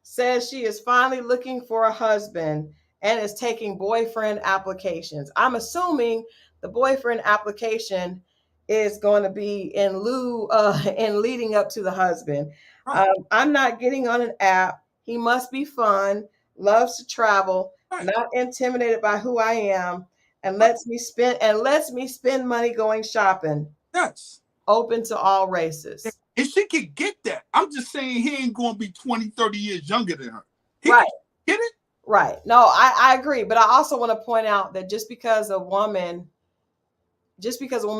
says she is finally looking for a husband and is taking boyfriend applications. I'm assuming the boyfriend application is going to be in leading up to the husband. I'm not getting on an app. He must be fun, loves to travel, not intimidated by who I am, and lets me spend money going shopping. Yes. open to all races. And she could get that. I'm just saying he ain't going to be 20, 30 years younger than her. He Right. Get it? Right. No, I agree. But I also want to point out that just because a woman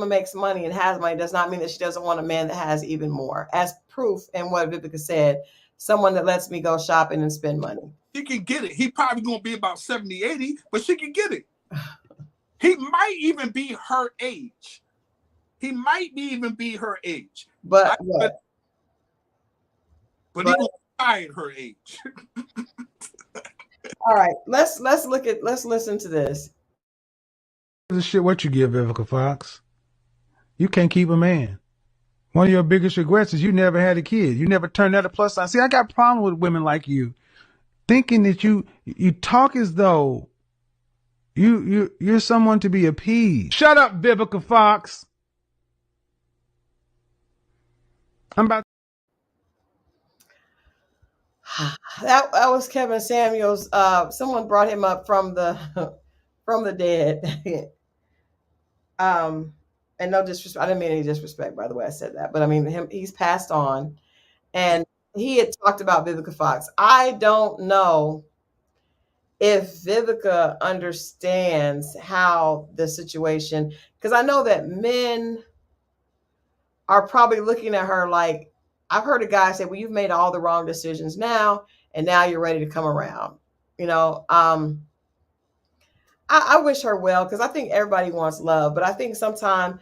makes money and has money does not mean that she doesn't want a man that has even more. As proof in what Vivica said, someone that lets me go shopping and spend money. She can get it. He probably going to be about 70, 80, but she can get it. He might even be her age. But he going to die at her age. All right, let's listen to this. This shit what you give Vivica Fox. You can't keep a man. One of your biggest regrets is you never had a kid. You never turned that a plus sign. See, I got a problem with women like you, thinking that you talk as though you're someone to be appeased. Shut up, Vivica Fox. I'm about. That was Kevin Samuels. Someone brought him up from the dead. And no disrespect. I didn't mean any disrespect, by the way I said that. But I mean, he's passed on. And he had talked about Vivica Fox. I don't know if Vivica understands how the situation, because I know that men are probably looking at her like, I've heard a guy say, well, you've made all the wrong decisions now, and now you're ready to come around. I wish her well, because I think everybody wants love, but I think sometimes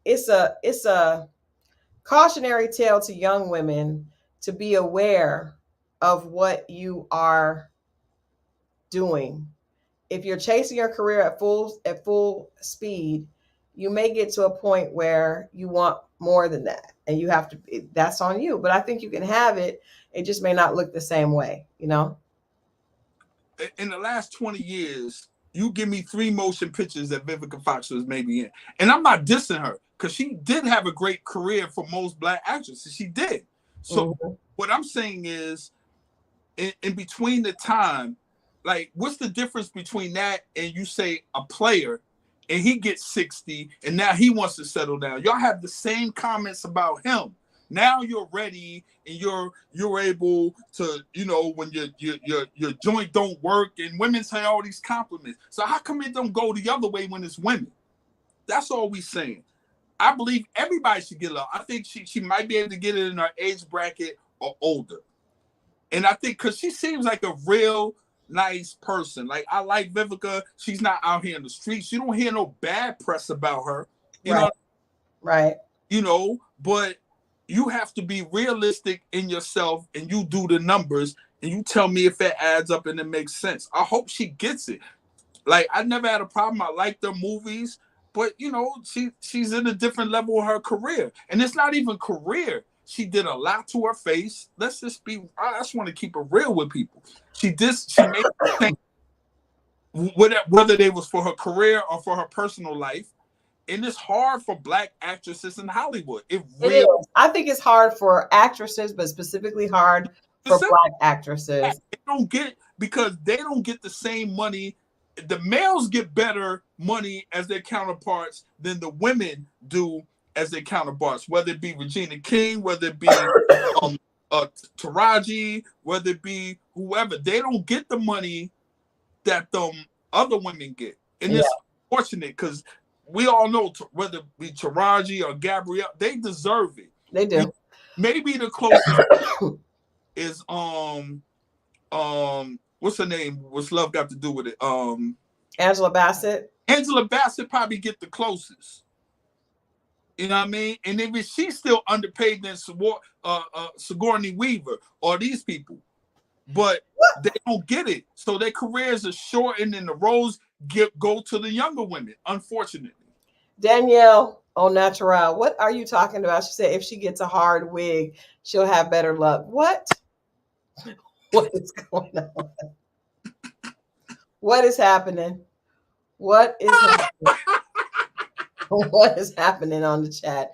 it's a cautionary tale to young women to be aware of what you are doing. If you're chasing your career at full speed, you may get to a point where you want more than that, and you have to. That's on you. But I think you can have it. It just may not look the same way. In the last 20 years, you give me 3 motion pictures that Vivica Fox was maybe in. And I'm not dissing her, because she did have a great career for most Black actresses. She did. So what I'm saying is, in between the time, like, what's the difference between that and you say a player and he gets 60 and now he wants to settle down? Y'all have the same comments about him. Now you're ready and you're able to, when your joint don't work, and women say all these compliments. So how come it don't go the other way when it's women? That's all we saying. I believe everybody should get love. I think she might be able to get it in her age bracket or older. And I think because she seems like a real nice person. Like, I like Vivica. She's not out here in the streets. You don't hear no bad press about her. You know? Right. But you have to be realistic in yourself, and you do the numbers, and you tell me if it adds up and it makes sense. I hope she gets it. Like, I never had a problem. I like the movies, but she's in a different level of her career. And it's not even career. She did a lot to her face. I just want to keep it real with people. She made things, whether they was for her career or for her personal life. And it's hard for Black actresses in Hollywood. It is. I think it's hard for actresses, but specifically hard for Black actresses. They don't get it because they don't get the same money. The males get better money as their counterparts than the women do as their counterparts, whether it be Regina King, whether it be Taraji, whether it be whoever. They don't get the money that other women get. And it's unfortunate, because we all know whether it be Taraji or Gabrielle, they deserve it. They do. Maybe the closest is what's her name? What's love got to do with it? Angela Bassett. Angela Bassett probably get the closest. You know what I mean? And if she's still underpaid than Sigourney Weaver or these people, but they don't get it. So their careers are shortened and the roles go to the younger women, unfortunately. Danielle Au Natural, what are you talking about? She said if she gets a hard wig, she'll have better luck. What? What is going on? What is happening? What is happening? What is happening on the chat?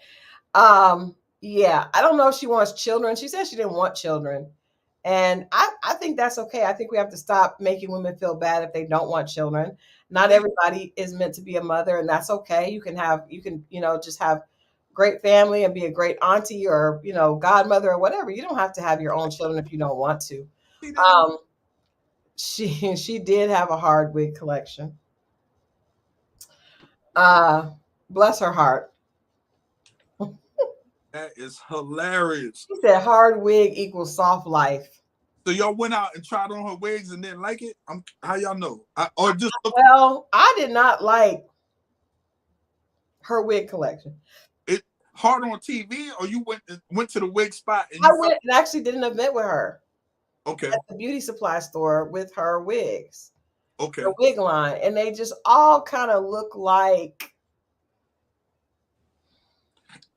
Yeah, I don't know if she wants children. She said she didn't want children. And I think that's okay. I think we have to stop making women feel bad if they don't want children. Not everybody is meant to be a mother, and that's okay. You can just have great family and be a great auntie or, you know, godmother or whatever. You don't have to have your own children if you don't want to. She did have a hard wig collection. Bless her heart. That is hilarious. She said hard wig equals soft life. So y'all went out and tried on her wigs and didn't like it? How y'all know? Or just Well, I did not like her wig collection. It hard on TV, or you went to the wig spot and I went and actually did an event with her. Okay. At the beauty supply store with her wigs. Okay. The wig line. And they just all kind of look like.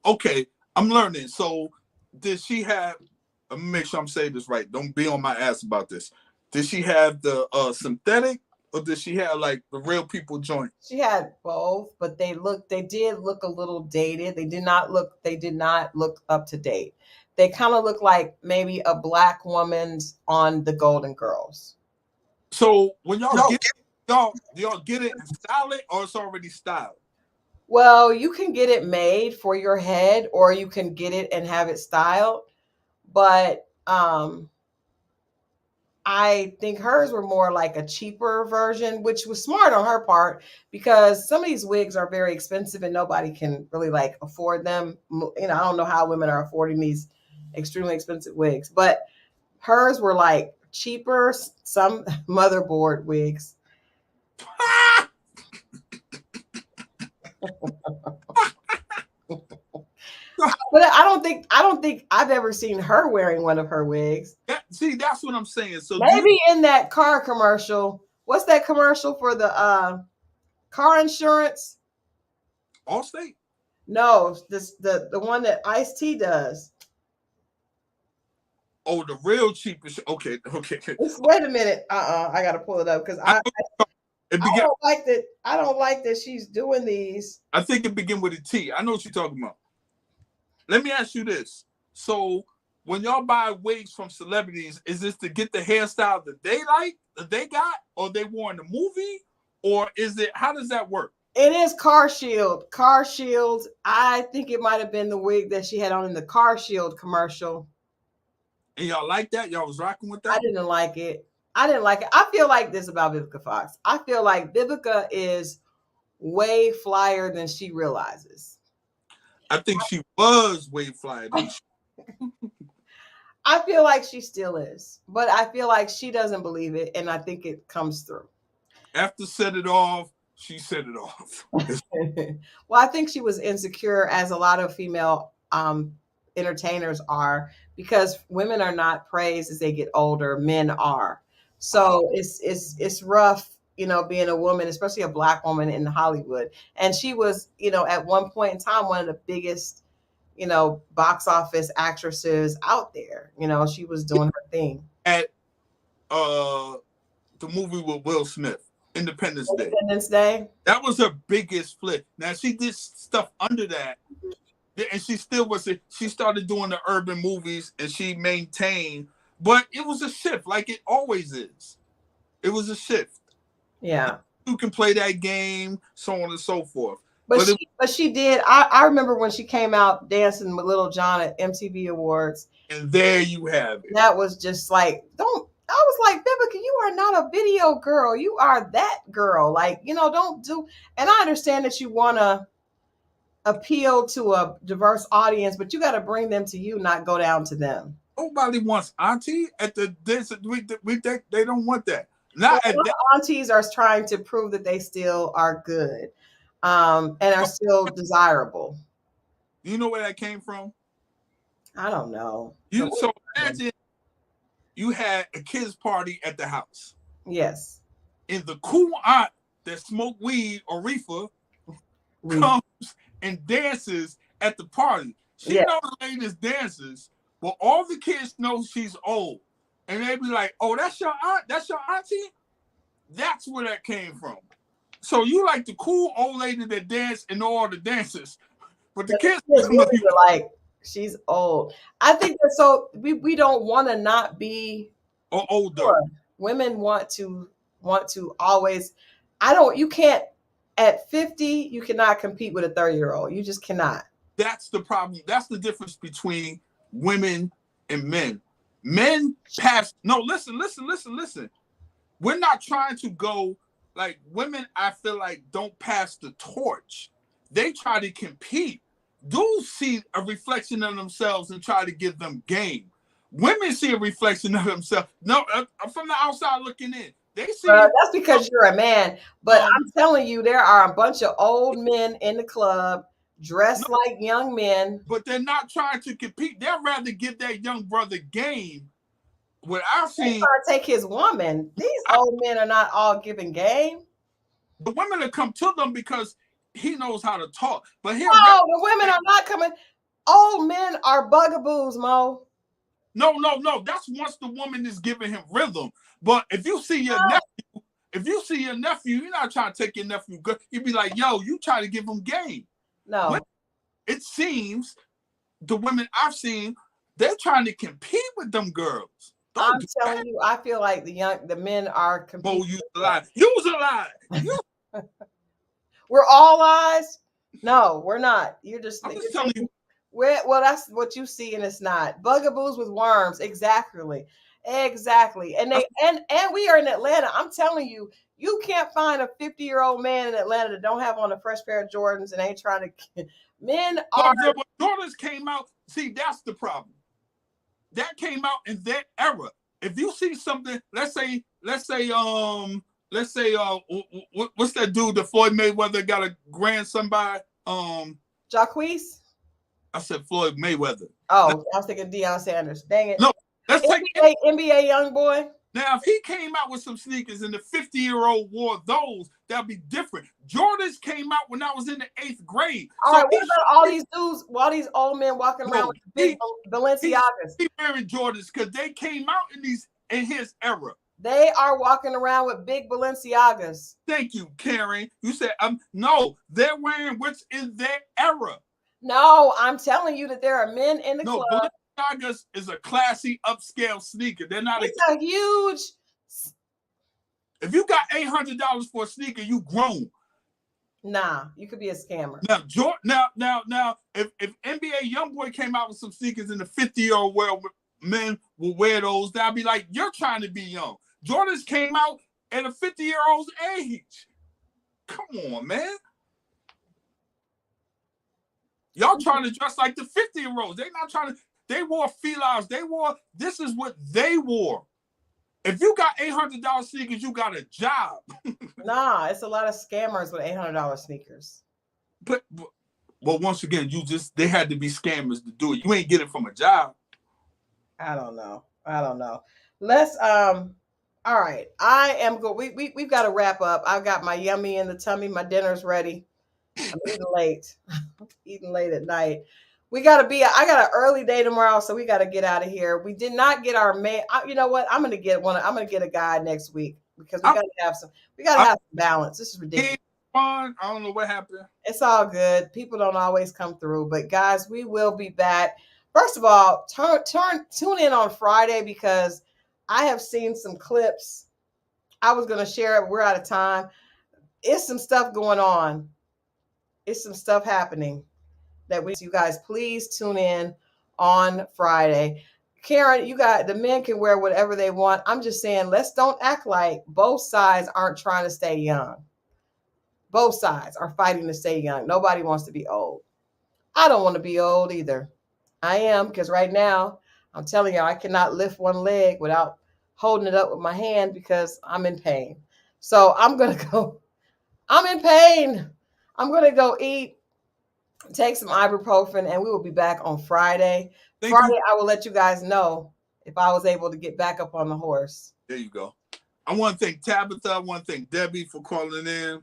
Okay. I'm learning. So did she have, let me make sure I'm saying this right. Don't be on my ass about this. Did she have the synthetic, or did she have like the real people joint? She had both, but they did look a little dated. They did not look up to date. They kind of look like maybe a black woman's on the Golden Girls. So when y'all get it and style it, or it's already styled? Well, you can get it made for your head, or you can get it and have it styled. But I think hers were more like a cheaper version, which was smart on her part, because some of these wigs are very expensive and nobody can really like afford them. You know, I don't know how women are affording these extremely expensive wigs, but hers were like cheaper, some motherboard wigs. But I don't think I've ever seen her wearing one of her wigs. See, that's what I'm saying. So maybe in that car commercial. What's that commercial for the car insurance? Allstate? No, the one that Ice-T does. Oh, the real cheapest. Okay. Wait a minute. I gotta pull it up because I don't like that. I don't like that she's doing these. I think it begin with a T. I know what you're talking about. Let me ask you this. So when y'all buy wigs from celebrities, is this to get the hairstyle that they like, that they got, or they wore in the movie? Or is it, how does that work? It is Car Shield. Car Shield. I think it might have been the wig that she had on in the Car Shield commercial. And y'all like that? Y'all was rocking with that? I didn't like it. I feel like this about Vivica Fox. I feel like Vivica is way flyer than she realizes. I think she was way flyer than she. I feel like she still is, but I feel like she doesn't believe it, and I think it comes through. After set it off, she set it off. Well, I think she was insecure, as a lot of female entertainers are, because women are not praised as they get older. Men are. So it's rough, you know, being a woman, especially a black woman in Hollywood. And she was, you know, at one point in time, one of the biggest, you know, box office actresses out there. You know, she was doing her thing. At the movie with Will Smith, Independence Day. That was her biggest flip. Now she did stuff under that, and she still was. She started doing the urban movies, and she maintained. But it was a shift, like it always is. It was a shift. Yeah. You can play that game, so on and so forth. But she did. I remember when she came out dancing with Little John at MTV Awards. And there you have it. That was just like, I was like, Vivica, you are not a video girl. You are that girl. Like, you know, don't do. And I understand that you want to appeal to a diverse audience, but you got to bring them to you, not go down to them. Nobody wants auntie at the dance. They don't want that. Aunties are trying to prove that they still are good, and are still desirable. You know where that came from? I don't know. So imagine you had a kids' party at the house. Yes. And the cool aunt that smoked weed or reefer comes and dances at the party. She knows the latest dances, but all the kids know she's old. And they be like, oh, that's your aunt? That's your auntie? That's where that came from. So you like the cool old lady that dance and know all the dances. But the kids are like, she's old. I think that so we don't want to not be older. Sure. Women want to always. You can't at 50, you cannot compete with a 30-year-old. You just cannot. That's the problem. That's the difference between women and men. Men pass. No, listen. We're not trying to go like women. I feel like don't pass the torch. They try to compete. Dudes see a reflection of themselves and try to give them game. Women see a reflection of themselves. No, from the outside looking in, they see. That's because you're a man. But I'm telling you, there are a bunch of old men in the club dressed like young men. But they're not trying to compete. They'd rather give that young brother game. What I've seen, trying to take his woman. These old men are not all giving game. The women that come to them because he knows how to talk. But here, the women are not coming. Old men are bugaboos, Mo. No. That's once the woman is giving him rhythm. But if you see your nephew, you're not trying to take your nephew good. You'd be like, yo, you try to give him game. No. It seems the women I've seen, they're trying to compete with them girls. I'm telling you, I feel like the men are competing. Oh, you lie. You was a lie. We're all lies? No, we're not. I'm just telling you. Well, that's what you see, and it's not. Bugaboos with worms. Exactly. And we are in Atlanta. I'm telling you, you can't find a 50-year-old man in Atlanta that don't have on a fresh pair of Jordans and ain't trying to. Men are. When Jordans came out, see, that's the problem. That came out in that era. If you see something, let's say, what's that dude that Floyd Mayweather got a grandson by? Jacquees? I said Floyd Mayweather. Oh, I was thinking Deion Sanders. Dang it. No, let's take NBA young boy. Now, if he came out with some sneakers and the 50-year-old wore those, that'd be different. Jordans came out when I was in the 8th grade. All right, what about all these dudes, all these old men walking around with big Balenciagas? He wearing Jordans because they came out in his era. They are walking around with big Balenciagas. Thank you, Karen. You said no, they're wearing what's in their era. No, I'm telling you that there are men in the club. Balenciagas is a classy upscale sneaker. They're not. It's a huge. If you got $800 for a sneaker, you grown. Nah, you could be a scammer. Now, if NBA YoungBoy came out with some sneakers in the 50-year-old world, men will wear those. That'd be like you're trying to be young. Jordans came out at a 50-year-old's age. Come on, man. Y'all trying to dress like the 50-year-olds. They're not trying to. They wore felines. This is what they wore. If you got $800 sneakers, you got a job. Nah, it's a lot of scammers with $800 sneakers. But once again, they had to be scammers to do it. You ain't get it from a job. I don't know. Let's all right. I am good. We've got to wrap up. I've got my yummy in the tummy. My dinner's ready. I'm eating late at night. I got an early day tomorrow, so we got to get out of here. We did not get our man. You know what? I'm going to get a guy next week because we got to have some balance. This is ridiculous. I don't know what happened. It's all good. People don't always come through, but guys, we will be back. First of all, tune in on Friday because I have seen some clips. I was going to share it. We're out of time. It's some stuff going on. It's some stuff happening that you guys please tune in on Friday. Karen, the men can wear whatever they want. I'm just saying, let's don't act like both sides aren't trying to stay young. Both sides are fighting to stay young. Nobody wants to be old. I don't want to be old either. I am, because right now, I'm telling you, I cannot lift one leg without holding it up with my hand because I'm in pain. So I'm in pain. I'm going to go eat, take some ibuprofen, and we will be back on Friday. Friday, I will let you guys know if I was able to get back up on the horse. There you go. I want to thank Tabitha. I want to thank Debbie for calling in.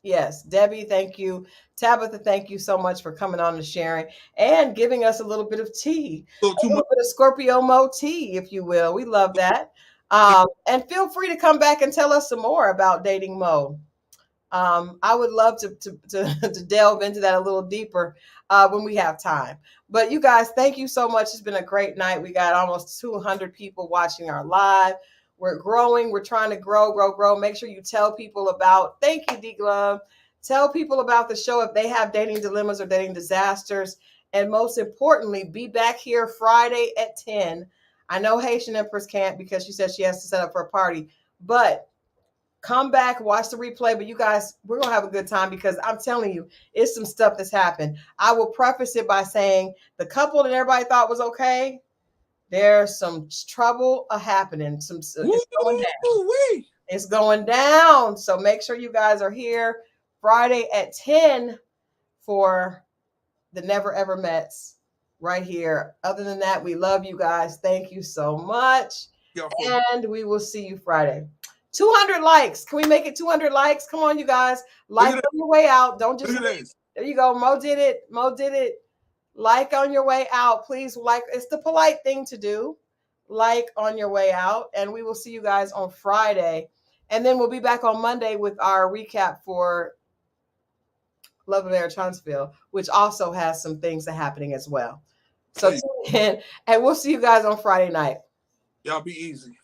Yes, Debbie, thank you. Tabitha, thank you so much for coming on and sharing and giving us a little bit of tea, a little bit of Scorpio Moe tea, if you will. We love that. And feel free to come back and tell us some more about dating Mo. I would love to delve into that a little deeper when we have time. But you guys, thank you so much. It's been a great night. We got almost 200 people watching our live. We're growing. We're trying to grow. Make sure you tell people about. Thank you, D Glove. Tell people about the show if they have dating dilemmas or dating disasters. And most importantly, be back here Friday at 10. I know Haitian Empress can't because she said she has to set up for a party, but come back, watch the replay. But you guys, we're going to have a good time because I'm telling you, it's some stuff that's happened. I will preface it by saying the couple that everybody thought was okay, there's some trouble happening. It's going down. It's going down. So make sure you guys are here Friday at 10 for the Never Ever Mets right here. Other than that, we love you guys. Thank you so much. And we will see you Friday. 200 likes. Can we make it 200 likes? Come on, you guys. Like on your way out. Don't just there you go. Mo did it. Mo did it. Like on your way out. Please like. It's the polite thing to do. Like on your way out. And we will see you guys on Friday. And then we'll be back on Monday with our recap for Love of Air Huntsville, which also has some things that are happening as well. So tune in, and we'll see you guys on Friday night. Y'all be easy.